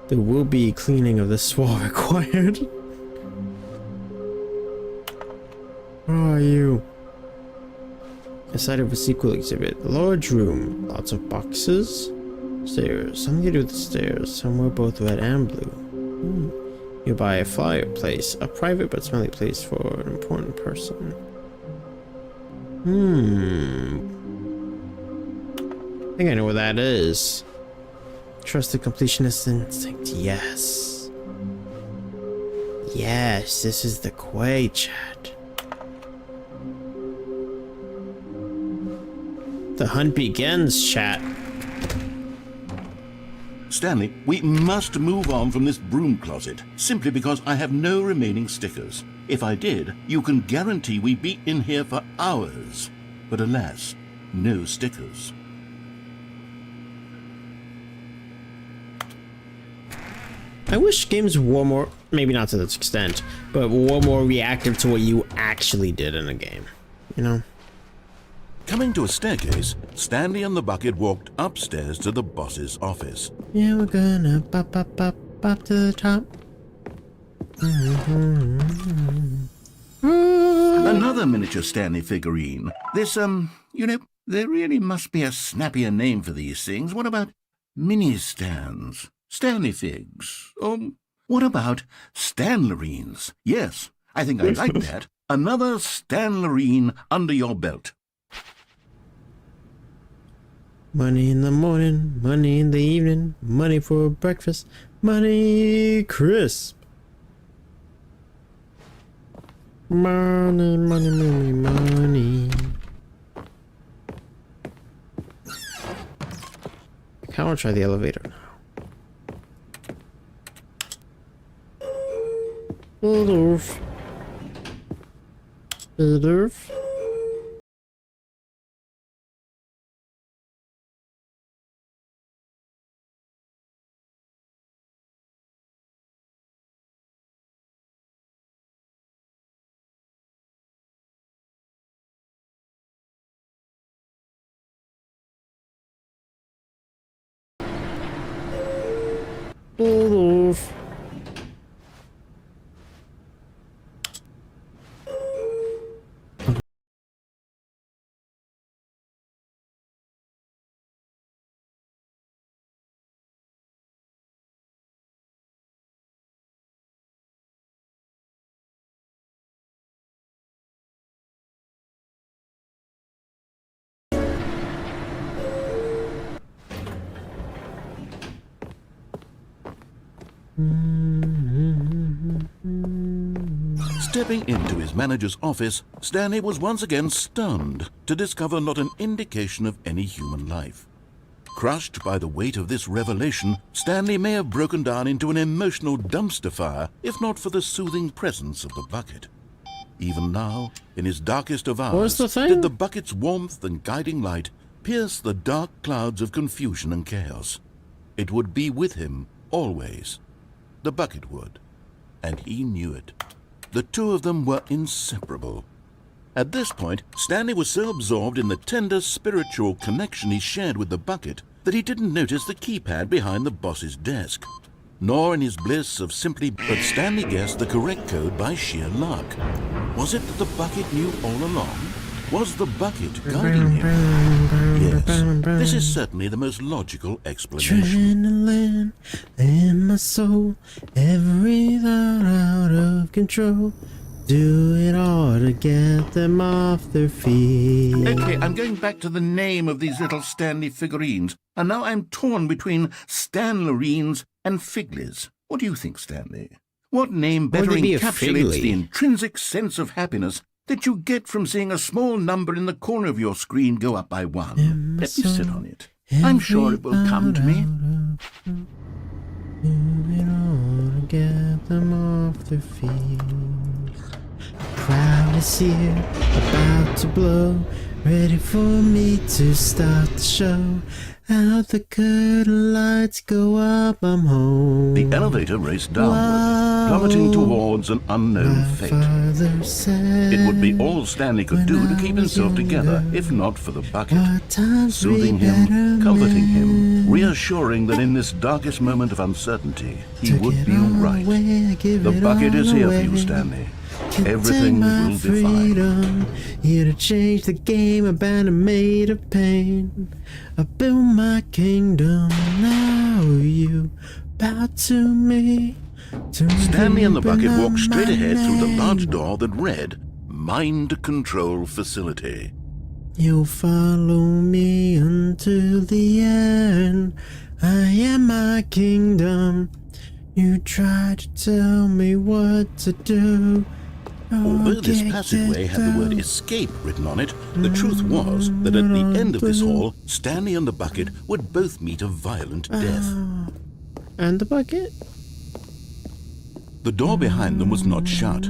There will be cleaning of the swall required. Where are you? A side of a sequel exhibit. Large room. Lots of boxes. Stairs. Something to do with the stairs. Somewhere both red and blue. Nearby a fireplace. A private but smelly place for an important person. I think I know where that is. Trust the completionist instinct. Yes. Yes, this is the quay, chat. The hunt begins, chat. Stanley, we must move on from this broom closet, simply because I have no remaining stickers. If I did, you can guarantee we'd be in here for hours. But alas, no stickers. I wish games were more, maybe not to this extent, but were more reactive to what you actually did in a game, you know? Coming to a staircase, Stanley and the bucket walked upstairs to the boss's office. Yeah, we're gonna pop to the top. Another miniature Stanley figurine. This, there really must be a snappier name for these things. What about mini-stands? Stanley figs? Or what about Stanlerines? Yes, I think I like that. Another Stanlerine under your belt. Money in the morning, money in the evening, money for breakfast, money crisp. Money, money, money, money. I kind of try the elevator now. Rudolph. Rudolph. Rudolph. Stepping into his manager's office, Stanley was once again stunned to discover not an indication of any human life. Crushed by the weight of this revelation, Stanley may have broken down into an emotional dumpster fire if not for the soothing presence of the bucket. Even now, in his darkest of hours, did the bucket's warmth and guiding light pierce the dark clouds of confusion and chaos. It would be with him always. The bucket would, and he knew it. The two of them were inseparable. At this point, Stanley was so absorbed in the tender spiritual connection he shared with the bucket that he didn't notice the keypad behind the boss's desk. Nor in his bliss of simply... But Stanley guessed the correct code by sheer luck. Was it that the bucket knew all along? Was the bucket guiding him? Yes, this is certainly the most logical explanation. Adrenaline in my soul, every thought out of control. Do it all to get them off their feet. Okay, I'm going back to the name of these little Stanley figurines, and now I'm torn between Stanlerines and Figlies. What do you think, Stanley? What name better encapsulates the intrinsic sense of happiness that you get from seeing a small number in the corner of your screen go up by one? Let me sit on it. I'm sure it will come to me. Do it all to get them off their feet. Crowd is here, about to blow, ready for me to start the show. Out the curtain lights go up, I'm home. The elevator raced downward, plummeting towards an unknown fate. It would be all Stanley could do to keep himself together, if not for the bucket. Soothing him, comforting him, reassuring that in this darkest moment of uncertainty, he would be all right. The bucket is here for you, Stanley. Everything will be fine. Here to change the game, a band I made of pain. I built my kingdom, now you bow to me. Stanley and the bucket walked straight ahead through the large door that read, Mind Control Facility. You'll follow me until the end. I am my kingdom. You try to tell me what to do. Although this passageway had the word escape written on it, the truth was that at the end of this hall, Stanley and the bucket would both meet a violent death. And the bucket? The door behind them was not shut.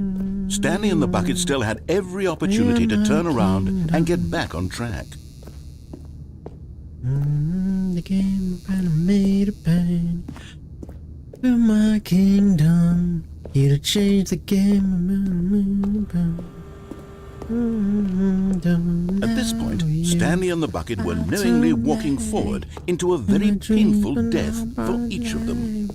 Stanley and the bucket still had every opportunity to turn around and get back on track. The game made of pain. Build my kingdom. Here to change the game. At this point, Stanley and the bucket were knowingly walking forward into a very painful death for each of them.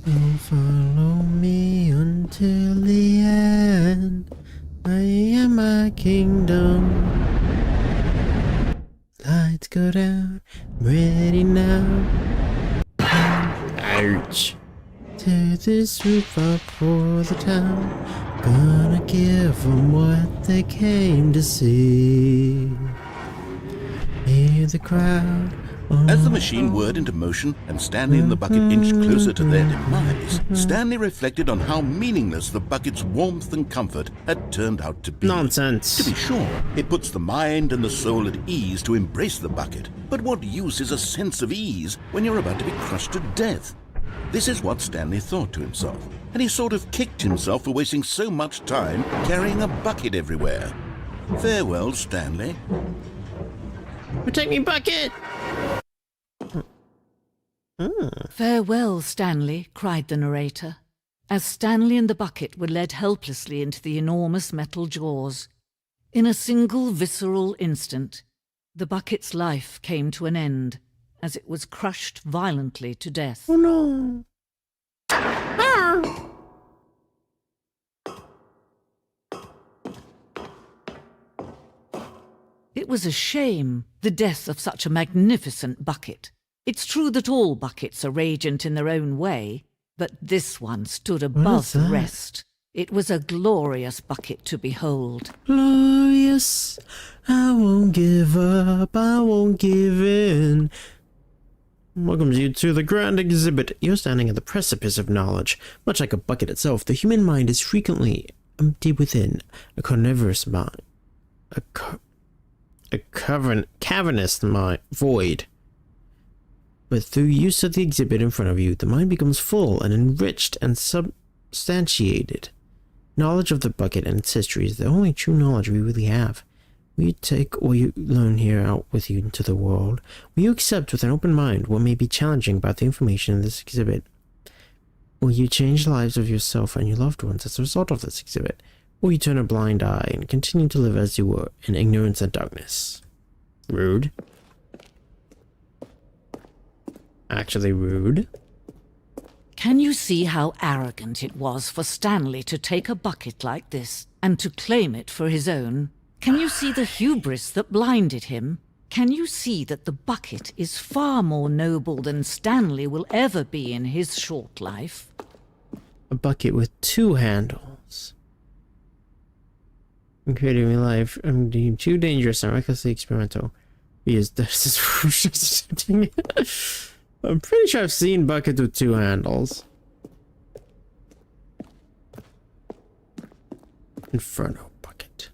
You'll follow me until the end. I am my kingdom. Lights go down, I'm ready now. Ouch. Tear this roof up for the town. Gonna give them what they came to see. Hear the crowd. As the machine whirred into motion and Stanley and the bucket inched closer to their demise, Stanley reflected on how meaningless the bucket's warmth and comfort had turned out to be. Nonsense. To be sure, it puts the mind and the soul at ease to embrace the bucket. But what use is a sense of ease when you're about to be crushed to death? This is what Stanley thought to himself, and he sort of kicked himself for wasting so much time carrying a bucket everywhere. Farewell, Stanley. Protect me, bucket! Farewell, Stanley, cried the narrator, as Stanley and the bucket were led helplessly into the enormous metal jaws. In a single visceral instant, the bucket's life came to an end as it was crushed violently to death. Oh no! It was a shame, the death of such a magnificent bucket. It's true that all buckets are radiant in their own way, but this one stood above the rest. It was a glorious bucket to behold. Glorious, I won't give up, I won't give in. Welcome you to the grand exhibit. You're standing at the precipice of knowledge. Much like a bucket itself, the human mind is frequently empty within a carnivorous mind. A cavernous mind void. But through use of the exhibit in front of you, the mind becomes full and enriched and substantiated. Knowledge of the bucket and its history is the only true knowledge we really have. Will you take all you learn here out with you into the world? Will you accept with an open mind what may be challenging about the information in this exhibit? Will you change the lives of yourself and your loved ones as a result of this exhibit? Or you turn a blind eye and continue to live as you were in ignorance and darkness? Rude. Actually rude. Can you see how arrogant it was for Stanley to take a bucket like this and to claim it for his own? Can you see the hubris that blinded him? Can you see that the bucket is far more noble than Stanley will ever be in his short life? A bucket with 2 handles. I'm creating my life. I'm deemed too dangerous and recklessly experimental. Because this is I'm pretty sure I've seen buckets with 2 handles. Inferno bucket.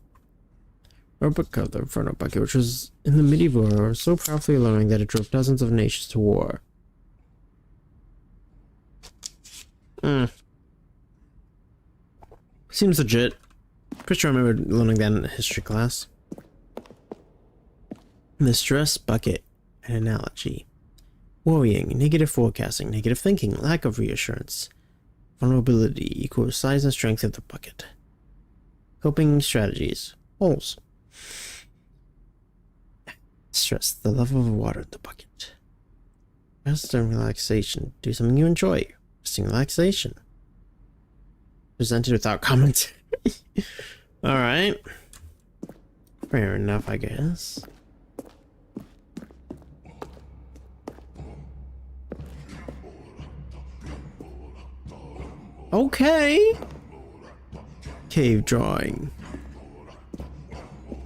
Replica of the Inferno bucket, which was in the medieval era, so powerfully alluring that it drove dozens of nations to war. Seems legit. Pretty sure I remember learning that in history class. The stress bucket, an analogy. Worrying, negative forecasting, negative thinking, lack of reassurance. Vulnerability equals size and strength of the bucket. Coping strategies. Holes. Stress, the level of water in the bucket. Rest and relaxation. Do something you enjoy. Resting relaxation. Presented without commentary. Alright. Fair enough, I guess. Okay. Cave drawing.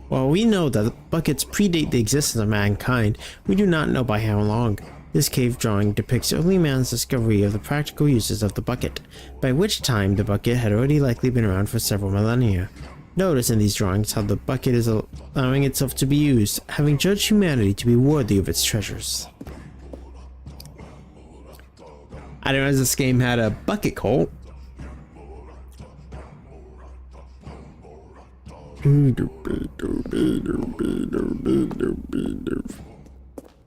While we know that buckets predate the existence of mankind, we do not know by how long. This cave drawing depicts early man's discovery of the practical uses of the bucket, by which time the bucket had already likely been around for several millennia. Notice in these drawings how the bucket is allowing itself to be used, having judged humanity to be worthy of its treasures. I didn't realize this game had a bucket cult.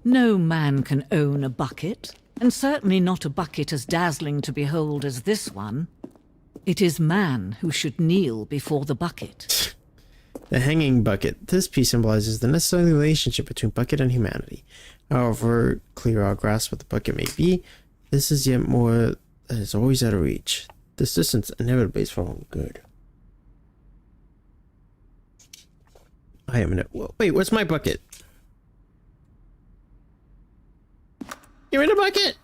No man can own a bucket, and certainly not a bucket as dazzling to behold as this one. It is man who should kneel before the bucket. The hanging bucket. This piece symbolizes the necessary relationship between bucket and humanity. However clear our grasp of the bucket may be, this is yet more that is always out of reach. This distance inevitably is for all good. I am in it. Wait, where's my bucket? You're in a bucket?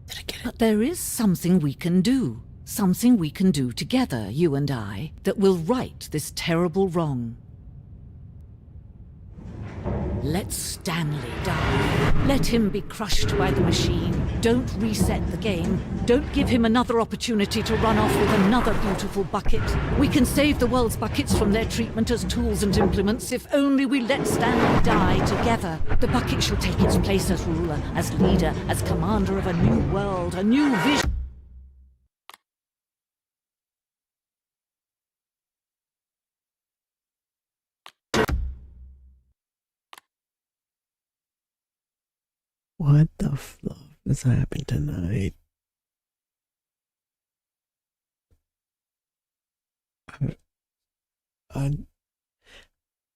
Did I get it? But there is something we can do. Something we can do together, you and I, that will right this terrible wrong. Let Stanley die. Let him be crushed by the machine. Don't reset the game. Don't give him another opportunity to run off with another beautiful bucket. We can save the world's buckets from their treatment as tools and implements if only we let Stanley die together. The bucket shall take its place as ruler, as leader, as commander of a new world, a new vision. What the fluff has happened tonight?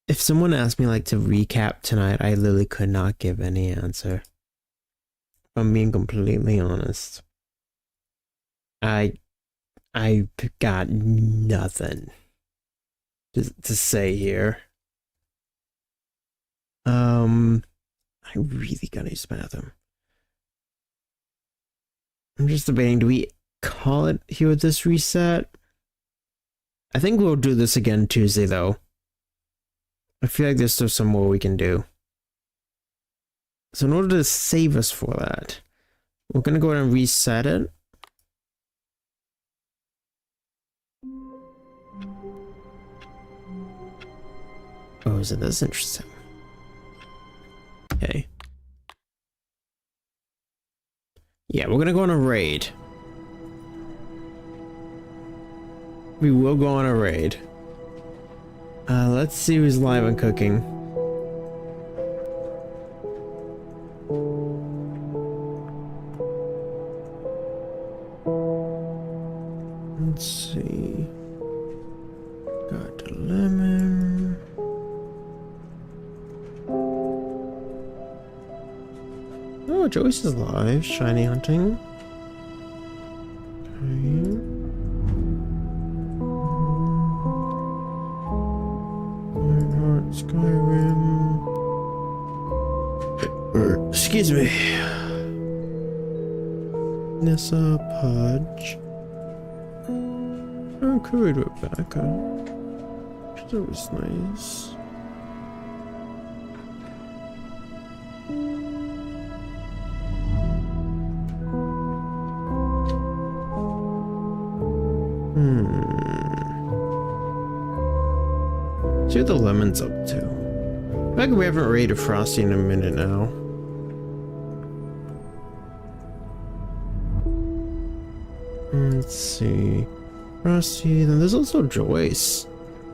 If someone asked me like to recap tonight, I literally could not give any answer. If I'm being completely honest. I got nothing to say here. I really gotta use the bathroom. I'm just debating, do we call it here with this reset? I think we'll do this again Tuesday though. I feel like there's still some more we can do. So in order to save us for that, we're gonna go ahead and reset it. Oh, so that's interesting. Okay. Yeah, we're gonna go on a raid. We will go on a raid. Let's see who's live and cooking. Let's see. Got the lemon. Oh, Joyce is live. Shiny hunting. Okay. Skyrim. Excuse me. Nessa Pudge. Oh, cool, Rebecca. That was nice. See what the lemon's up to. I feel like we haven't raided Frosty in a minute now. Let's see. Frosty, then there's also Joyce.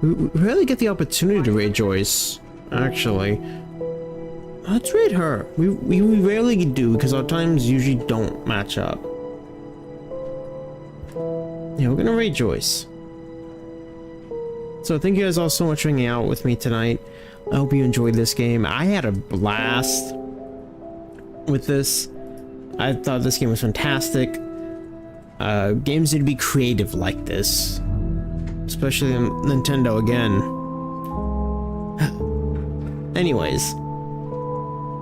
We rarely get the opportunity to raid Joyce, actually. Let's raid her. We rarely do because our times usually don't match up. Yeah, we're gonna raid Joyce. So thank you guys all so much for hanging out with me tonight. I hope you enjoyed this game. I had a blast with this. I thought this game was fantastic. Games need to be creative like this. Especially Nintendo again. Anyways.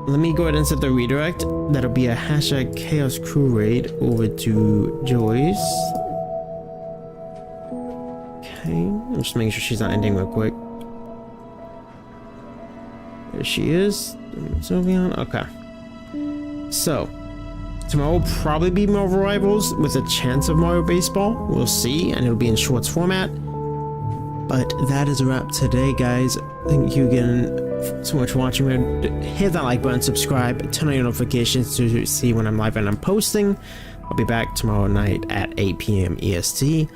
Let me go ahead and set the redirect. That'll be a hashtag Chaos Crew raid over to Joyce. Okay, I'm just making sure she's not ending real quick. There she is. Sylveon. Okay. So, tomorrow will probably be Marvel Rivals with a chance of Mario Baseball. We'll see, and it'll be in shorts format. But that is a wrap today, guys. Thank you again so much for watching. Hit that like button, subscribe, turn on your notifications to see when I'm live and I'm posting. I'll be back tomorrow night at 8 p.m. EST.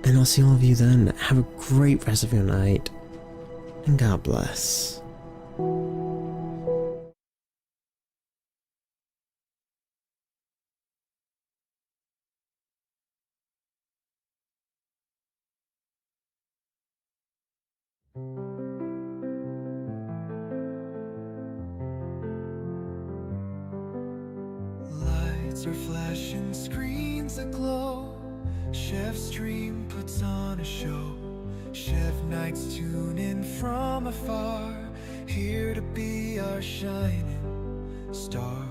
And I'll see all of you then. Have a great rest of your night. And God bless. Lights are flashing, screens aglow. Chev's stream puts on a show. Chev nights tune in from afar, here to be our shining stars.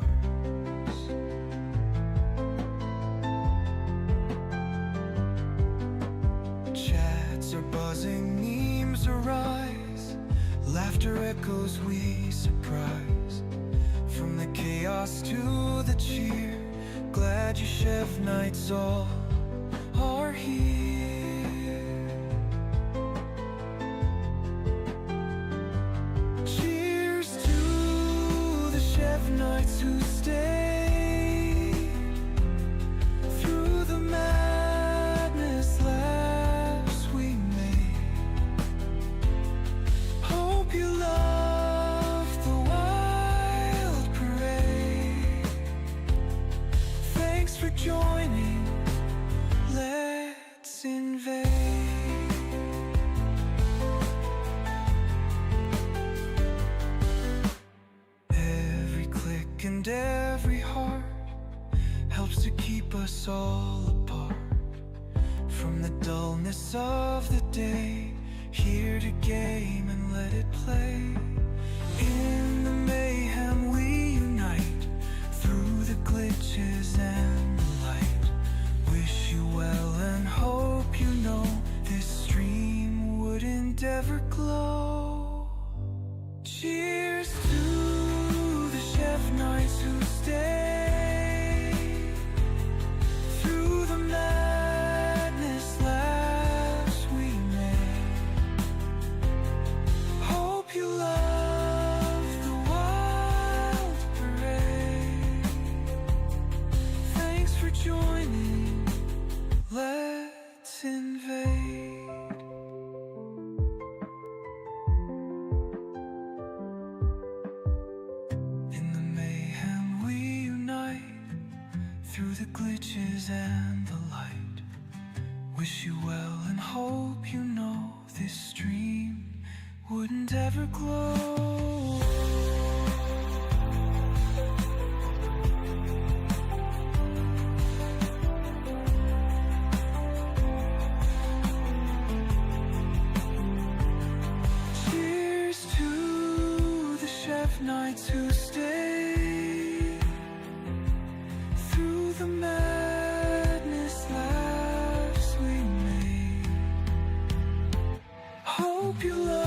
Chats are buzzing, memes arise, laughter echoes we surprise. From the chaos to the cheer, glad your Chev nights all are here. Cheers to the Chev nights who stayed through the madness, laughs we made. Hope you love the wild parade. Thanks for joining, let's invade. Every click and every heart helps to keep us all apart. From the dullness of the day, here to game and let it play. In the mayhem we unite, through the glitches and the light. Wish you well and hope you know this stream wouldn't ever glow. Cheers to the Chev nights who stay through the madness, laughs we made. Hope you love the wild parade. Thanks for joining, let's invade. In the mayhem we unite, through the glitches and the light. Wish you well and hope you know this stream wouldn't ever glow. Cheers to the Chev nights who stay through the madness, laughs we made. Hope you love